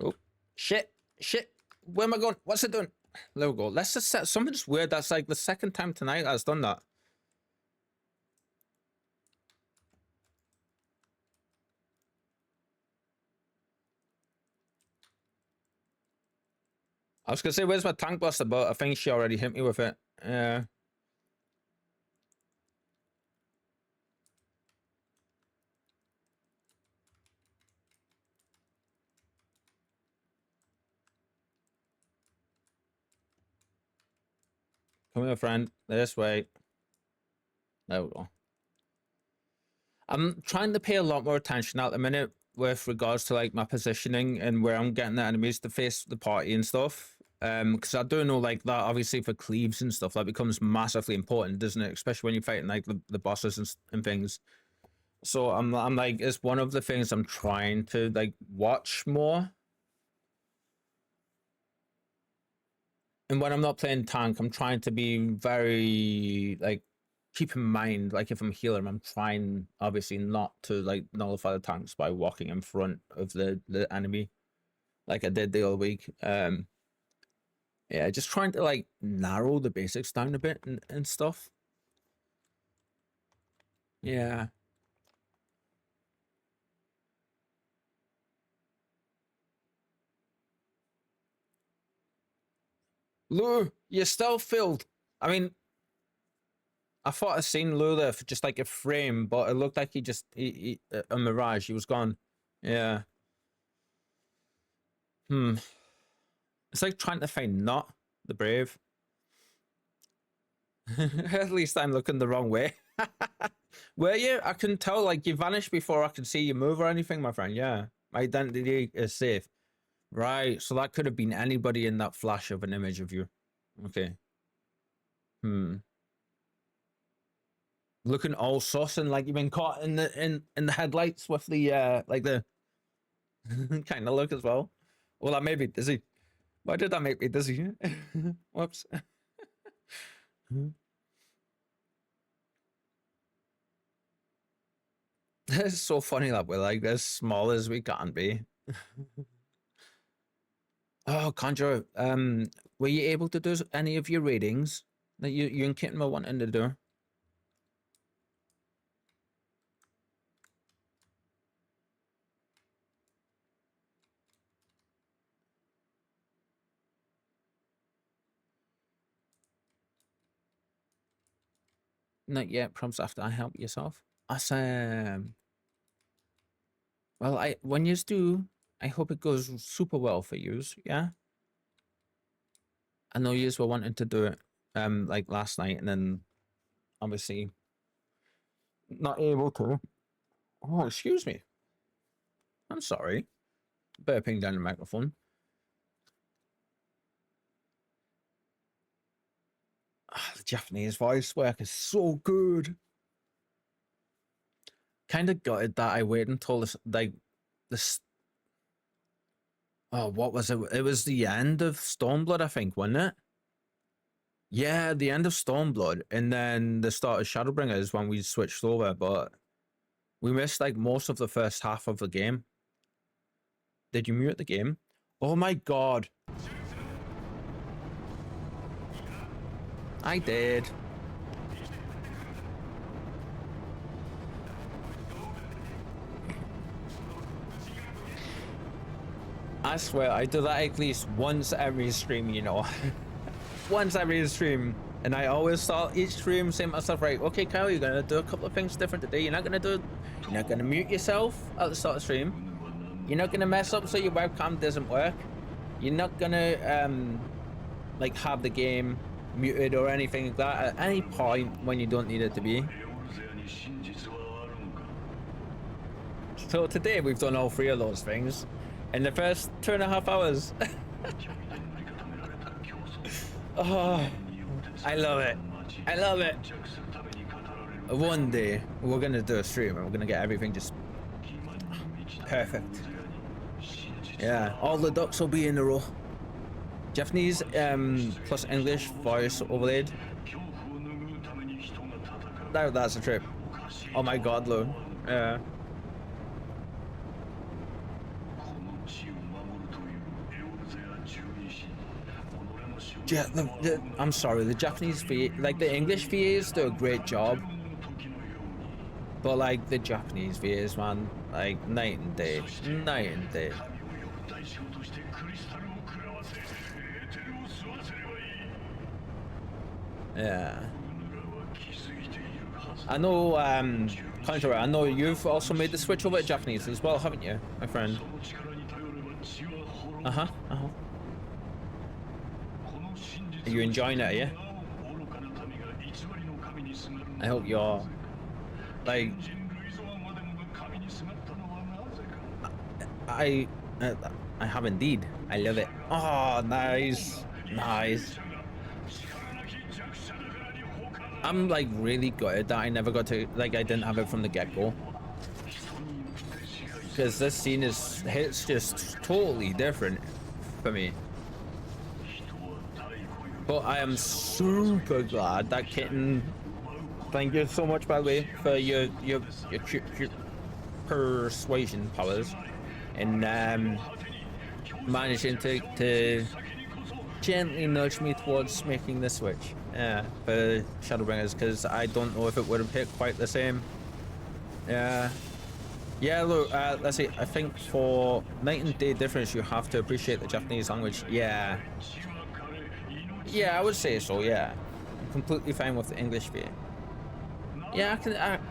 Oh, shit. Where am I going? What's it doing? There we go. Let's just set something just weird. That's like the second time tonight that's done that. I was gonna say, where's my tank buster? But I think she already hit me with it. Yeah. Come here, friend. This way. There we go. I'm trying to pay a lot more attention at the minute with regards to like my positioning and where I'm getting the enemies to face the party and stuff. Because I do know like that obviously for cleaves and stuff that becomes massively important, doesn't it? Especially when you're fighting like the bosses and things. So I'm like, it's one of the things I'm trying to like watch more. And when I'm not playing tank, I'm trying to be very like keep in mind, like if I'm healer, I'm trying obviously not to like nullify the tanks by walking in front of the enemy, like I did the other week. Yeah, just trying to like narrow the basics down a bit and stuff. Yeah. Lou, you're still filled. I mean, I thought I seen Lou there for just like a frame, but it looked like he a mirage. He was gone. Yeah. It's like trying to find not the brave. At least I'm looking the wrong way. Were you? I couldn't tell. Like you vanished before I could see you move or anything, my friend. Yeah, my identity is safe. Right. So that could have been anybody in that flash of an image of you. Okay. Looking all sus and like you've been caught in the headlights with the like the kind of look as well. Well, that made me dizzy. Why did that make me dizzy? Whoops. It's so funny that we're like as small as we can be. Oh, Conjure, were you able to do any of your readings that you and Kitten were wanting to do? Not yet. Prompts after I help yourself. Awesome. Well, when you do, I hope it goes super well for you. Yeah. I know you were wanting to do it, like last night, and then obviously not able to. Oh, excuse me. I'm sorry. Burping down the microphone. The Japanese voice work is so good. Kind of gutted that I waited until this. Oh, what was it? It was the end of Stormblood, I think, wasn't it? Yeah, the end of Stormblood, and then the start of Shadowbringers when we switched over, but we missed like most of the first half of the game. Did you mute the game? Oh my god. I did. I swear, I do that at least once every stream, you know. Once every stream. And I always start each stream saying to myself, right, okay, Kyle, you're gonna do a couple of things different today. You're not gonna mute yourself at the start of the stream. You're not gonna mess up so your webcam doesn't work. You're not gonna like have the game muted or anything like that at any point when you don't need it to be. So today we've done all three of those things in the first 2.5 hours. Oh, I love it. I love it. One day we're gonna do a stream and we're gonna get everything just perfect. Yeah, all the ducks will be in a row. Japanese plus English voice overlaid. That's a trip. Oh my god, Lou. Yeah. Yeah, I'm sorry, the Japanese VA, like the English VAs do a great job, but like the Japanese VAs, man, like night and day, night and day. Yeah. I know, Conjurer, I know you've also made the switch over to Japanese as well, haven't you, my friend? Uh-huh, uh-huh. Are you enjoying it, are you? I hope you're, like, I have indeed. I love it. Oh, nice, nice. I'm like really gutted that I never got to, like, I didn't have it from the get-go. Because this scene hits just totally different for me. But I am super glad that Kitten, thank you so much by the way for your persuasion powers and managing to gently nudge me towards making the switch for Shadowbringers, because I don't know if it would have hit quite the same. Yeah, look, let's see, I think for night and day difference you have to appreciate the Japanese language. Yeah, I would say so, yeah. I'm completely fine with the English VA. Yeah,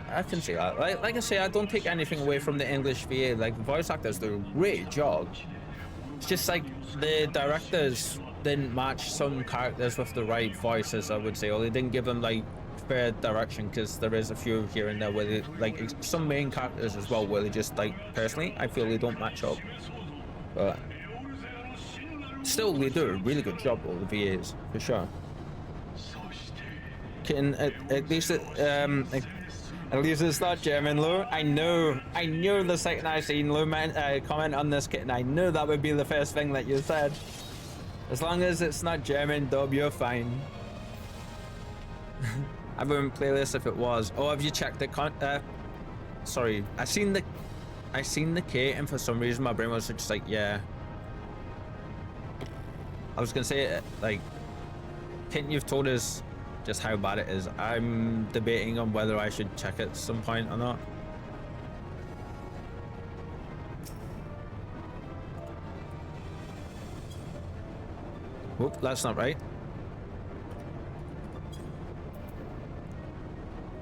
I can see that. Like I say, I don't take anything away from the English VA. Like, the voice actors do a great job. It's just like the directors didn't match some characters with the right voices, I would say, or they didn't give them like fair direction, because there is a few here and there where they, like some main characters as well, where they just, like, personally I feel they don't match up, but still they do a really good job, all the VAs, for sure. Kitten, at least it's not German, Lou. I knew the second I seen Lou comment on this, Kitten, I knew that would be the first thing that you said. As long as it's not German dub, you're fine. I wouldn't play this if it was. Oh, have you checked the sorry, I seen the K, and for some reason my brain was just like, yeah. I was gonna say, like, Kent, you've told us just how bad it is. I'm debating on whether I should check it at some point or not. Whoop, that's not right.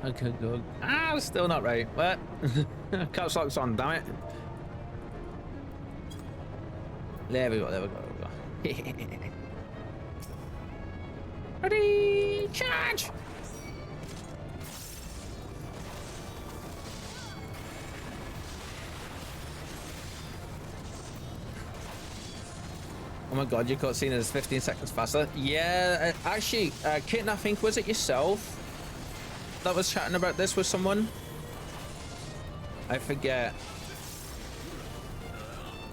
Okay, good. Ah, still not right. What? Caps lock's on, damn it. There we go. Ready, charge! Oh my god, your cutscene is 15 seconds faster. Yeah, actually, Kitten, I think, was it yourself that was chatting about this with someone? I forget.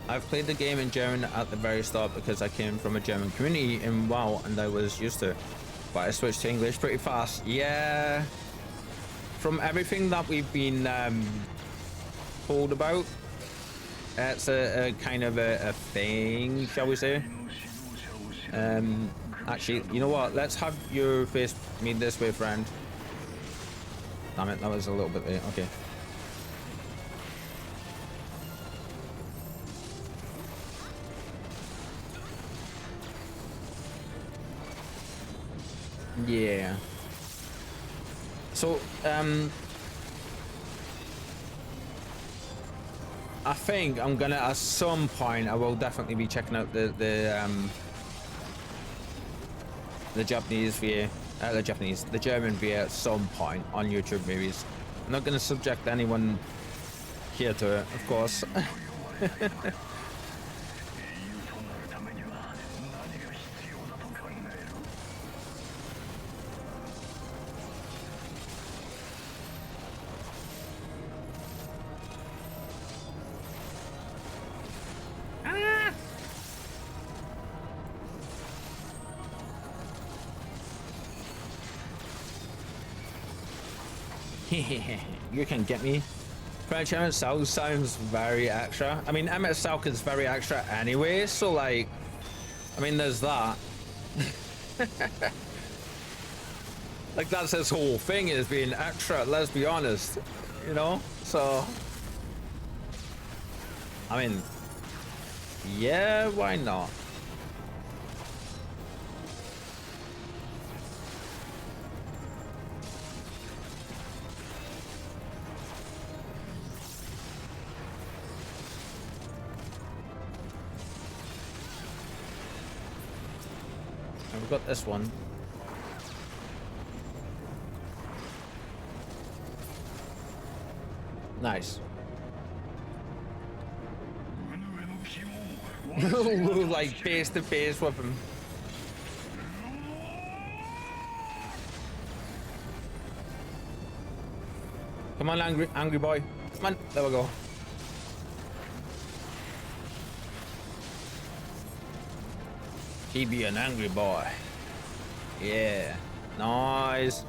I've played the game in German at the very start because I came from a German community in WoW and I was used to it. But I switched to English pretty fast. Yeah. From everything that we've been told about, it's a kind of a thing, shall we say. Actually, you know what? Let's have your face made this way, friend. Damn it, that was a little bit late. Okay. Yeah. So, I think I'm gonna, at some point, I will definitely be checking out the Japanese VA, the German VA at some point on YouTube movies. I'm not gonna subject anyone here to it, of course. You can get me. French Emmett South sounds very extra. I mean, Emmett South is very extra anyway, so like, I mean, there's that. Like, that's his whole thing, is being extra, let's be honest, you know? So, I mean, yeah, why not? We've got this one. Nice. Like face to face with him. Come on, angry boy. Come on, there we go. He be an angry boy. Yeah, nice.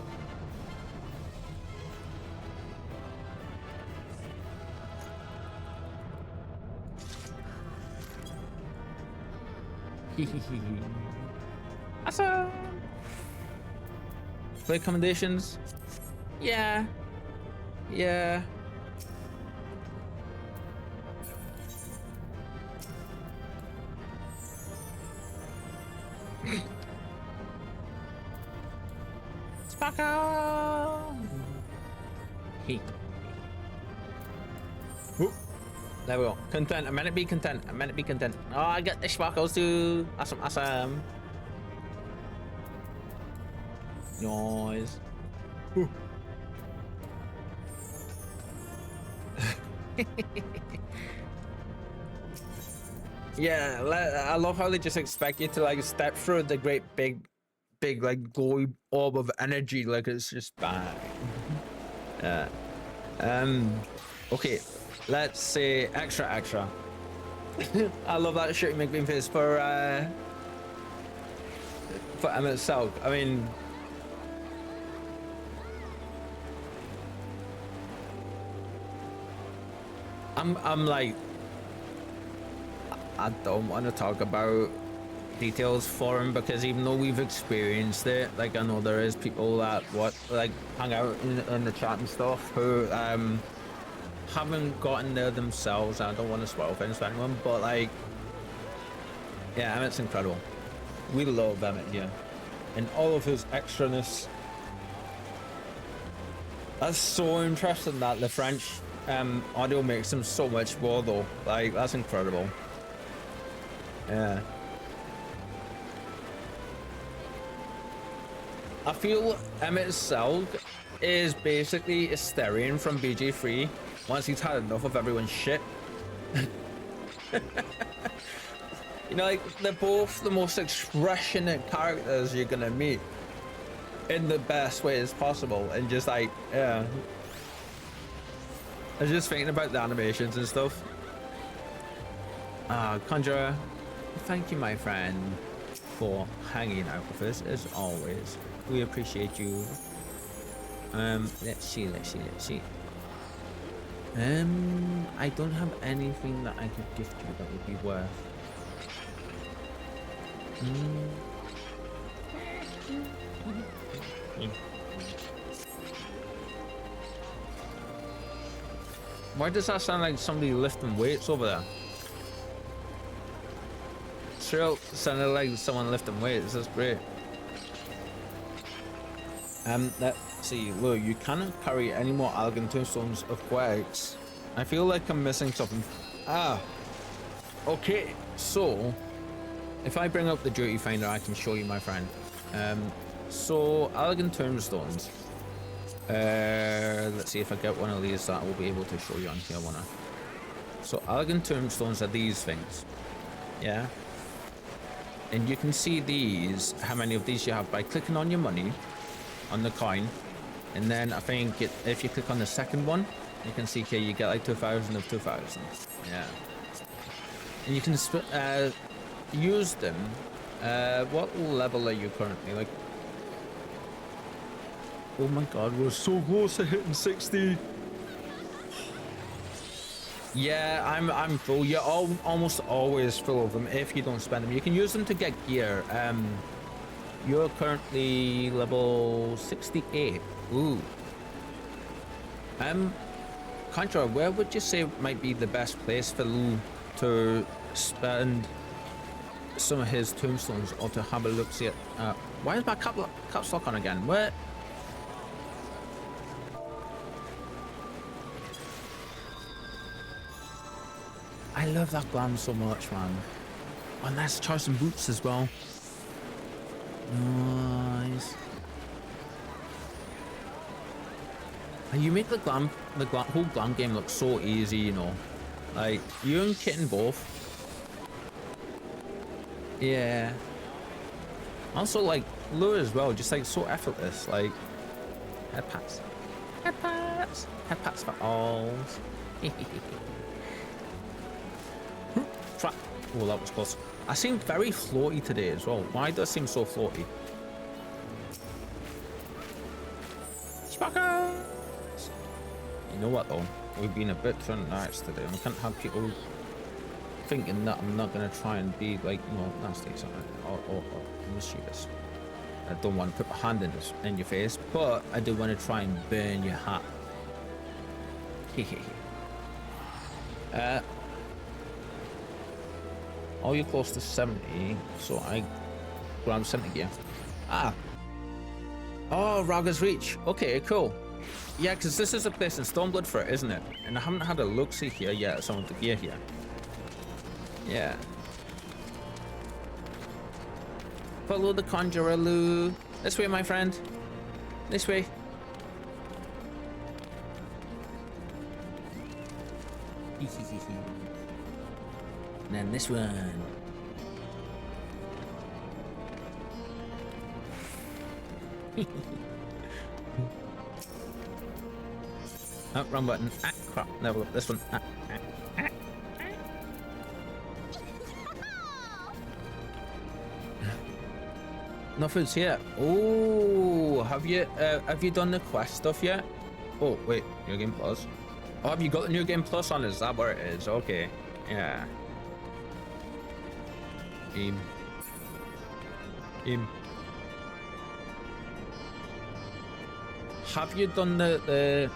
Awesome. Play accommodations. Yeah. Yeah. Sparkle. There we go. Content. I meant to be content. I meant to be content. Oh, I got the sparkles too. Awesome, awesome. Noise. Yeah, I love how they just expect you to like step through the great big like glowy orb of energy, like it's just bang. Okay, let's say extra. I love that shooting McBean face for Emmett Selk. I mean, I'm like, I don't want to talk about details for him, because even though we've experienced it, like I know there is people that like hang out in the chat and stuff who haven't gotten there themselves. I don't want to spoil things for anyone, but like, yeah, Emmett's incredible. We love Emmett here and all of his extraness. That's so interesting that the French audio makes him so much more though. Like, that's incredible. Yeah. I feel Emmett Selk is basically Asterion from BG3 once he's had enough of everyone's shit. You know, like, they're both the most expressionate characters you're gonna meet in the best ways possible, and just like, yeah. I was just thinking about the animations and stuff. Conjurer, thank you, my friend, for hanging out with us as always. We appreciate you. Let's see. I don't have anything that I could gift you that would be worth. Why does that sound like somebody lifting weights over there? Straight up sounded like someone lifting weights. That's great. Let's see. Look, you cannot carry any more elegant tombstones of quakes. I feel like I'm missing something. Ah. Okay, so if I bring up the duty finder, I can show you, my friend. So elegant tombstones. Let's see if I get one of these that I will be able to show you on here, won't I? So elegant tombstones are these things. Yeah. And you can see these, how many of these you have by clicking on your money, on the coin. And then I think if you click on the second one, you can see here you get like 2,000 of 2,000. Yeah. And you can use them. What level are you currently? Like, oh my god, we're so close to hitting 60. Yeah, I'm full. You're almost always full of them if you don't spend them. You can use them to get gear. You're currently level 68. Ooh. Contra, where would you say might be the best place for Lou to spend some of his tombstones, or to have a look see it? Why is my caps lock on again? Where? I love that glam so much, man. Oh, nice Charleston boots as well. Nice. And you make the whole glam game look so easy, you know. Like, you and Kitten both. Yeah. Also, like, Lure as well, just like so effortless. Like, head pats. Head pats. Head pats for all. Oh, that was close. I seem very floaty today as well. Why do I seem so floaty? Sparkers! You know what though? We've been a bit too nice today. We can't have people thinking that I'm not going to try and be like, you know, nasty or mischievous. I don't want to put my hand in your face, but I do want to try and burn your hat. Oh, you're close to 70, so I grab 70 gear. Ah. Oh, Raga's Reach. Okay, cool. Yeah, because this is a place in Stormblood for it, isn't it? And I haven't had a look-see here yet at some of the gear here. Yeah. Follow the Conjurer, Lou. This way, my friend. This way. And then this one. Oh, wrong button. Ah, crap. No, this one. Ah, ah, ah, ah. Nothing's here. Oh, have you done the quest stuff yet? Oh, wait, New Game Plus. Oh, have you got the New Game Plus on? Is that where it is? Okay. Yeah. Have you done the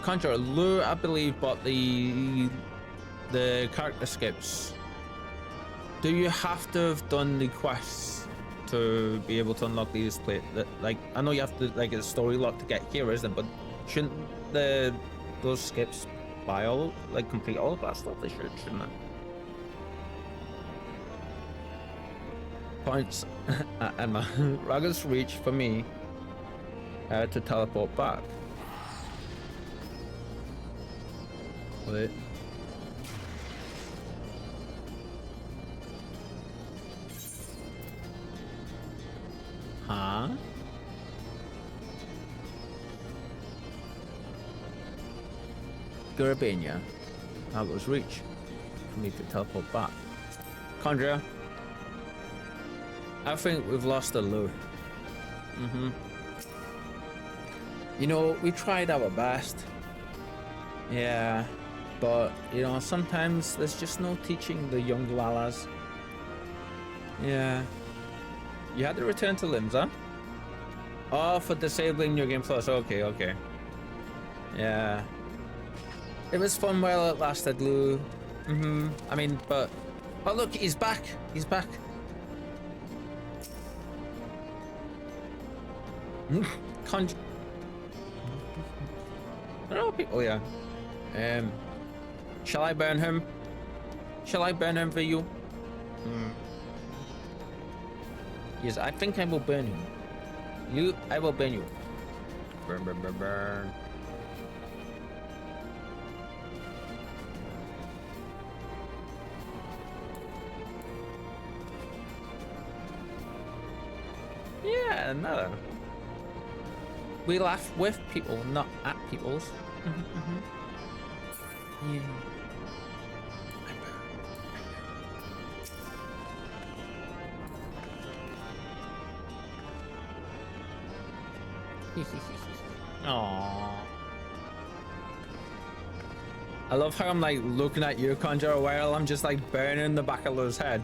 Conjurer? Lure, I believe, but the character skips. Do you have to have done the quests to be able to unlock these like, I know you have to, like, a story lock to get here, isn't it? But shouldn't those skips buy all, like, complete all of that stuff? They should, shouldn't they? Points and my Raga's Reach for me to teleport back. Wait. Huh? Garabania. Raga's Reach for me to teleport back. Conjurer. I think we've lost a Lou. You know, we tried our best. Yeah, but, you know, sometimes there's just no teaching the young Lalas. Yeah. You had to return to Limsa? Oh, for disabling New Game Plus. Okay, okay. Yeah. It was fun while it lasted, Lou. I mean, but... Oh, look, he's back. He's back. Conj. There are people here. Shall I burn him? Shall I burn him for you? Yes, I think I will burn you. I will burn you. Burn, burn, burn, burn. Yeah, no. We laugh with people, not at people's. Yeah. Aww. I love how I'm like looking at you, Conjure, while I'm just like burning the back of his head.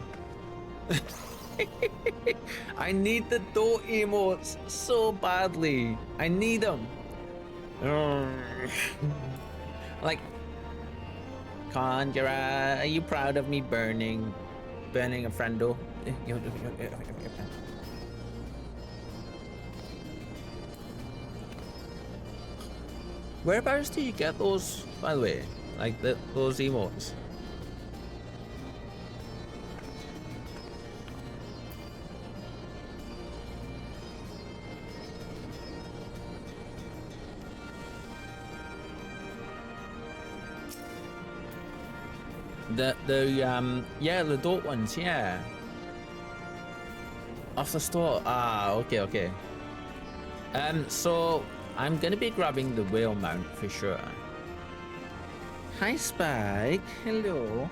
I need the door emotes so badly. I need them. Like, Conjurer, are you proud of me burning a friendo? Whereabouts do you get those, by the way? Like those emotes? Yeah, the dope ones, yeah. Off the store. Ah, okay. So I'm gonna be grabbing the whale mount for sure. Hi, Spike. Hello.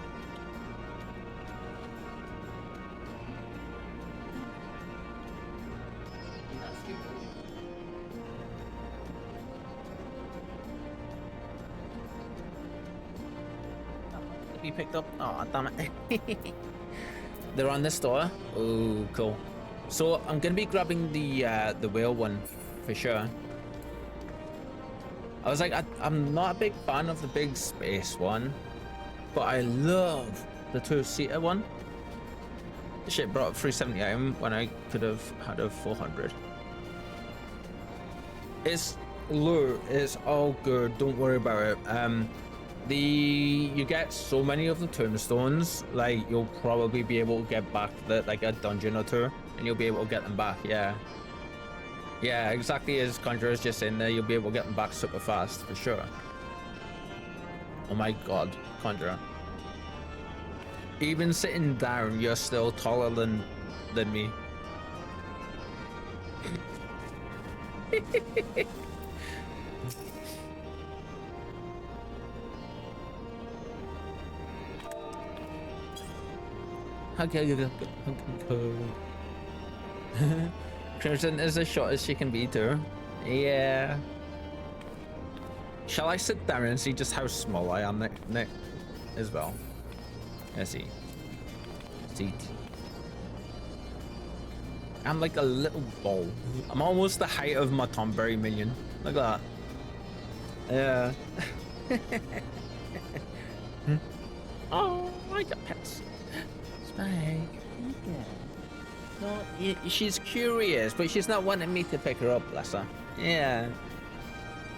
Be picked up. Oh, damn it. They're on this store. Oh, cool. So I'm gonna be grabbing the whale one for sure. I was like, I'm not a big fan of the big space one, but I love the two-seater one. This shit brought up 370 item when I could have had a 400. It's low. It's all good. Don't worry about it. You get so many of the tombstones, like you'll probably be able to get back like a dungeon or two, and you'll be able to get them back. Yeah, exactly as Conjurer's just saying there, you'll be able to get them back super fast for sure. Oh my god, Conjurer. Even sitting down, you're still taller than me. Okay. Crimson is as short as she can be too. Yeah. Shall I sit down and see just how small I am Nick as well? Let's see. Seat. I'm like a little ball. I'm almost the height of my Tomberry minion. Look at that. Yeah. Oh, I got pets. Spike. Yeah. No, she's curious, but she's not wanting me to pick her up, bless her. Yeah.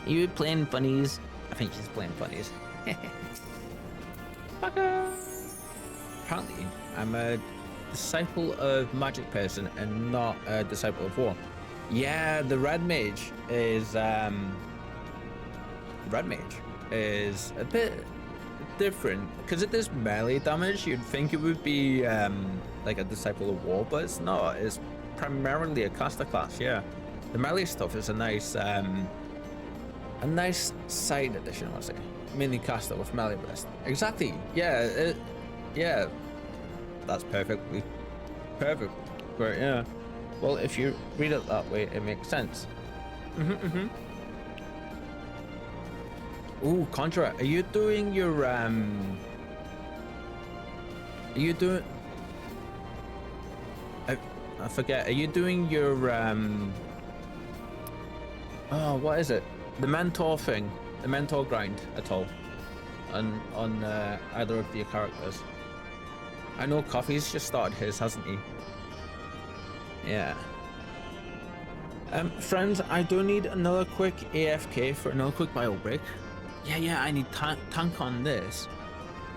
Are you playing funnies? I think she's playing funnies. Apparently, I'm a disciple of magic person and not a disciple of war. Yeah, the red mage is a bit different because it does melee damage. You'd think it would be like a disciple of war, but it's not. It's primarily a caster class. Yeah, the melee stuff is a nice side addition, I would say. Mainly caster with melee burst. Exactly. Yeah. Yeah. That's perfect. But yeah. Well, if you read it that way, it makes sense. Ooh, Contra, are you doing your Are you doing? I forget. Are you doing your Oh, what is it? The mentor thing, the mentor grind at all? On either of your characters? I know Coffee's just started his, hasn't he? Yeah. Friends, I do need another quick AFK for another quick bio break. Yeah, I need tank on this.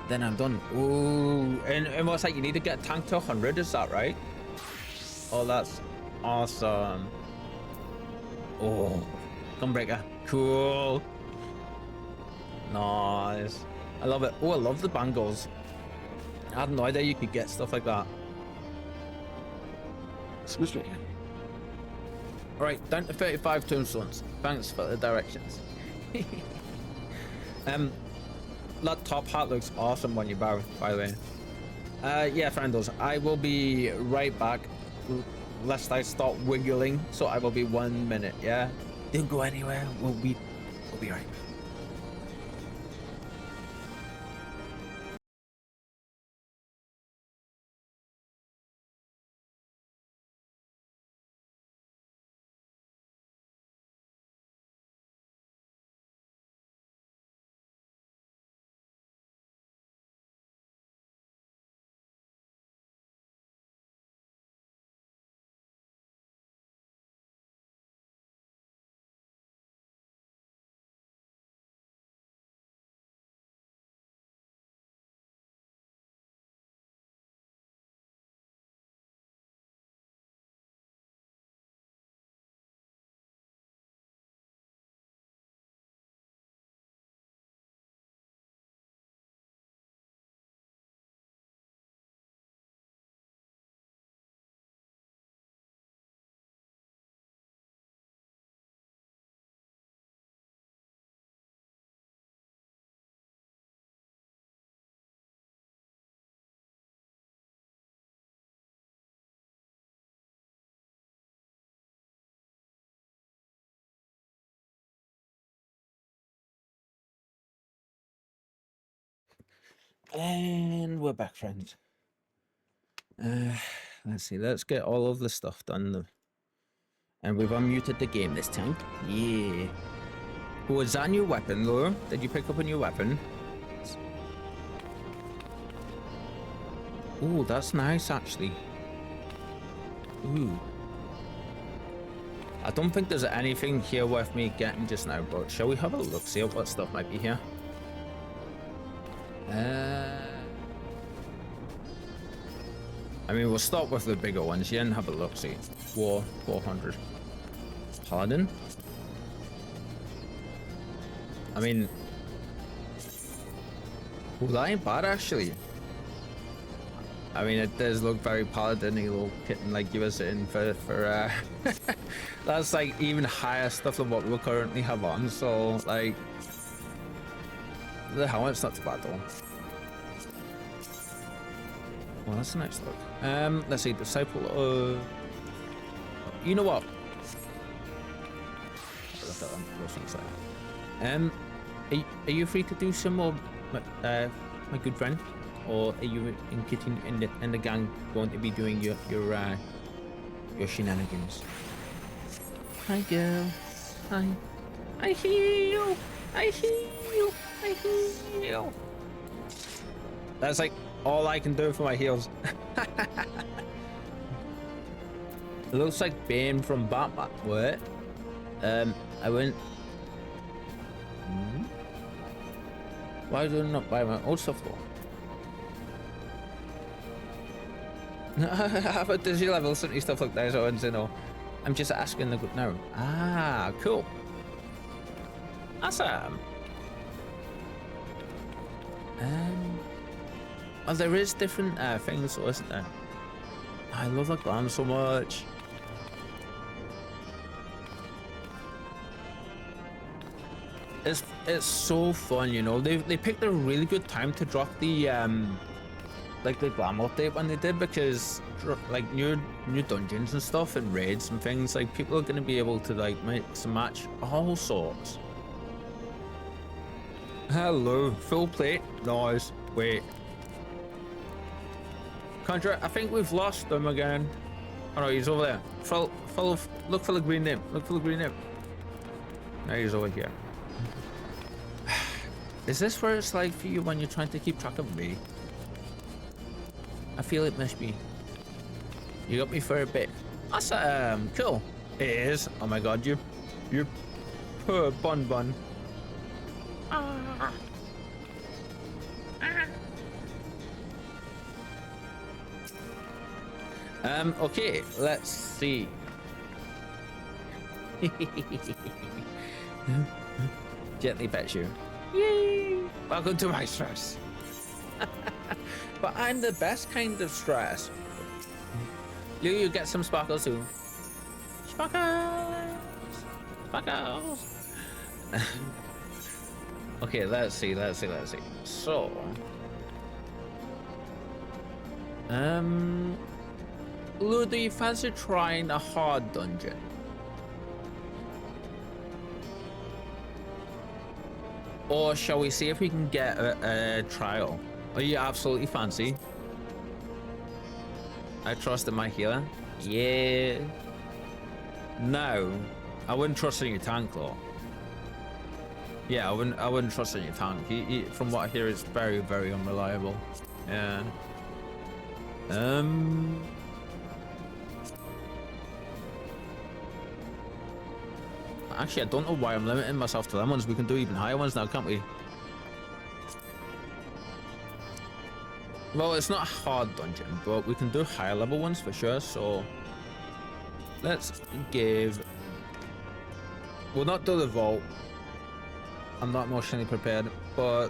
Then I'm done. Ooh, and what's that? You need to get tank to 100, is that right? Oh, that's awesome. Oh, Gunbreaker. Cool. Nice. I love it. Oh, I love the bangles. I had no idea you could get stuff like that. Excuse me. Alright, down to 35 tombstones. Thanks for the directions. That top hat looks awesome when you bow, by the way. Yeah, friendos, I will be right back. Lest I start wiggling, so I will be 1 minute, yeah? Don't go anywhere, we'll be right back. And we're back, friends. Let's see, let's get all of the stuff done. And we've unmuted the game this time. Yeah. Oh, is that a new weapon, though? Did you pick up a new weapon? Oh, that's nice, actually. Ooh. I don't think there's anything here worth me getting just now, but shall we have a look, see what stuff might be here? I mean, we'll start with the bigger ones. You didn't have a look, see. 400. Pardon? I mean... Well, that ain't bad, actually. I mean, it does look very paladin-y little kitten like you were saying for that's like even higher stuff than what we currently have on, so like the helmet's not too bad though. Well, that's a nice look. Let's see, disciple. You know what? Look at them. Those things like. Are you free to do some more, my good friend? Or are you in the gang going to be doing your shenanigans? Hi, girl. Hi. I hear you. I hear you. I hear you. That's like all I can do for my heels. It looks like Bane from Batman. What? I went. Why do I not buy my old stuff though? But does your level certainly stuff like that? So you know, I'm just asking the good now. Ah, cool. Awesome. Well, there is different things, though, isn't there? I love that ground so much. It's so fun, you know. They picked a really good time to drop the like the glam update when they did, because like new dungeons and stuff and raids and things, like people are going to be able to like mix and match all sorts. Hello, full plate. Nice. Wait, Conjure, I think we've lost them again. Oh no, he's over there. Look for the green name. Look for the green name. Now he's over here. Is this where it's like for you when you're trying to keep track of me? I feel it must be. You got me for a bit. Awesome, cool. It is. Oh my god, you poor bun. Okay, let's see. Gently pet you. Yay! Welcome to my stress. But I'm the best kind of stress. You get some sparkles too. Sparkles! Sparkles! Okay, let's see. So... Lou, do you fancy trying a hard dungeon? Or shall we see if we can get a trial? Are you absolutely fancy? I trust in my healer. Yeah. No, I wouldn't trust in your tank though. Yeah, I wouldn't trust in your tank. He, from what I hear, it's very, very unreliable. Yeah. Actually, I don't know why I'm limiting myself to them ones. We can do even higher ones now, can't we? Well, it's not a hard dungeon, but we can do higher level ones for sure. So let's give... We'll not do the vault. I'm not emotionally prepared, but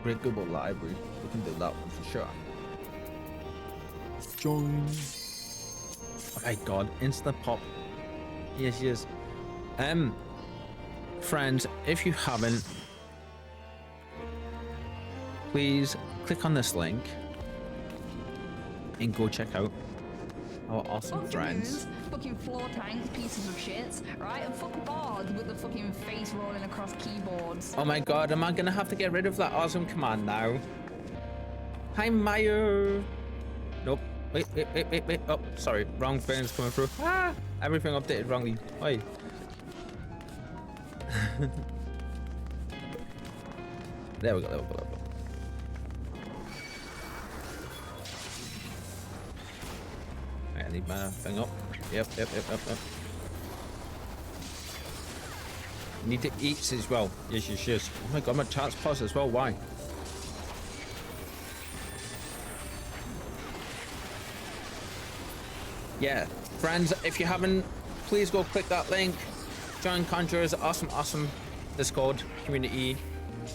Breakable Library, we can do that one for sure. Join. Oh my god, instant pop. Yes. Friends, if you haven't, please click on this link and go check out our awesome friends. Fucking floor tanks, pieces of shit, right? And fuck boards with the fucking face rolling across keyboards. Oh my god, am I gonna have to get rid of that awesome command now? Hi, Mayo. Nope. Wait. Oh, sorry. Wrong thing's coming through. Ah! Everything updated wrongly. Wait. There we go. I need my thing up. Yep. Need to eat as well. Yes. Oh my god, my chat's paused as well. Why? Yeah, friends, if you haven't, please go click that link. Join Conjurer's awesome Discord community.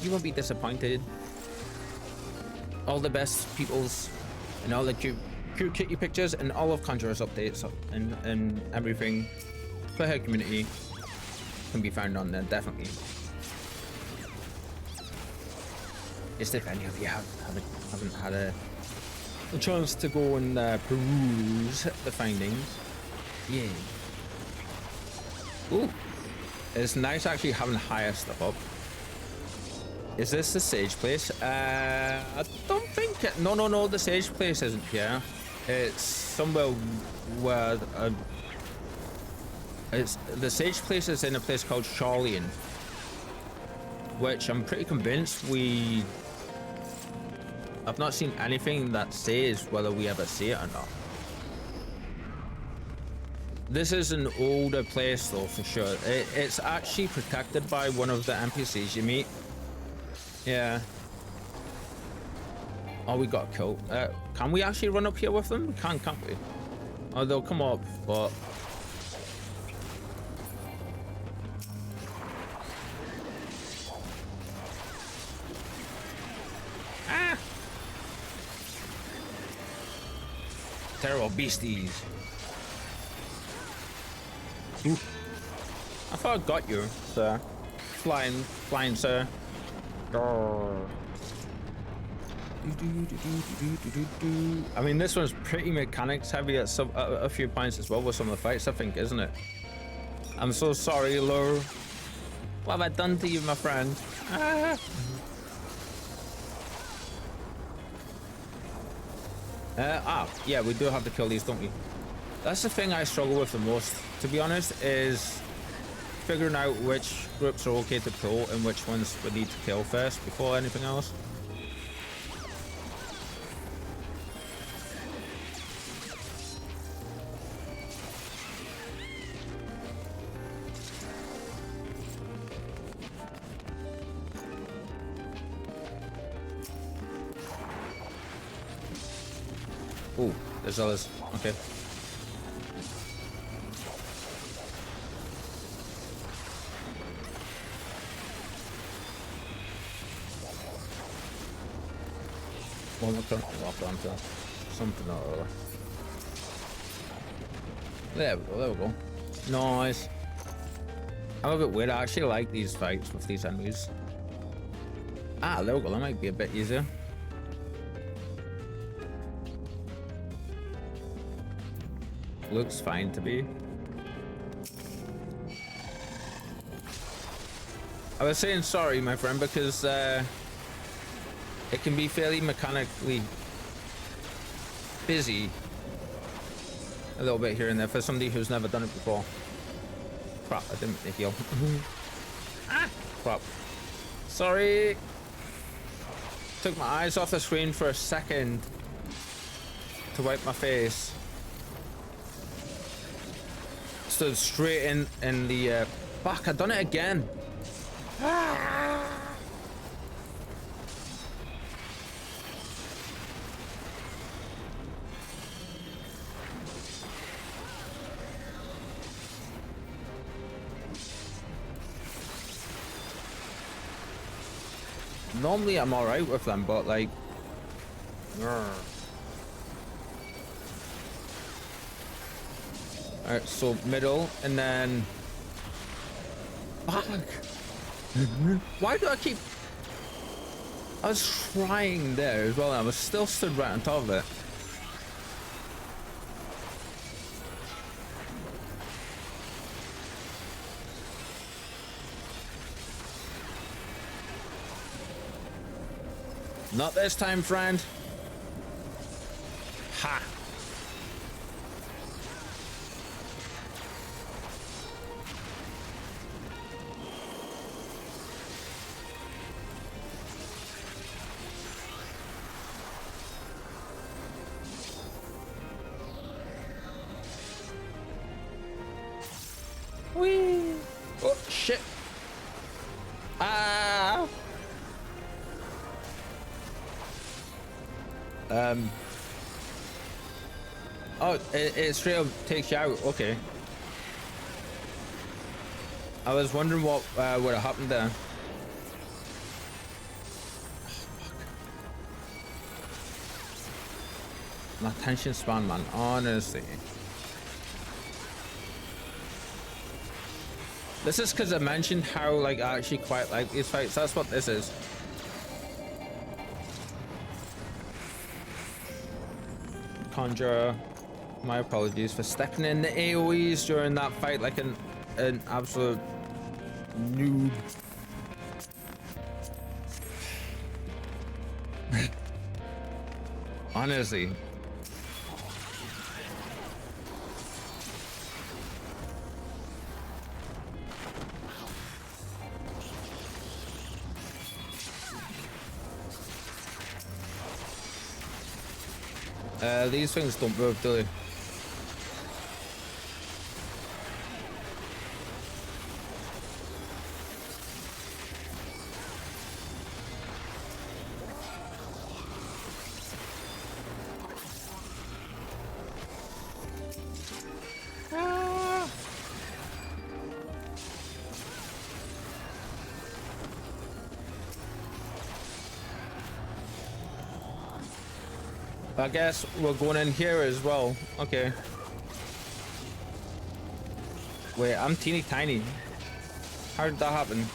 You won't be disappointed. All the best peoples and all the cute kitty pictures and all of Conjurer's updates and everything for her community can be found on there, definitely. Just if any of you haven't had a chance to go and peruse the findings. Yeah. Ooh. It's nice actually having higher stuff up. Is this the sage place? I don't think it, no, the sage place isn't here. It's somewhere where it's the sage place is in a place called Charlian, which I'm pretty convinced I've not seen anything that says whether we ever see it or not. This is an older place though, for sure. It's actually protected by one of the NPCs you meet. Yeah. Oh, we got killed. Can we actually run up here with them? We can't we? Oh, they'll come up, but... Ah! Terrible beasties. Ooh. I thought I got you, sir. Flying, sir. I mean, this one's pretty mechanics heavy at a few points as well with some of the fights, I think, isn't it? I'm so sorry, Lure. What have I done to you, my friend? Yeah, we do have to kill these, don't we? That's the thing I struggle with the most, to be honest, is figuring out which groups are okay to pull and which ones we need to kill first before anything else. Oh, there's others. Okay. One more turn. Locked onto something or other. There we go. There we go. Nice. I'm a bit weird. I actually like these fights with these enemies. Ah, there we go. That might be a bit easier. Looks fine to me. I was saying sorry, my friend, because it can be fairly mechanically busy a little bit here and there for somebody who's never done it before. Crap, I didn't mean to heal. Ah, crap. Sorry. Took my eyes off the screen for a second to wipe my face. Stood straight in the back. I done it again. Ah. Normally I'm all right with them, but like, all right, so middle and then fuck. Why do I keep? I was trying there as well. I was still stood right on top of it. Not this time, friend. Ha. Whee! Oh, shit. Ah! Oh, it straight up takes you out. Okay. I was wondering what would have happened there. My attention span, man. Honestly. This is because I mentioned how, like, I actually quite like these fights. That's what this is. Conjurer, my apologies for stepping in the AoEs during that fight like an absolute noob. Honestly. These things don't move, do they? I guess we're going in here as well. Okay. Wait, I'm teeny tiny. How did that happen?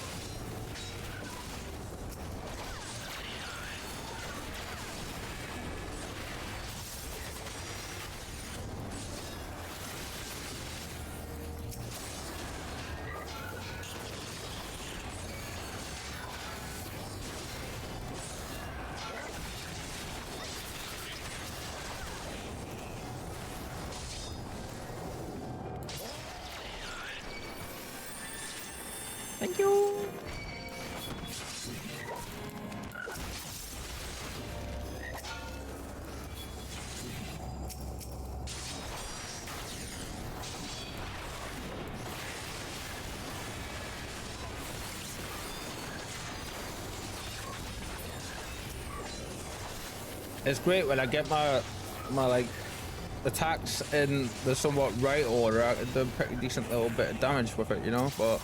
Thank you. It's great when I get my my like attacks in the somewhat right order, I could do a pretty decent little bit of damage with it, you know, but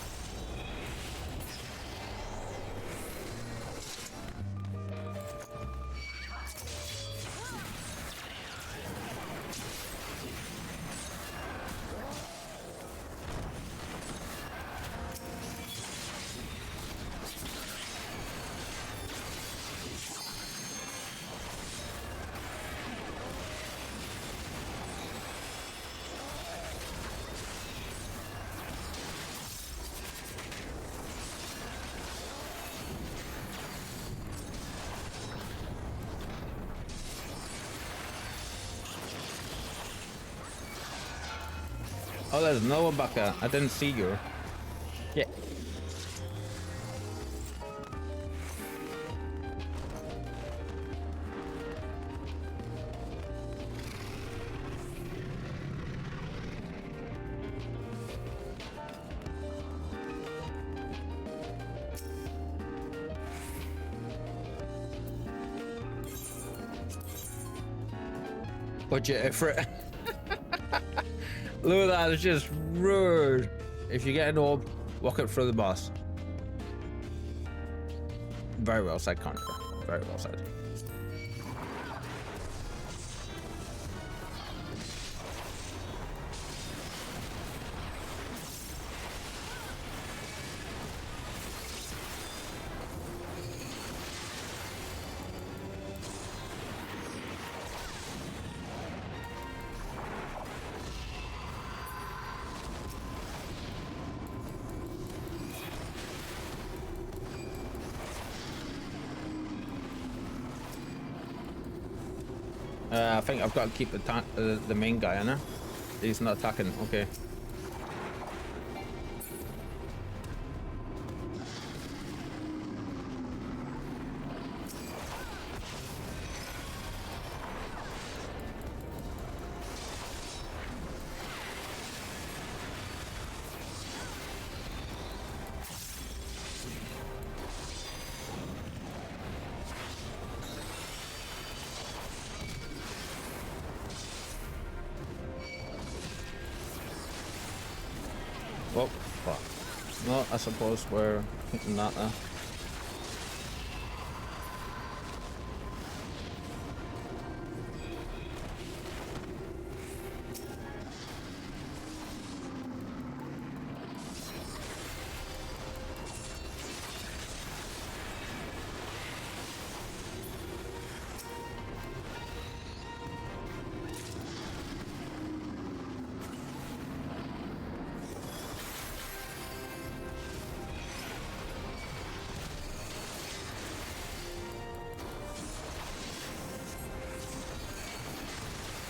oh, there's Noah back there. I didn't see you. Yeah. Budget for it. Look at that, it's just rude. If you get an orb, walk it through the boss. Very well said, Contra. Very well said. I think I've got to keep the main guy, I know. He's not attacking, okay. Oh, fuck. No, I suppose we're hitting that there.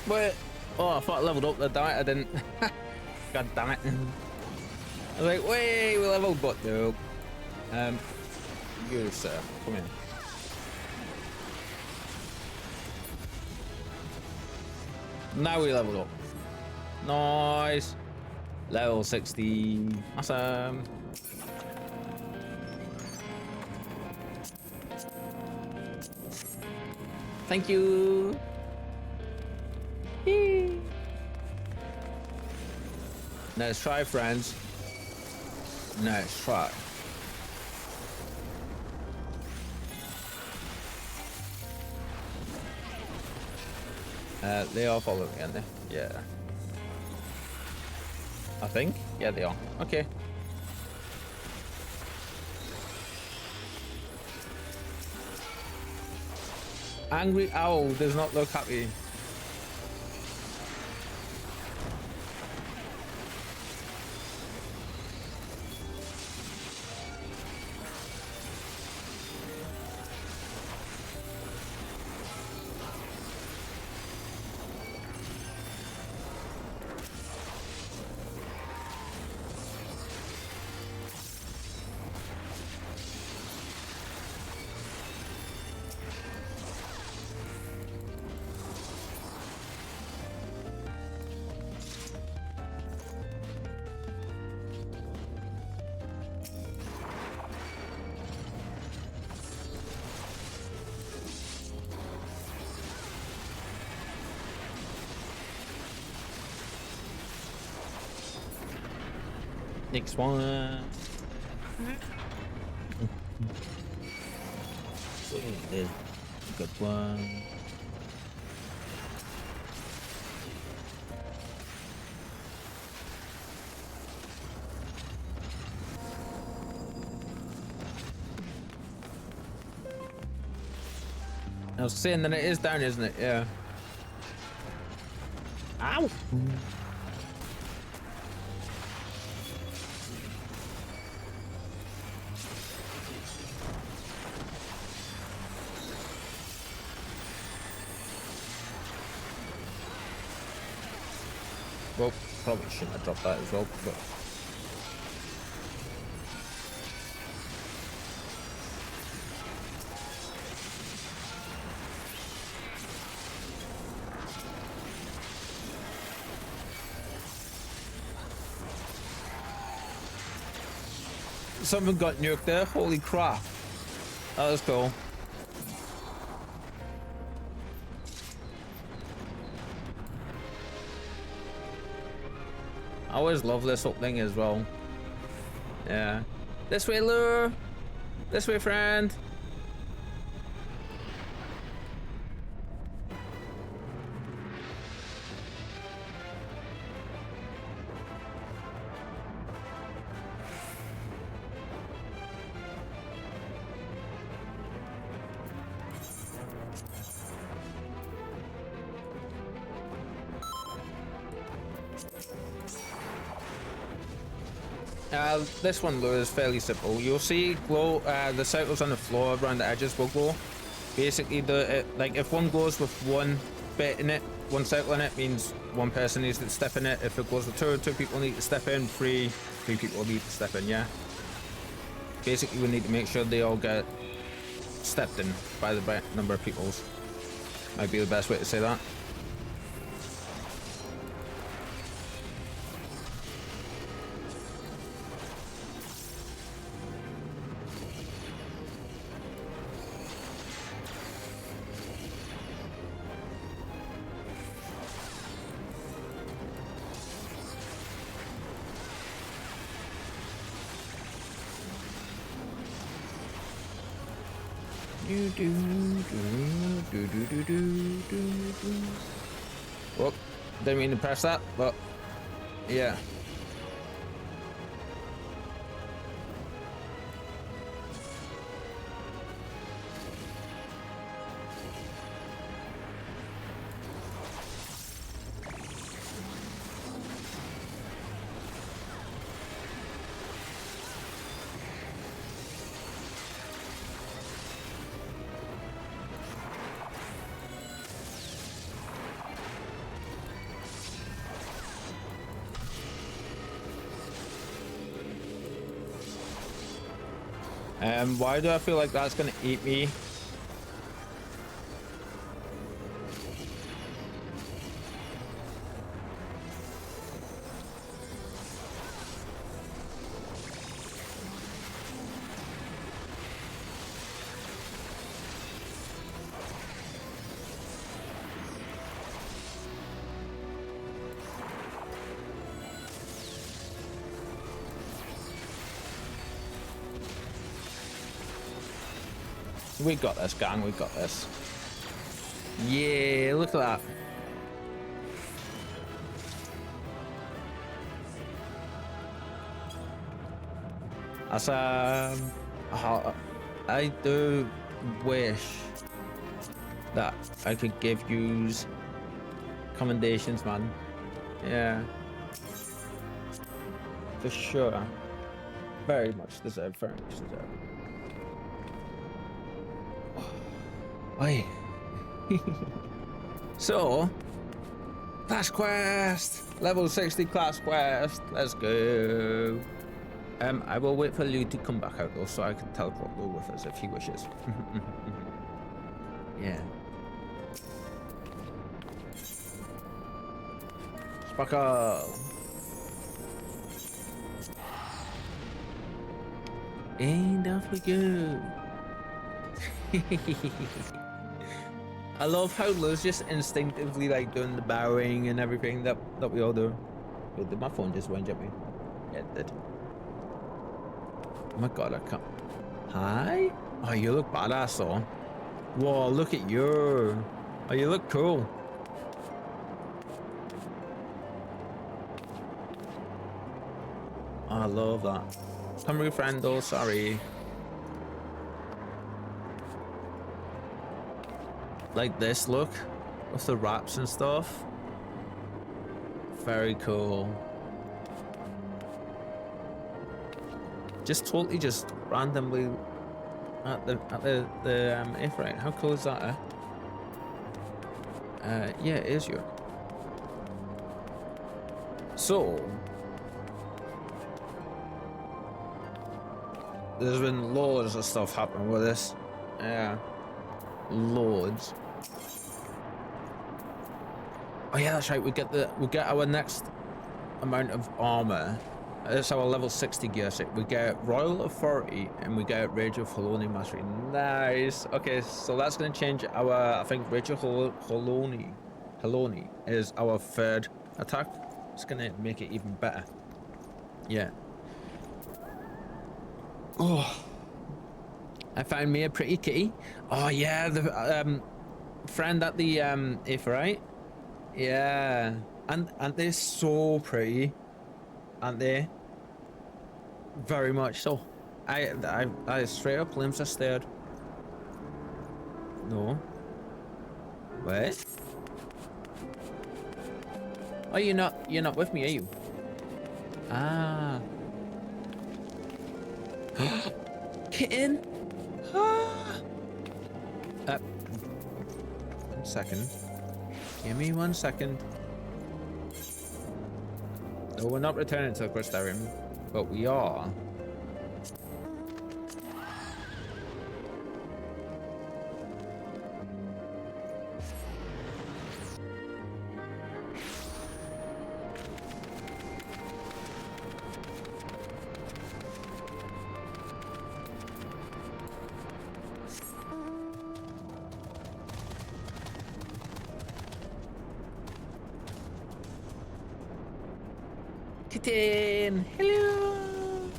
Wait. Oh, I thought I leveled up there, damn it, I didn't. God damn it. I was like, wait, we leveled, but no. You, sir, come in. Now we leveled up. Nice. Level 60. Awesome. Thank you. Let's try, friends. Let's try. They are following me, aren't they? Yeah. I think. Yeah, they are. Okay. Angry owl does not look happy. Next one. There's a good one. I was saying that it is down, isn't it? Yeah. Ow! Well, probably shouldn't have dropped that as well, but... Something got nuked there, holy crap. That was cool. I always love this opening as well. Yeah. This way, lure. This way, friend. This one lure is fairly simple. You'll see glow, the circles on the floor around the edges will glow. Basically, like if one goes with one bit in it, one circle in it, means one person needs to step in it. If it goes with two people need to step in. Three people need to step in. Yeah. Basically, we need to make sure they all get stepped in by the right number of peoples. Might be the best way to say that. Well, didn't mean to press that, but yeah. Why do I feel like that's gonna eat me? We got this, gang. We got this. Yeah, look at that. That's I do wish that I could give yous commendations, man. Yeah, for sure. Very much deserved. Very much deserved. Oi. So, class quest, level 60 class quest. Let's go. I will wait for Lou to come back out though, so I can teleport Lou with us if he wishes. Yeah. Sparkle. And off we go. I love how Lou's just instinctively like doing the bowing and everything that we all do. Wait, did my phone just wind at me? Yeah, it did. Oh my god, I can't. Hi? Oh, you look badass though. Whoa, look at you. Oh, you look cool. I love that. Come refriendo, sorry. Like this look with the wraps and stuff. Very cool. Just totally just randomly at the Aetheryte. How cool is that? Yeah, it is you. So there's been loads of stuff happening with this. Yeah, loads. Oh yeah, that's right. We get our next amount of armor. It's our level 60 gear set. We get Royal Authority and we get Rage of Haloni Mastery. Nice. Okay, so that's gonna change our. I think Rage of Haloni is our third attack. It's gonna make it even better. Yeah. Oh, I found me a pretty kitty. Oh yeah, the friend at the Aetheryte. Yeah, and they're so pretty, aren't they? Very much so. I straight up limbs are stared. No. What? Oh, you're not with me, are you? Ah. Kitten. Ah. 1 second. Give me 1 second. No, we're not returning to the Crystarium, but we are. Kitten, hello.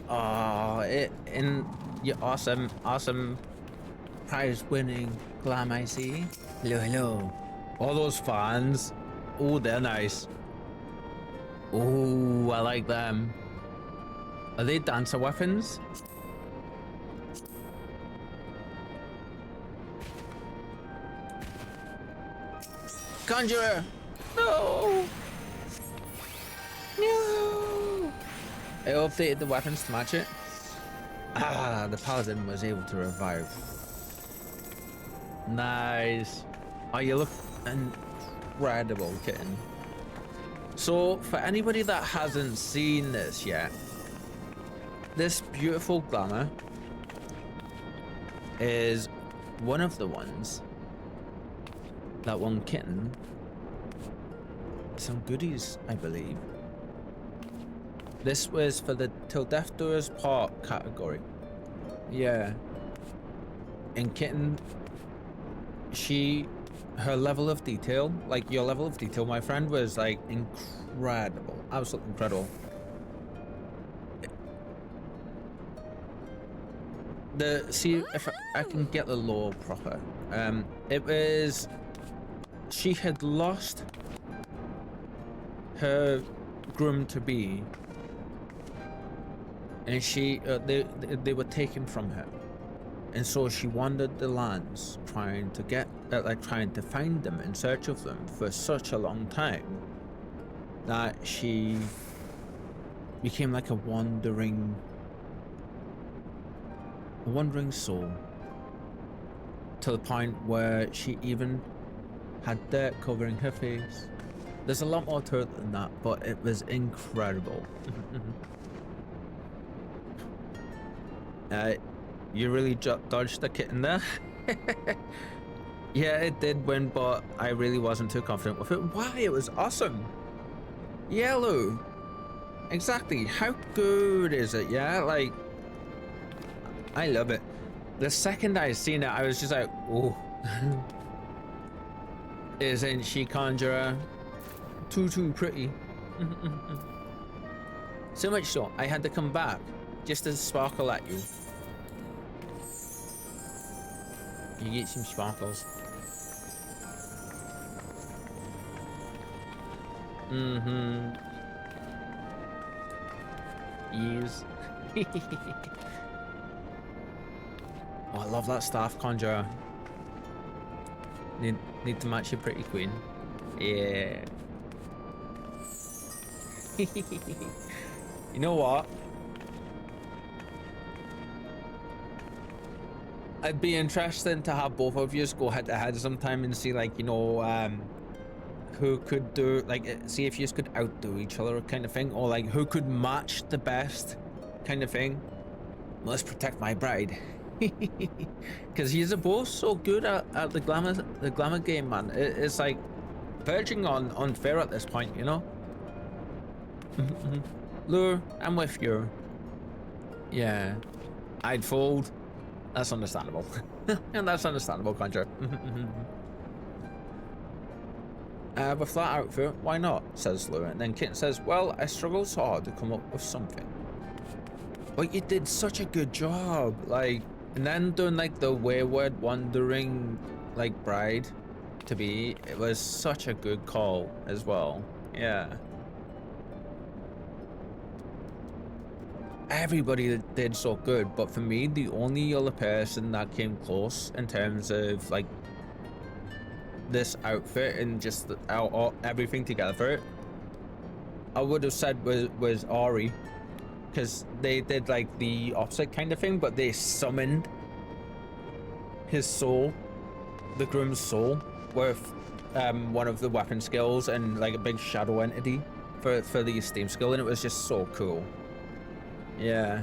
Oh, your awesome prize-winning glam I see. Hello. All those fans. Oh, they're nice. Oh, I like them. Are they dancer weapons? Conjurer! No! No! I updated the weapons to match it. Ah, the paladin was able to revive. Nice. Oh, you look incredible, kitten. So, for anybody that hasn't seen this yet, this beautiful glamour is one of the ones that won kitten some goodies, I believe. This was for the Till Death Do Us Part category. Yeah. And kitten, her level of detail, like your level of detail, my friend, was like incredible. Absolutely incredible. See if I can get the lore proper. It was, she had lost her groom to be, and they were taken from her, and so she wandered the lands trying to find them, in search of them for such a long time that she became like a wandering soul, to the point where she even had dirt covering her face. There's a lot more to it than that, but it was incredible. You really dodged the kitten there. Yeah, it did win, but I really wasn't too confident with it. Why? It was awesome. Yellow. Exactly. How good is it? Yeah, like, I love it. The second I seen it, I was just like, oh. Isn't she Conjurer? Too pretty. So much so, I had to come back just to sparkle at you. You get some sparkles. Mm-hmm. Yes. Oh, I love that staff conjurer. Need to match your pretty queen. Yeah. You know what? It'd be interesting to have both of you go head to head sometime and see, like, you know, who could do, like, see if you could outdo each other kind of thing, or like who could match the best kind of thing. Let's protect my bride. Because he's both so good at the glamour game, man. It's like verging on unfair at this point, you know. Lure, I'm with you. Yeah, I'd fold. That's understandable. And that's understandable, Conjure. With that outfit, why not? Says Lure. And then Kitten says, well, I struggled so hard to come up with something. But you did such a good job. Like, and then doing like the wayward, wandering, like, bride to be, it was such a good call as well. Yeah. Everybody did so good, but for me, the only other person that came close in terms of like this outfit and just everything together for it, I would have said was Ari, because they did like the opposite kind of thing, but they summoned his soul, the groom's soul, with one of the weapon skills and like a big shadow entity for the esteem skill, and it was just so cool. Yeah.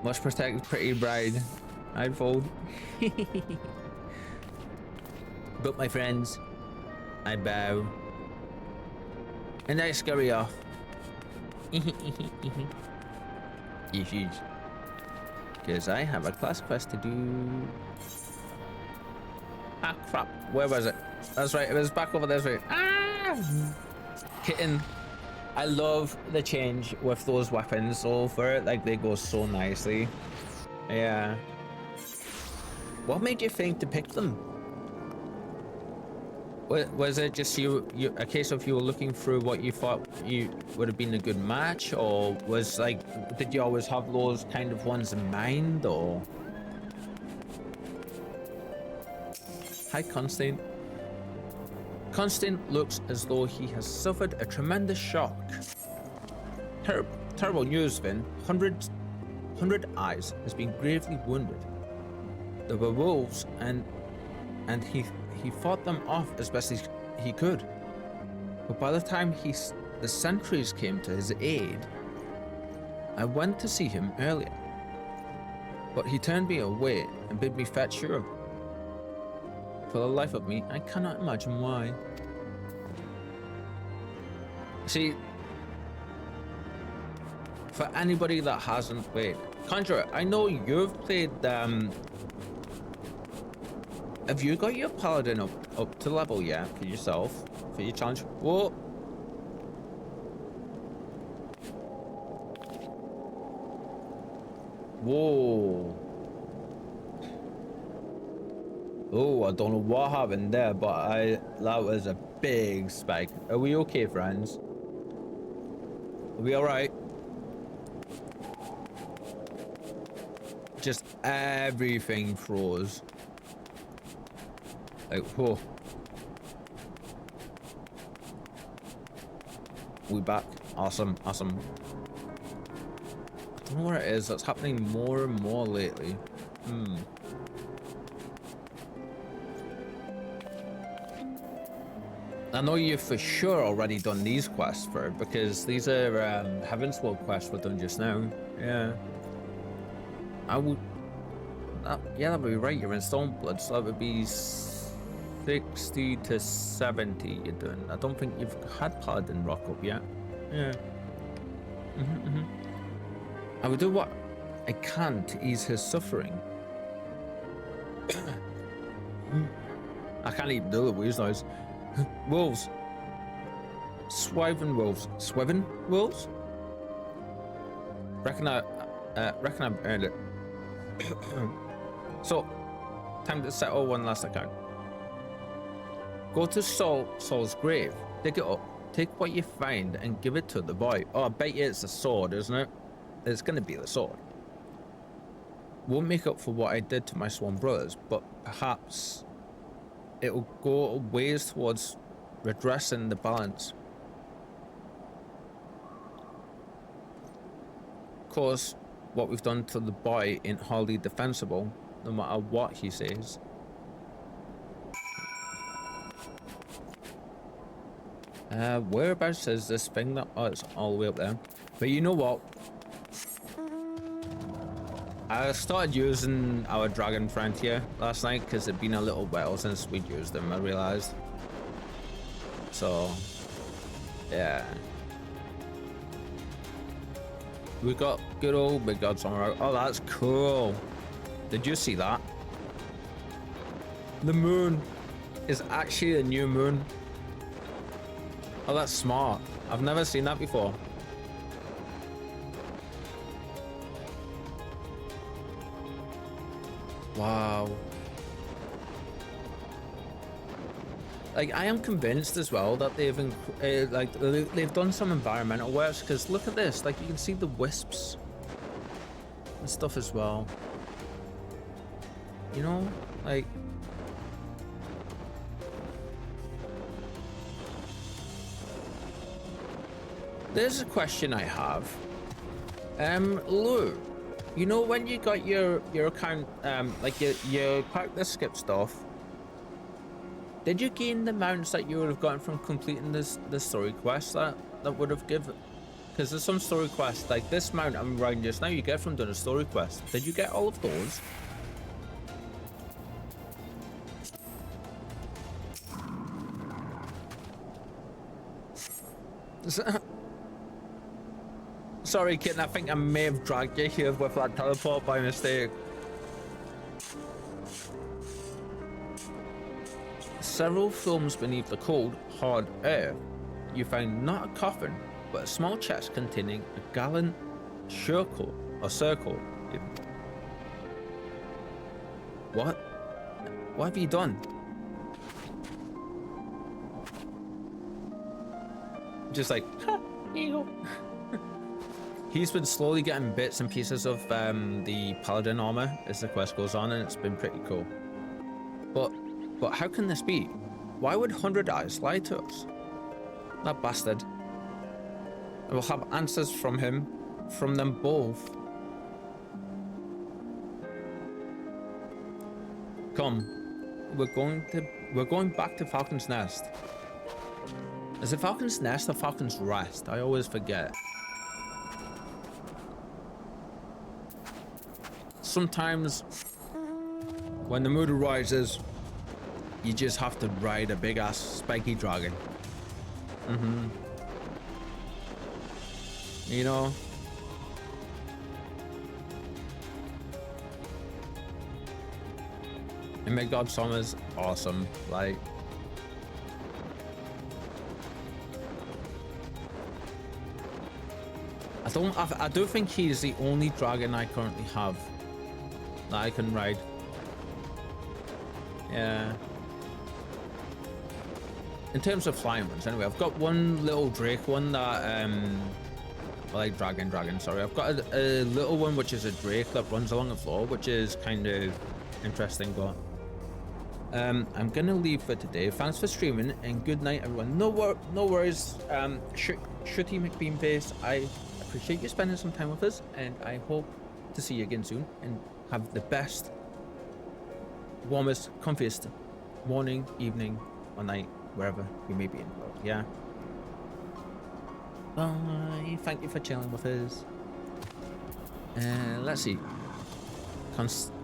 Must protect pretty bride. I'd fold. But my friends, I bow. And I scurry off. Yes. Because I have a class quest to do. Ah, crap. Where was it? That's right, it was back over this way. Ah! Kitten. I love the change with those weapons over it, like they go so nicely. Yeah. What made you think to pick them? Was it just a case of you were looking through what you thought you would have been a good match, or was like, did you always have those kind of ones in mind, or? Hi, Constant. Constant looks as though he has suffered a tremendous shock. Terrible news, Vin. 100 Eyes has been gravely wounded. There were wolves, and he fought them off as best as he could. But by the time the sentries came to his aid, I went to see him earlier. But he turned me away and bid me fetch you. For the life of me, I cannot imagine why. See, for anybody that hasn't played Conjurer, I know you've played. Have you got your paladin up to level yet for yourself, for your challenge? Whoa! Whoa! Oh, I don't know what happened there, but that was a big spike. Are we okay, friends? Are we alright? Just everything froze. Like, whoa. We back. Awesome, awesome. I don't know where it is. That's happening more and more lately. I know you've for sure already done these quests for it, because these are Heaven's World quests we've done just now. Yeah. I would... yeah, that would be right. You're in Stormblood, so that would be 60 to 70 you're doing. I don't think you've had Paladin rock up yet. Yeah. I would do what I can to ease his suffering. I can't even do the wheeze noise. Wolves. Swiven wolves. Swiven wolves? Reckon I earned it. So, time to settle one last account. Go to Saul's grave, dig it up, take what you find, and give it to the boy. Oh, I bet you it's a sword, isn't it? It's gonna be the sword. Won't make up for what I did to my sworn brothers, but perhaps it'll go a ways towards redressing the balance. Of course, what we've done to the boy ain't hardly defensible, no matter what he says. Whereabouts is this thing that... Oh, it's all the way up there. But you know what? I started using our dragon friend here last night because it'd been a little while since we'd used him, I realized. So, yeah. We got good old Big God Summer. Oh, that's cool. Did you see that? The moon is actually a new moon. Oh, that's smart. I've never seen that before. Wow. Like, I am convinced as well that they've they've done some environmental works, because look at this. Like, you can see the wisps and stuff as well. You know, like. There's a question I have. Lou, you know when you got your account, like your character skip stuff, did you gain the mounts that you would have gotten from completing the story quest that would have given? Because there's some story quests, like this mount I'm riding just now, you get from doing a story quest. Did you get all of those? Sorry, kitten, I think I may have dragged you here with that teleport by mistake. Several films beneath the cold, hard air, you find not a coffin, but a small chest containing a gallant circle. Even. What? What have you done? Just like, ha, here you go. He's been slowly getting bits and pieces of the paladin armor as the quest goes on, and it's been pretty cool. But how can this be? Why would 100 Eyes lie to us? That bastard. I will have answers from him, from them both. Come, we're going back to Falcon's Nest. Is it Falcon's Nest or Falcon's Rest? I always forget. Sometimes, when the mood arises, you just have to ride a big ass spiky dragon. You know? And my God Summer's awesome. Like, I do think he's the only dragon I currently have that I can ride. Yeah. In terms of flying ones, anyway, I've got one little Drake one that I like dragon, sorry. I've got a little one which is a Drake that runs along the floor, which is kind of interesting, but I'm gonna leave for today. Thanks for streaming and good night, everyone. No worries. Shooty McBeanface, I appreciate you spending some time with us, and I hope to see you again soon, and have the best, warmest, comfiest morning, evening, or night, wherever you may be in the world. Yeah. Bye. Thank you for chilling with us. Let's see.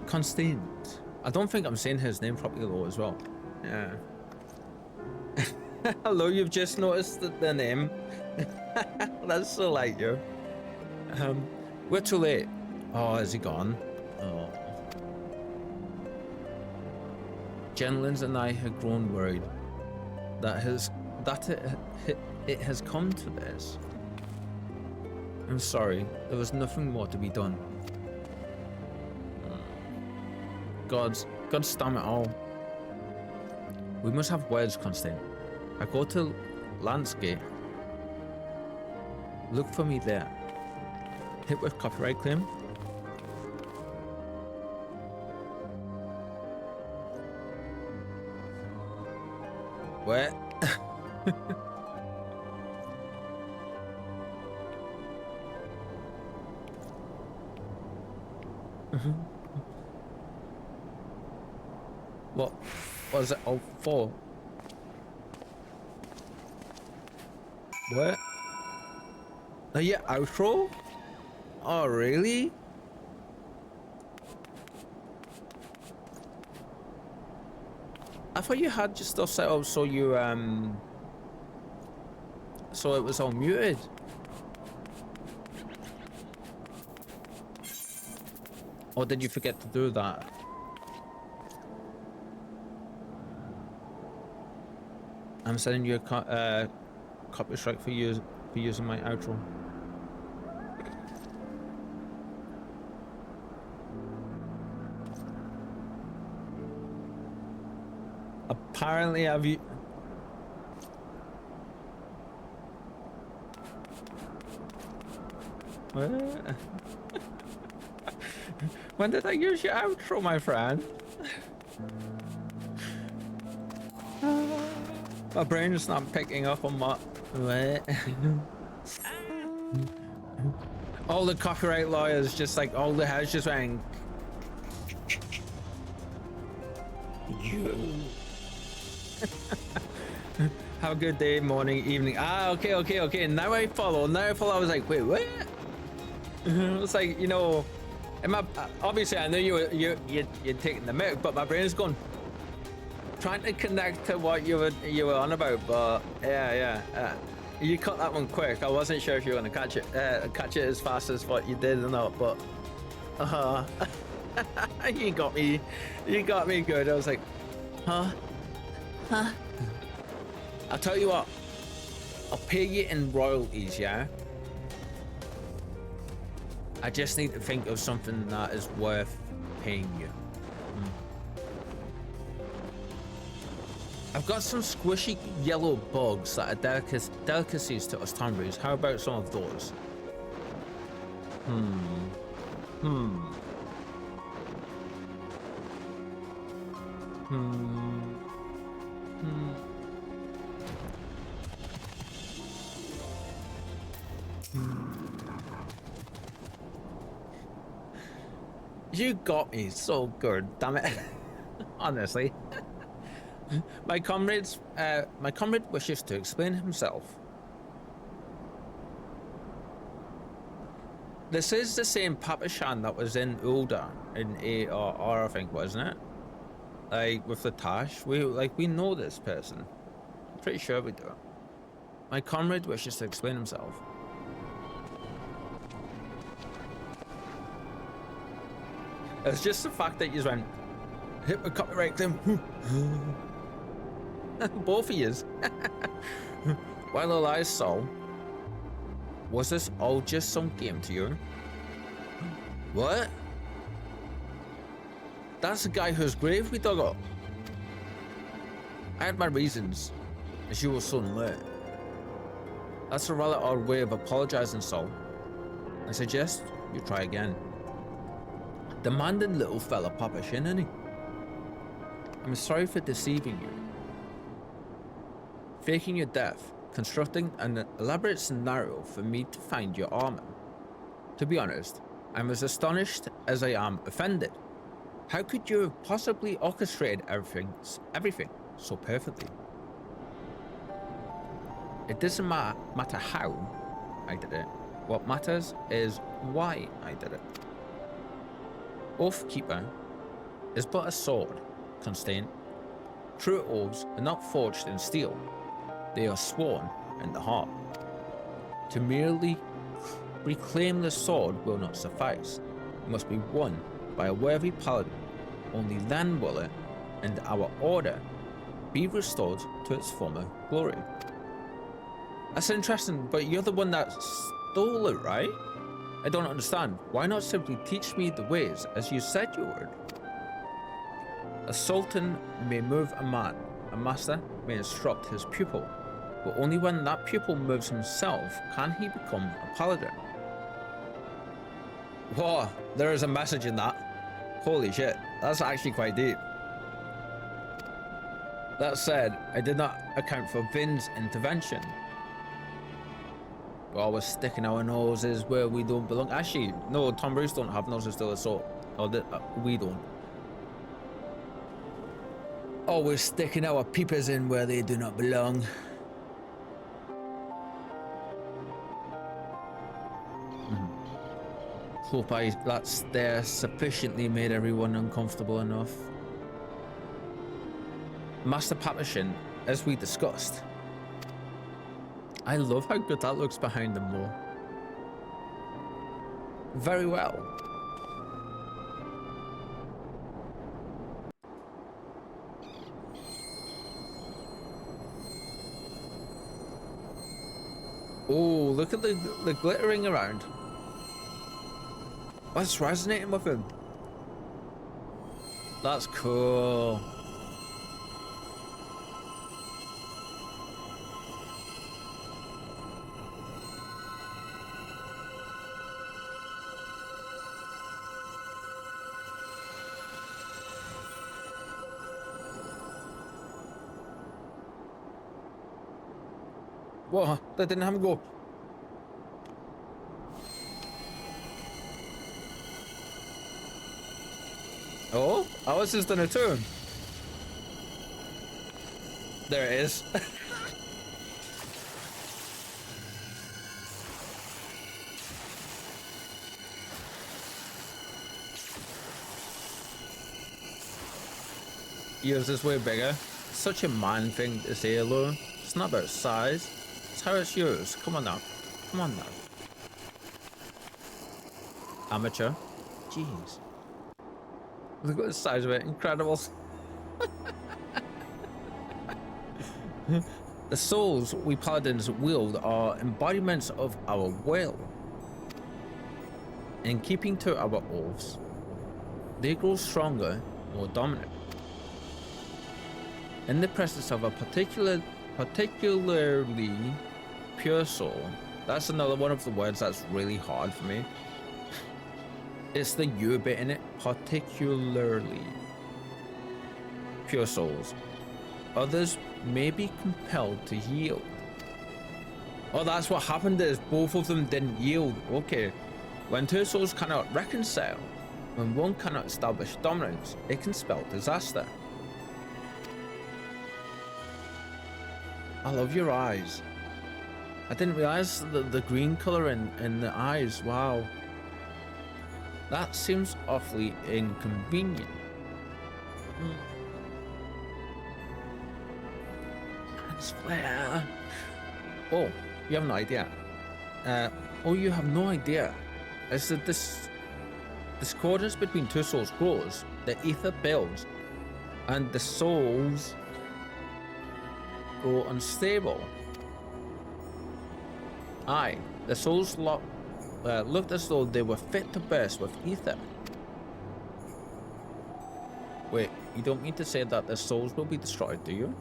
Constant. I don't think I'm saying his name properly though as well. Yeah. Hello, you've just noticed the name. That's so like you. We're too late. Oh, is he gone? Oh. Jenlins and I had grown worried that it has come to this. I'm sorry. There was nothing more to be done. God damn it all. We must have words, Constantine. I go to landscape. Look for me there. Hit with copyright claim. What? What was it all for? What? Oh yeah, outro? Oh really? I thought you had your stuff set up so you so it was all muted. Or did you forget to do that? I'm sending you a copy strike for using my outro. Apparently, have you? What? When did I use your outro, my friend? My brain's not picking up on what. All the copyright lawyers just like all the heads just went. Have a good day, morning, evening. Ah, okay. Now I follow. I was like, wait, what? It's like, you know, obviously I know you're taking the mic, but my brain's going trying to connect to what you were on about. But yeah, you cut that one quick. I wasn't sure if you were gonna catch it as fast as what you did or not. But you got me good. I was like, huh. I'll tell you what. I'll pay you in royalties, yeah. I just need to think of something that is worth paying you. I've got some squishy yellow bugs that are delicacies to us Tomboys. How about some of those? You got me so good, damn it. Honestly. My comrade wishes to explain himself. This is the same Papa Shan that was in Ulda in ARR, I think, wasn't it? Like with the Tash. We know this person. I'm pretty sure we do. My comrade wishes to explain himself. It's just the fact that you just went hit with copyright claim. Both of yous. While alive, soul. Was this all just some game to you? What? That's the guy whose grave we dug up. I had my reasons, as you were so late. That's a rather odd way of apologizing, Sol. I suggest you try again. Demanding little fella Papa Shin, isn't he? I'm sorry for deceiving you. Faking your death, constructing an elaborate scenario for me to find your armor. To be honest, I'm as astonished as I am offended. How could you have possibly orchestrated everything so perfectly? It doesn't matter how I did it. What matters is why I did it. Oathkeeper is but a sword, Constantine. True oaths are not forged in steel. They are sworn in the heart. To merely reclaim the sword will not suffice. It must be won by a worthy paladin. Only then will it, and our order, be restored to its former glory. That's interesting, but you're the one that stole it, right? I don't understand. Why not simply teach me the ways as you said you would? A sultan may move a man. A master may instruct his pupil. But only when that pupil moves himself can he become a paladin. Whoa, there is a message in that. Holy shit, that's actually quite deep. That said, I did not account for Vin's intervention. We're always sticking our noses where we don't belong. Actually, no, Tom Bruce don't have noses to the soul. Or we don't. Always sticking our peepers in where they do not belong. Hope that stare sufficiently made everyone uncomfortable enough. Master Patrician, as we discussed. I love how good that looks behind them though. Very well. Oh, look at the glittering around. What's resonating with him? That's cool. Whoa, that didn't have him go. Oh, I was just in a turn. There it is. Yours is way bigger. Such a man thing to say, though. It's not about size. It's how it's yours. Come on now. Come on now. Amateur. Jeez. Look at the size of it. Incredible. The souls we paladins wield are embodiments of our will. In keeping to our oaths, they grow stronger, more dominant. In the presence of a particularly pure soul, that's another one of the words that's really hard for me. It's the you bit in it. Particularly pure souls. Others may be compelled to yield. Oh, that's what happened is both of them didn't yield. Okay. When two souls cannot reconcile, when one cannot establish dominance, it can spell disaster. I love your eyes. I didn't realize the green color in the eyes. Wow. That seems awfully inconvenient. Hands flare. Oh, you have no idea. You have no idea. As the discordance between two souls grows, the ether builds, and the souls grow unstable. Aye, the souls looked as though they were fit to burst with ether. Wait, you don't mean to say that the souls will be destroyed, do you?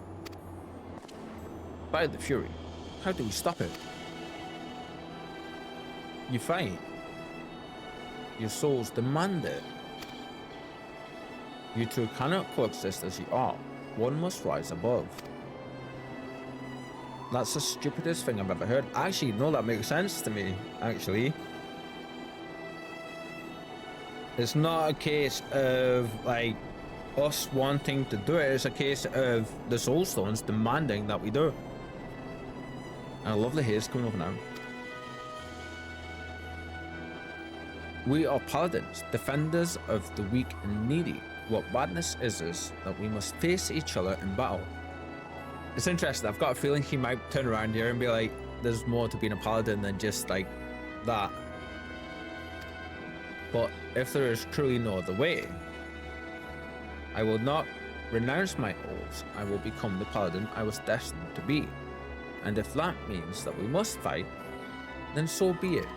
By the Fury. How do we stop it? You fight. Your souls demand it. You two cannot coexist as you are. One must rise above. That's the stupidest thing I've ever heard. Actually, no, that makes sense to me, actually. It's not a case of, like, us wanting to do it. It's a case of the Soul Stones demanding that we do it. And I love the haze coming over now. We are paladins, defenders of the weak and needy. What madness is that we must face each other in battle. It's interesting. I've got a feeling he might turn around here and be like, there's more to being a paladin than just like that. But if there is truly no other way, I will not renounce my oaths. I will become the paladin I was destined to be. And if that means that we must fight, then so be it.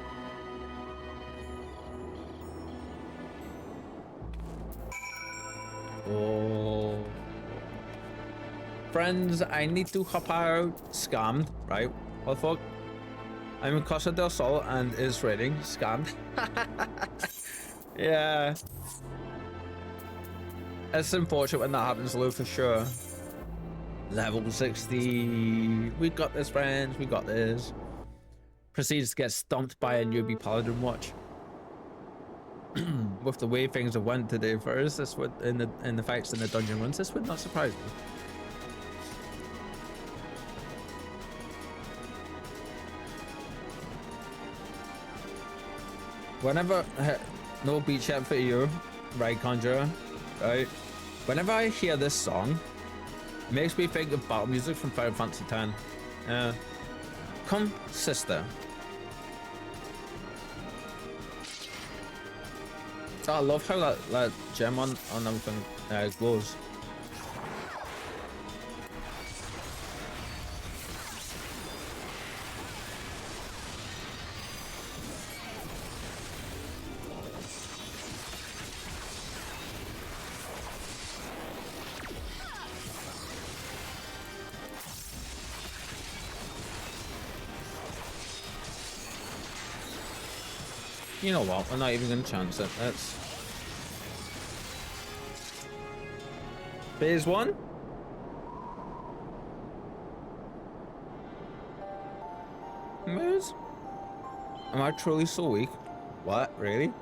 Oh. Friends, I need to hop out. Scammed, right? What the fuck? I'm in Costa del Sol and is rating. Scammed. Yeah. It's unfortunate when that happens, Lou, for sure. Level 60. We got this, friends. We got this. Proceeds to get stomped by a newbie paladin watch. With the way things have went today for us, this would in the fights in the dungeon runs, this would not surprise me. Whenever no beach yet for you, right, Conjurer, right? Whenever I hear this song, it makes me think of battle music from Final Fantasy X. Come, sister. Oh, I love how that gem on everything glows. You know what? We're not even gonna chance it. Let's. Phase 1. Moves? Am I truly so weak? What? Really?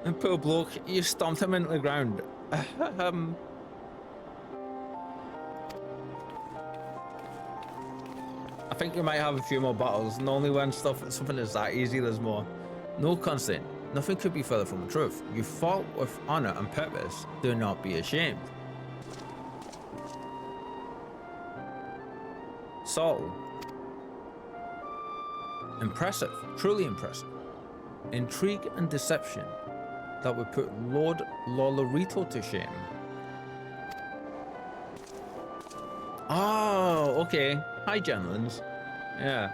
And poor bloke, you stomped him into the ground. I think we might have a few more battles, and only when something is that easy, there's more. No constant. Nothing could be further from the truth. You fought with honor and purpose. Do not be ashamed. Saul. Impressive. Truly impressive. Intrigue and deception that would put Lord Lolorito to shame. Oh, okay. Hi, gentlemen. Yeah.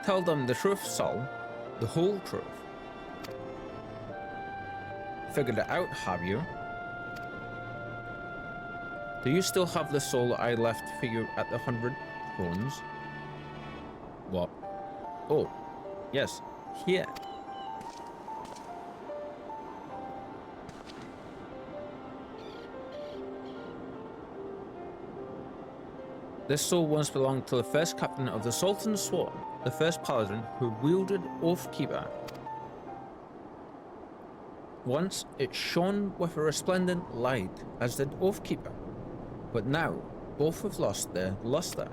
Tell them the truth, Saul. The whole truth. Figured it out, have you? Do you still have the soul I left for you at the 100 Thrones? What? Oh, yes. Here. This soul once belonged to the first captain of the Sultan's Sworn, the first paladin who wielded Oathkeeper. Once it shone with a resplendent light, as did Oathkeeper, but now both have lost their luster.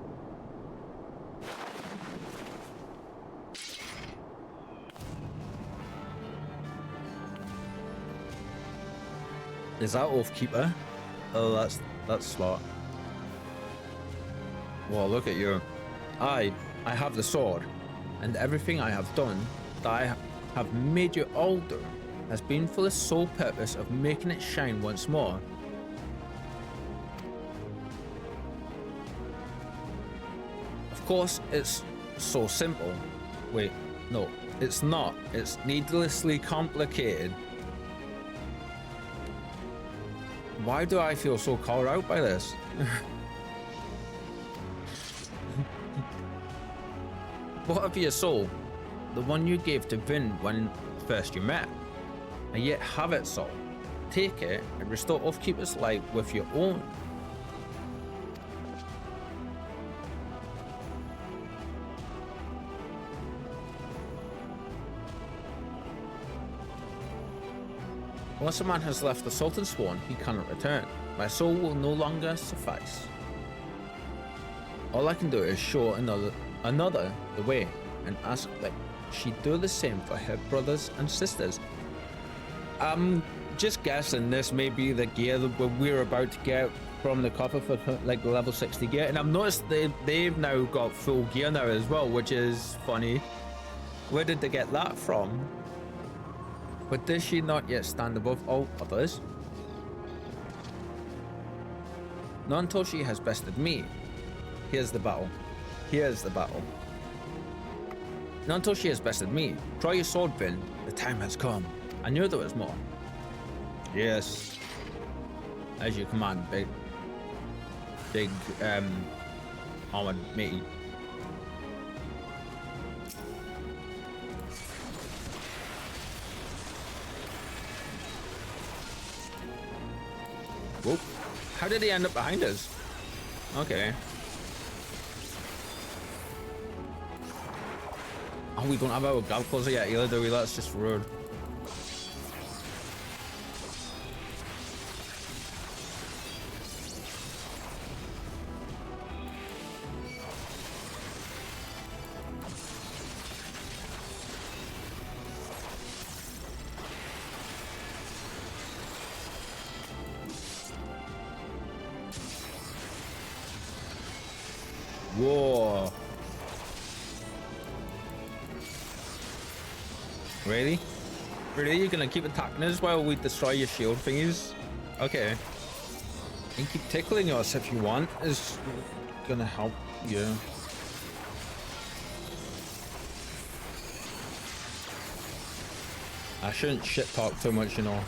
Is that Oathkeeper? Oh, that's smart. Well, look at you. I have the sword, and everything I have done that I have made you all do has been for the sole purpose of making it shine once more. Of course, it's so simple. Wait, no, it's not. It's needlessly complicated. Why do I feel so called out by this? What of your soul? The one you gave to Vin when first you met. And yet have it, Saul. Take it and restore Oathkeeper's light with your own. Once a man has left the Sultan's Sworn, he cannot return. My soul will no longer suffice. All I can do is show another the way and ask that she do the same for her brothers and sisters. I'm just guessing this may be the gear that we're about to get from the copper for like the level 60 gear, and I've noticed they've now got full gear now as well, which is funny. Where did they get that from? But does she not yet stand above all others? Not until she has bested me. Here's the battle. Here's the battle. Not until she has bested me. Draw your sword, Finn. The time has come. I knew there was more. Yes. As you command, big armored matey. Whoop. How did he end up behind us? Okay. Oh, we don't have our grab closer yet either, do we? That's just rude. Whoa. Really? Really? You're gonna keep attacking us while we destroy your shield thingies? Okay. You can keep tickling us if you want. It's gonna help you. I shouldn't shit talk too much, you know.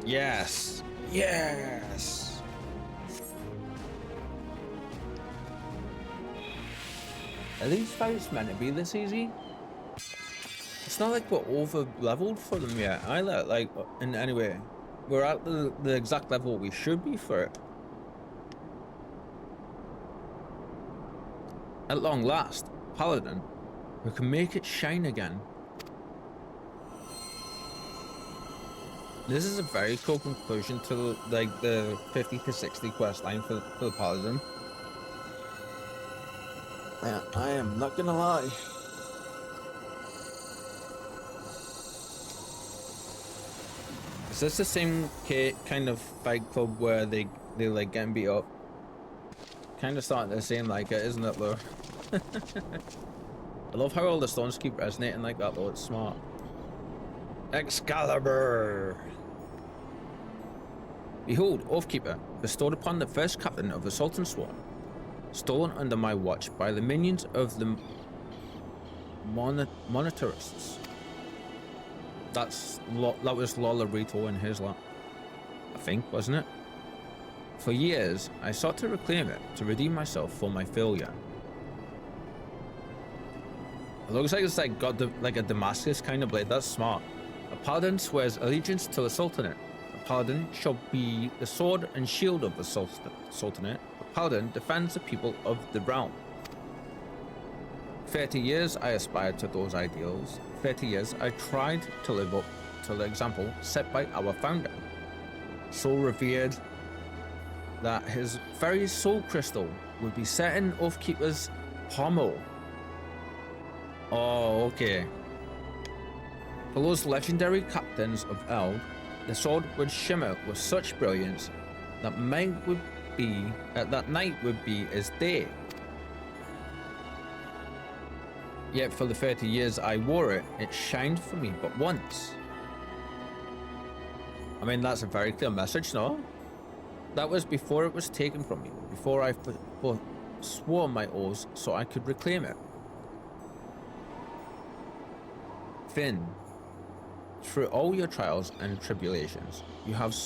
Yes. Yes. Are these fights meant to be this easy? It's not like we're over leveled for them yet either. Like, in any way, we're at the exact level we should be for it. At long last, Paladin, who can make it shine again. This is a very cool conclusion to like the 50 to 60 quest line for the Paladin. Yeah, I am not gonna lie. Is this the same kind of fight club where they like getting beat up? Kind of starting to seem like it, isn't it, though? I love how all the stones keep resonating like that, though. It's smart. Excalibur! Behold, Oathkeeper, bestowed upon the first captain of the Sultan's Sworn, stolen under my watch by the minions of the monetarists. That was Lolorito in his lap, I think, wasn't it? For years, I sought to reclaim it, to redeem myself for my failure. It looks like it's like got like a Damascus kind of blade. That's smart. A paladin swears allegiance to the Sultanate. A paladin shall be the sword and shield of the Sultanate. A paladin defends the people of the realm. 30 years I aspired to those ideals. 30 years I tried to live up to the example set by our founder. So revered that his very soul crystal would be set in Oathkeeper's pommel. Oh, okay. For those legendary captains of Eld, the sword would shimmer with such brilliance that night would be as day. Yet for the 30 years I wore it, it shined for me but once. I mean, that's a very clear message, no? That was before it was taken from me, before I swore my oaths so I could reclaim it. Finn, through all your trials and tribulations, you have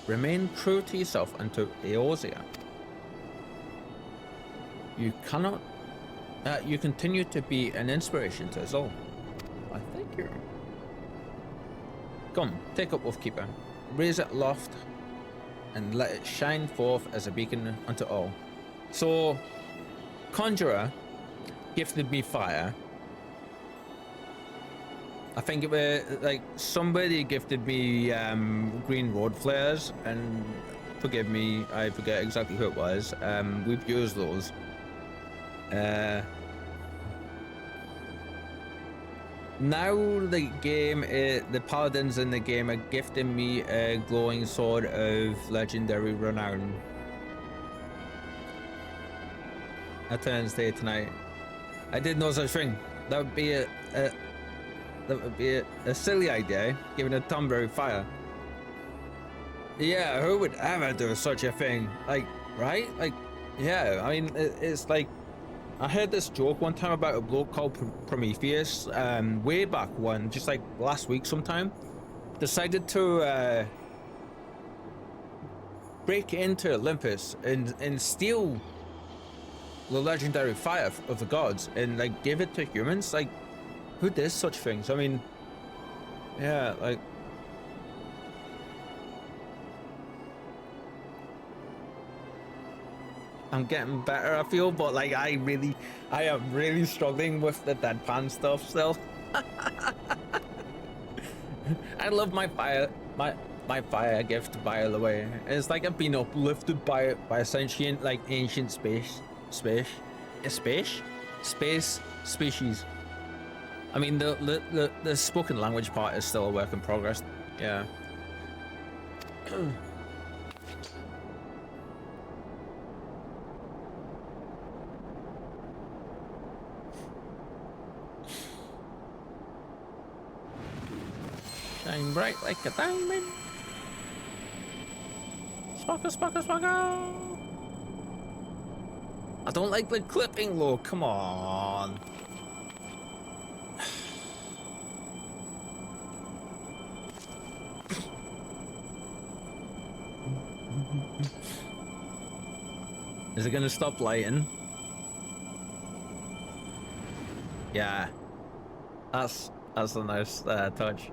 remained true to yourself and to Eorzea. You continue to be an inspiration to us all. I thank you. Come, take up Oathkeeper, raise it aloft, and let it shine forth as a beacon unto all. So, Conjurer gifted me fire. I think it was like somebody gifted me green road flares, and forgive me, I forget exactly who it was. We've used those. Now the game, the paladins in the game are gifting me a glowing sword of legendary renown. A turns day tonight. I did no such thing. That would be That would be a silly idea, giving a temporary fire. Yeah, who would ever do such a thing? Like, right? Like, yeah, I mean, it's like, I heard this joke one time about a bloke called Prometheus, way back when, just like last week sometime, decided to break into Olympus and steal the legendary fire of the gods and like give it to humans. Like, who does such things? I mean, yeah, like, I'm getting better, I feel, but like I am really struggling with the deadpan stuff still. I love my fire, my fire gift, by the way. It's like I've been uplifted by a sentient, like, ancient species. I mean, the spoken language part is still a work in progress. Yeah. Shine bright like a diamond. Sparkle, sparkle, sparkle. I don't like the clipping look. Come on. Is it gonna stop lighting? Yeah. That's a nice touch.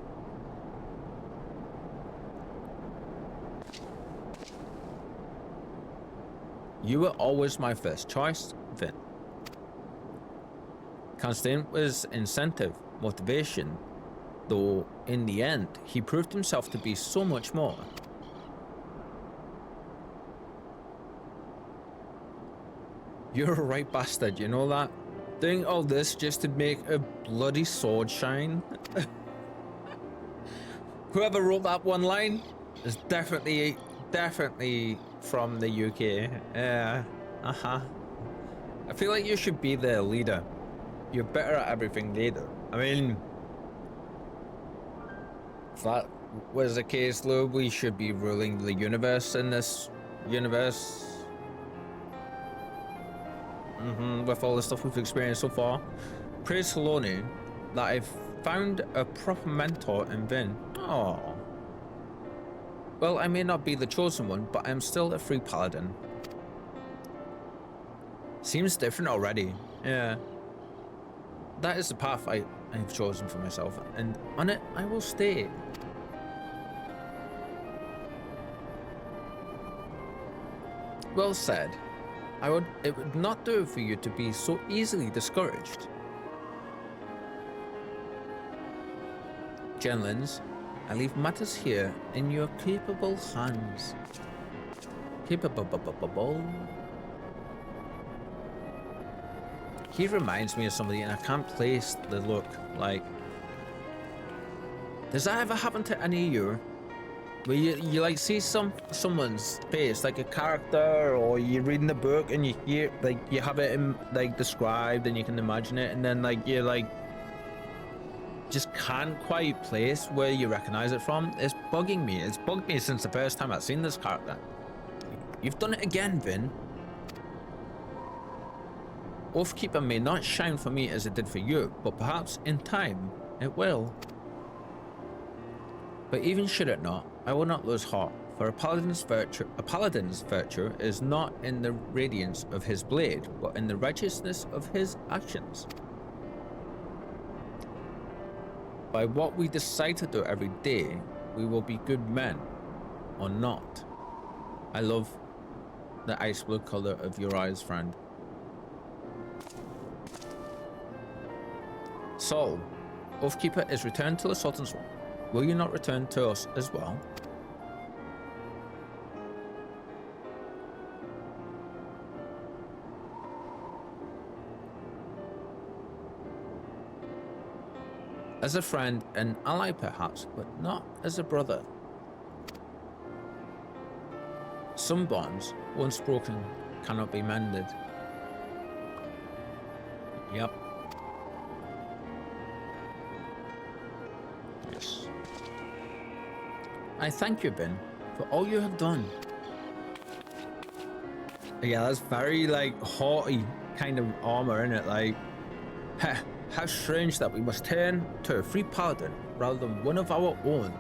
You were always my first choice, Vin. Constant was incentive, motivation, though in the end, he proved himself to be so much more. You're a right bastard, you know that? Doing all this just to make a bloody sword shine? Whoever wrote that one line is definitely from the UK. Yeah, I feel like you should be their leader. You're better at everything they do. I mean, if that was the case, Lou, we should be ruling the universe in this universe. With all the stuff we've experienced so far. Praise Saloni that I've found a proper mentor in Vin. Oh. Well, I may not be the chosen one, but I'm still a free paladin. Seems different already. Yeah. That is the path I've chosen for myself, and on it I will stay. Well said. It would not do for you to be so easily discouraged. Genlins, I leave matters here in your capable hands. Capable. He reminds me of somebody, and I can't place the look. Like, does that ever happen to any of you? Where you like see someone's face, like a character, or you're reading a book and you hear, like, you have it in, like, described and you can imagine it, and then like you like just can't quite place where you recognize it from. It's bugging me. It's bugged me since the first time I've seen this character. You've done it again, Vin. Oathkeeper may not shine for me as it did for you, but perhaps in time it will. But even should it not, I will not lose heart, for a paladin's virtue is not in the radiance of his blade, but in the righteousness of his actions. By what we decide to do every day, we will be good men, or not. I love the ice blue color of your eyes, friend. Saul, Oathkeeper is returned to the Sultan's Swamp. Will you not return to us as well? As a friend, an ally perhaps, but not as a brother. Some bonds, once broken, cannot be mended. Yep. Yes. I thank you, Ben, for all you have done. Yeah, that's very, like, haughty kind of armor, isn't it? Like, how strange that we must turn to a free paladin rather than one of our own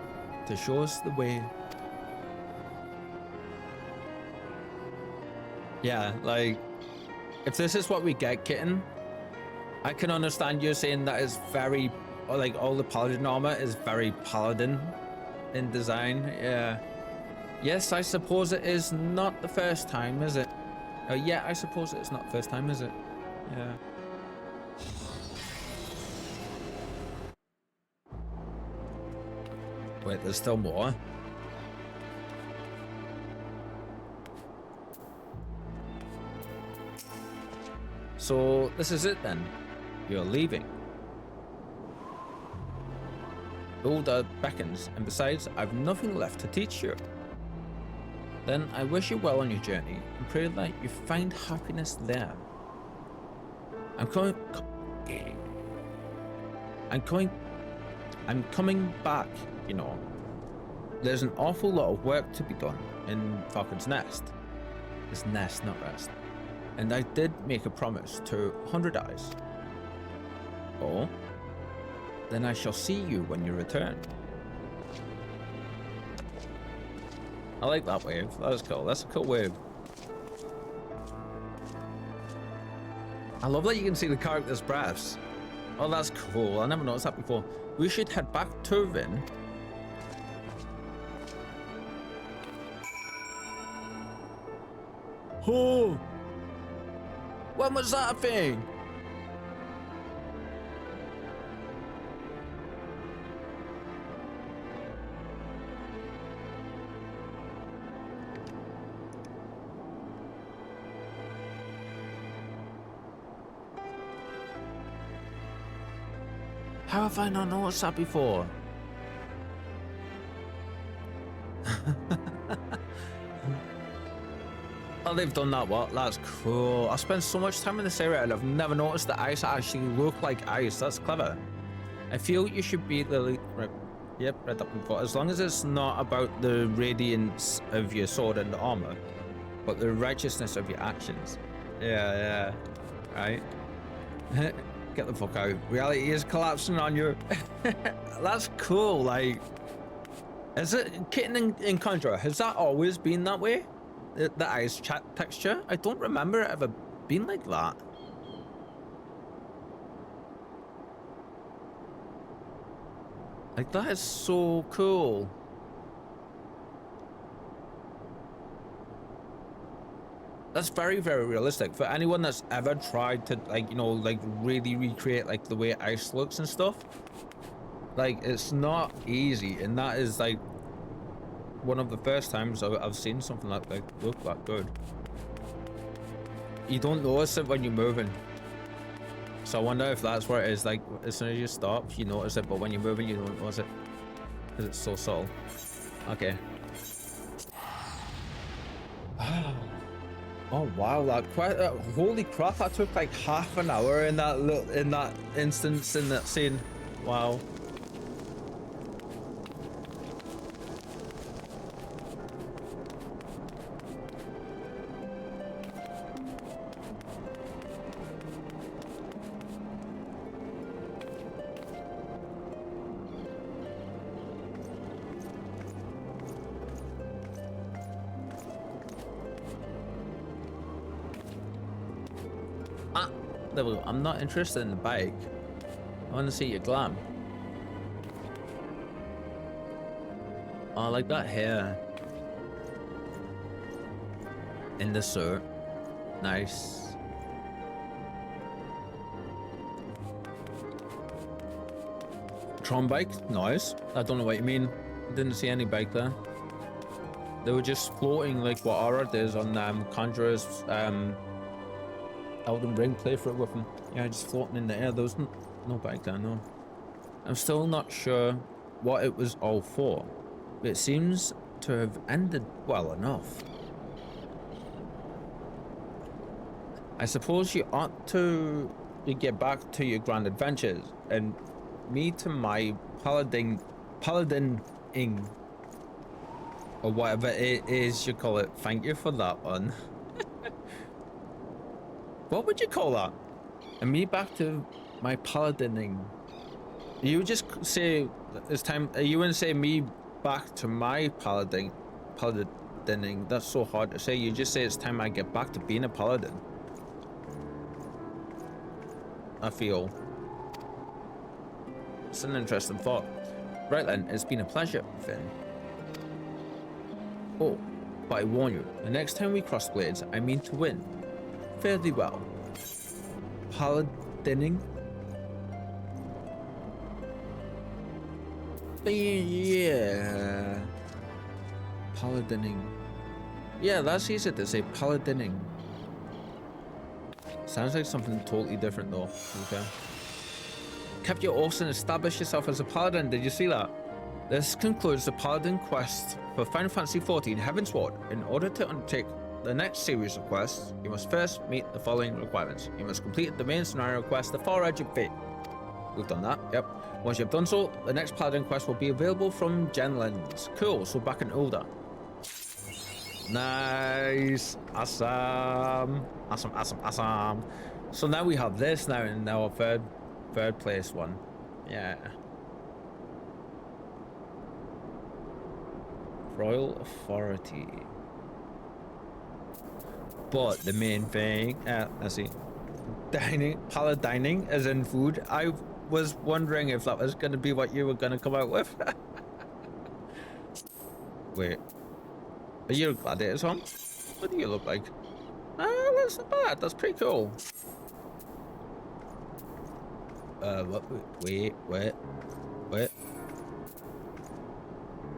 to show us the way. Yeah, like, if this is what we get, Kitten, I can understand you saying that it's very, like, all the paladin armor is very paladin in design. Yeah. Yes, I suppose it is not the first time, is it? Yeah, I suppose it's not the first time, is it? Yeah. Wait, there's still more. So this is it then. You're leaving. All that beckons, and besides, I've nothing left to teach you. Then I wish you well on your journey and pray that you find happiness there. I'm coming back, you know. There's an awful lot of work to be done in Falcon's Nest. It's nest, not rest. And I did make a promise to 100 Eyes. Oh? Then I shall see you when you return. I like that wave. That was cool. That's a cool wave. I love that you can see the character's breaths. Oh, that's cool. I never noticed that before. We should head back to Vin. Oh! When was that a thing? How have I not noticed that before? Oh, they've done that, what? That's cool. I spent so much time in this area and I've never noticed the ice actually look like ice. That's clever. I feel you should be Lily. Right. Yep, read that before. As long as it's not about the radiance of your sword and armor, but the righteousness of your actions. Yeah, yeah. Right. Get the fuck out. Reality is collapsing on you. That's cool. Like, is it Kitten in Conjurer? Has that always been that way? The ice texture? I don't remember it ever being like that. Like, that is so cool. That's very, very realistic. For anyone that's ever tried to, like, you know, like, really recreate, like, the way ice looks and stuff, like, it's not easy. And that is, like, one of the first times I've seen something like look that good. You don't notice it when you're moving. So I wonder if that's where it is. Like, as soon as you stop, you notice it, but when you're moving, you don't notice it. Because it's so subtle. Okay. Oh wow, holy crap, that took like half an hour in that instance, in that scene. Wow. I'm not interested in the bike. I want to see your glam. Oh, I like that hair. In the suit. Nice. Tron bike? Nice. I don't know what you mean. I didn't see any bike there. They were just floating like what Aura does on Conjurer's Elden Ring playthrough with him. Yeah, just floating in the air. There was no bike there, no. I'm still not sure what it was all for, but it seems to have ended well enough. I suppose you ought to get back to your grand adventures, and me to my paladin Paladining. Or whatever it is you call it. Thank you for that one. What would you call that? And me back to my paladining. You just say it's time. You wouldn't say me back to my paladining. That's so hard to say. You just say it's time I get back to being a paladin. I feel. It's an interesting thought. Right then, it's been a pleasure, Finn. Oh, but I warn you, the next time we cross blades, I mean to win. Fare thee well. Paladining? Yeah. Paladining. Yeah, that's easy to say, paladining. Sounds like something totally different though. Okay. Kept your oaths and established yourself as a paladin. Did you see that? This concludes the paladin quest for Final Fantasy XIV Heavensward. In order to undertake the next series of quests, you must first meet the following requirements. You must complete the main scenario quest, The Far Edge of Fate. We've done that, yep. Once you've done so, the next paladin quest will be available from Genlands. Cool, so back in Ulda. Nice. Awesome. Awesome. So now we have this now in our third place one. Yeah. Royal Authority. But the main thing, let's see. Paladining as in food. I was wondering if that was going to be what you were going to come out with. Wait. Are you a gladiator song? What do you look like? Ah, that's not bad. That's pretty cool. Wait.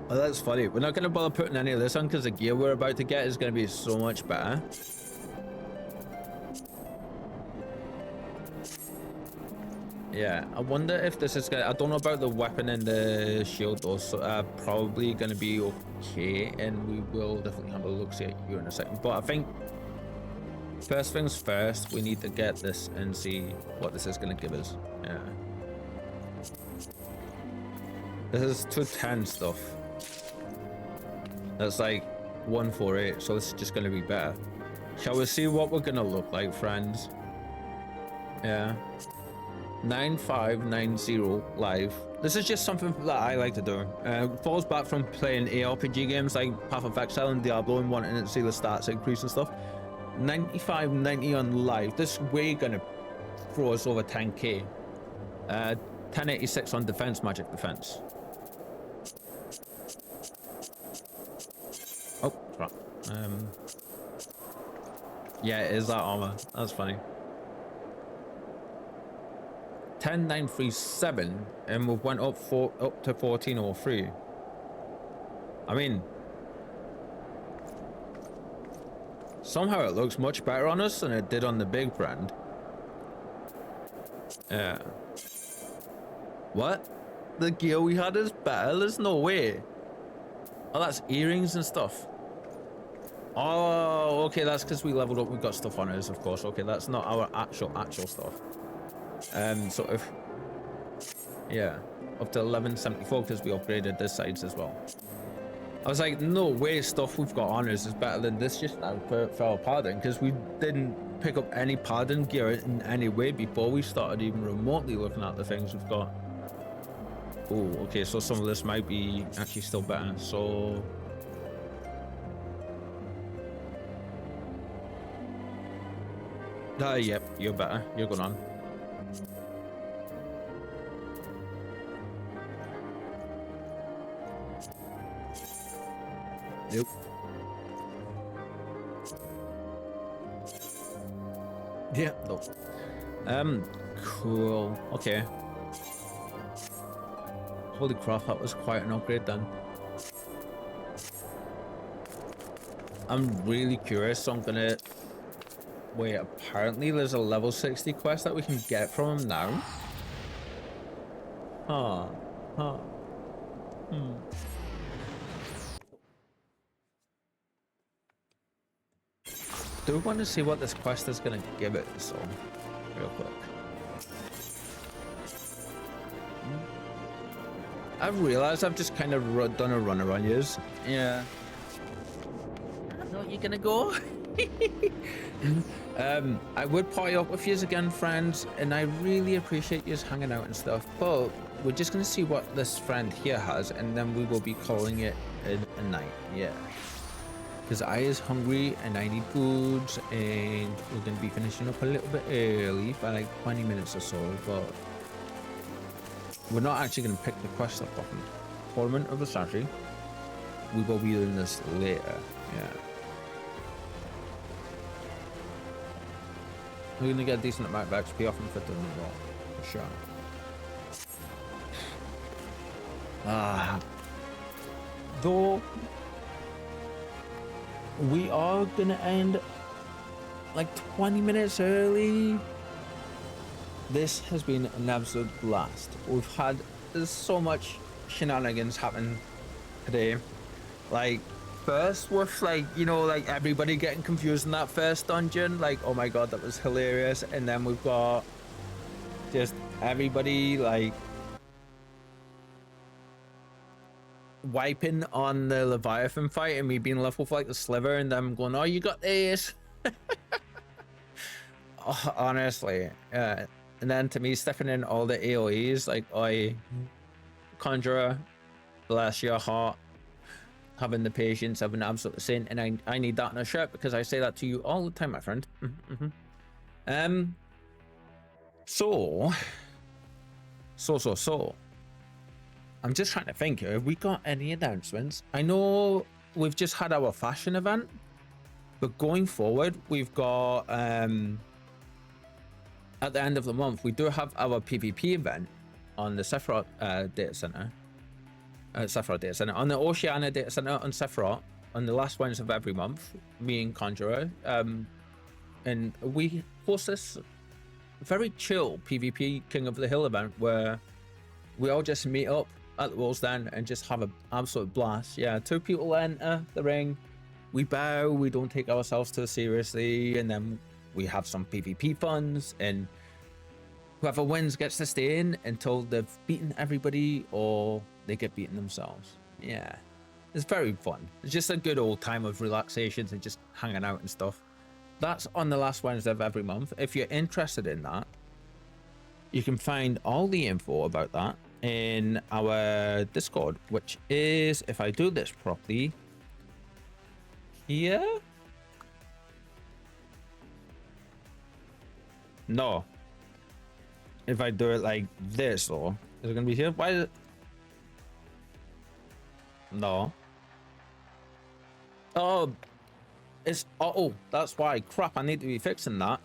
Oh, that's funny. We're not going to bother putting any of this on because the gear we're about to get is going to be so much better. Yeah, I wonder if this is gonna. I don't know about the weapon and the shield though, so probably gonna be okay, and we will definitely have a look see at you in a second. But I think first things first, we need to get this and see what this is gonna give us. Yeah, this is 210 stuff. That's like 148, so this is just gonna be better. Shall we see what we're gonna look like, friends? Yeah. 9590 live. This is just something that I like to do. Falls back from playing ARPG games like Path of Exile and Diablo and wanting to see the stats increase and stuff. 9590 on live. This is way gonna throw us over 10k. 1086 on defense, magic defense. Oh, crap. Yeah, it is that armor. That's funny. 10937 and we went up to 1403. I mean, somehow it looks much better on us than it did on the big brand. Yeah. What? The gear we had is better? There's no way. Oh, that's earrings and stuff. Oh, okay, that's because we leveled up. We got stuff on us, of course. Okay, that's not our actual stuff. Sort of, yeah, up to 1174 because we upgraded this sides as well. I was like, no way, stuff we've got on us is better than this just now for our paladin, because we didn't pick up any paladin gear in any way before we started even remotely looking at the things we've got. Oh, okay, so some of this might be actually still better. So yep, you're better. You're going on. Nope. Yeah, no. Cool. Okay. Holy crap, that was quite an upgrade then. I'm really curious, so I'm gonna... Wait, apparently there's a level 60 quest that we can get from him now? Do we want to see what this quest is going to give it, so real quick. I've realized I've just kind of done a runner on yous. Yeah. I know you're gonna go. I would party up with yous again, friends, and I really appreciate yous hanging out and stuff, but we're just gonna see what this friend here has, and then we will be calling it a night. Yeah. Because I is hungry and I need foods, and we're gonna be finishing up a little bit early by like 20 minutes or so, but we're not actually going to pick the quest up on Tournament of the Sashi. We will be doing this later. Yeah. We're going to get a decent amount of XP off and fit in the wall. For sure. Though we are going to end like 20 minutes early. This has been an absolute blast. We've had so much shenanigans happen today. Like, first with like, you know, like everybody getting confused in that first dungeon. Like, oh my god, that was hilarious. And then we've got just everybody like wiping on the Leviathan fight and me being left with like the sliver and them going, oh, you got this. Oh, honestly, and then to me stepping in all the AoEs, like I Conjurer, bless your heart, having the patience of an absolute saint, and I need that in a shirt because I say that to you all the time, my friend. So I'm just trying to think here, have we got any announcements? I know we've just had our fashion event, but going forward we've got at the end of the month, we do have our PvP event on the Sephiroth data center. Sephiroth data center. On the Oceania data center on Sephiroth, on the last Wednesday of every month, me and Conjurer. And we host this very chill PvP King of the Hill event where we all just meet up at the Wolves Den and just have an absolute blast. Yeah, 2 people enter the ring. We bow, we don't take ourselves too seriously, and then we have some PvP funds, and whoever wins gets to stay in until they've beaten everybody or they get beaten themselves. Yeah, it's very fun. It's just a good old time of relaxations and just hanging out and stuff. That's on the last Wednesday of every month. If you're interested in that, you can find all the info about that in our Discord, which is, if I do this properly, here. No. If I do it like this, though, is it gonna be here? Why is it? No. Oh, it's oh, that's why. Crap, I need to be fixing that.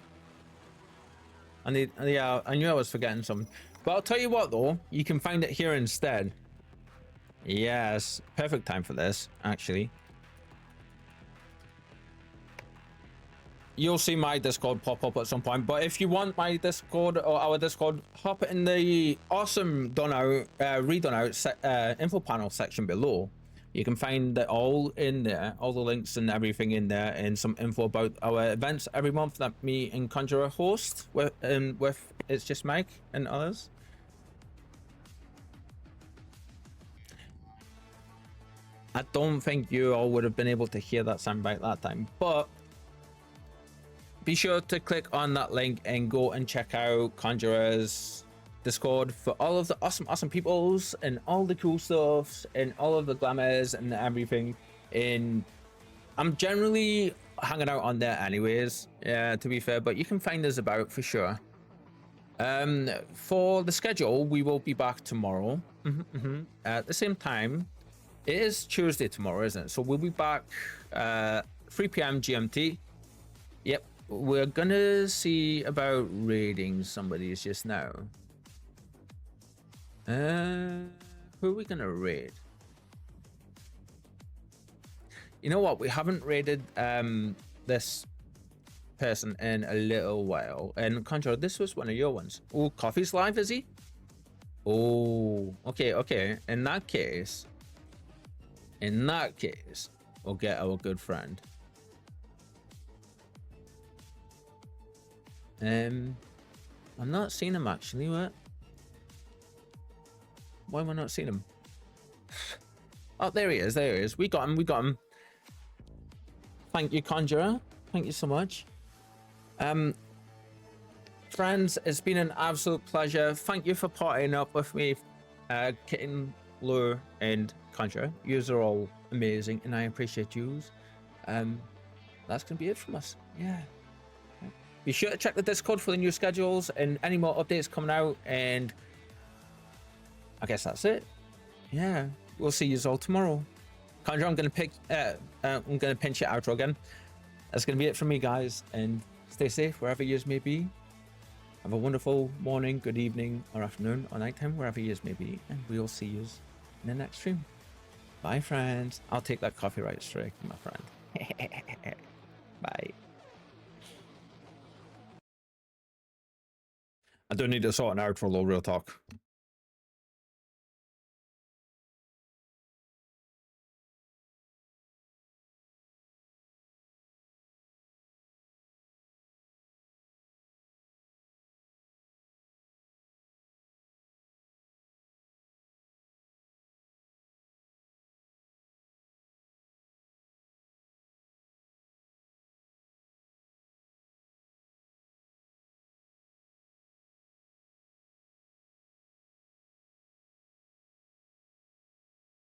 Yeah, I knew I was forgetting something. But I'll tell you what, though, you can find it here instead. Yes, perfect time for this, actually. You'll see my Discord pop up at some point, but if you want my Discord or our Discord, hop in the awesome redone out info panel section below. You can find it all in there, all the links and everything in there, and some info about our events every month that me and Conjurer host with It's Just Mike and others. I don't think you all would have been able to hear that soundbite that time, but be sure to click on that link and go and check out Conjurer's Discord for all of the awesome peoples and all the cool stuff and all of the glamours and everything. And I'm generally hanging out on there anyways, yeah, to be fair, but you can find us about for sure. For the schedule, we will be back tomorrow at the same time. It is Tuesday tomorrow, isn't it? So we'll be back 3 p.m. GMT. Yep. We're gonna see about raiding somebody's just now. Who are we gonna raid? You know what? We haven't raided this person in a little while. And Conjure, this was one of your ones. Oh, Coffee's live, is he? Oh, okay. In that case, we'll get our good friend. I'm not seeing him actually. Why am I not seeing him? Oh, there he is. There he is. We got him. We got him. Thank you, Conjurer. Thank you so much. Friends, it's been an absolute pleasure. Thank you for partying up with me, Kitten, Lure, and Conjurer. Yous are all amazing, and I appreciate yous. That's gonna be it from us. Yeah. Be sure to check the Discord for the new schedules and any more updates coming out. And I guess that's it. Yeah, we'll see you all tomorrow. Conjurer, I'm gonna pinch your outro again. That's gonna be it from me, guys. And stay safe wherever you may be. Have a wonderful morning, good evening, or afternoon, or nighttime, wherever you may be. And we'll see you in the next stream. Bye, friends. I'll take that coffee right straight, my friend. Bye. I don't need to sort an outro, though, real talk.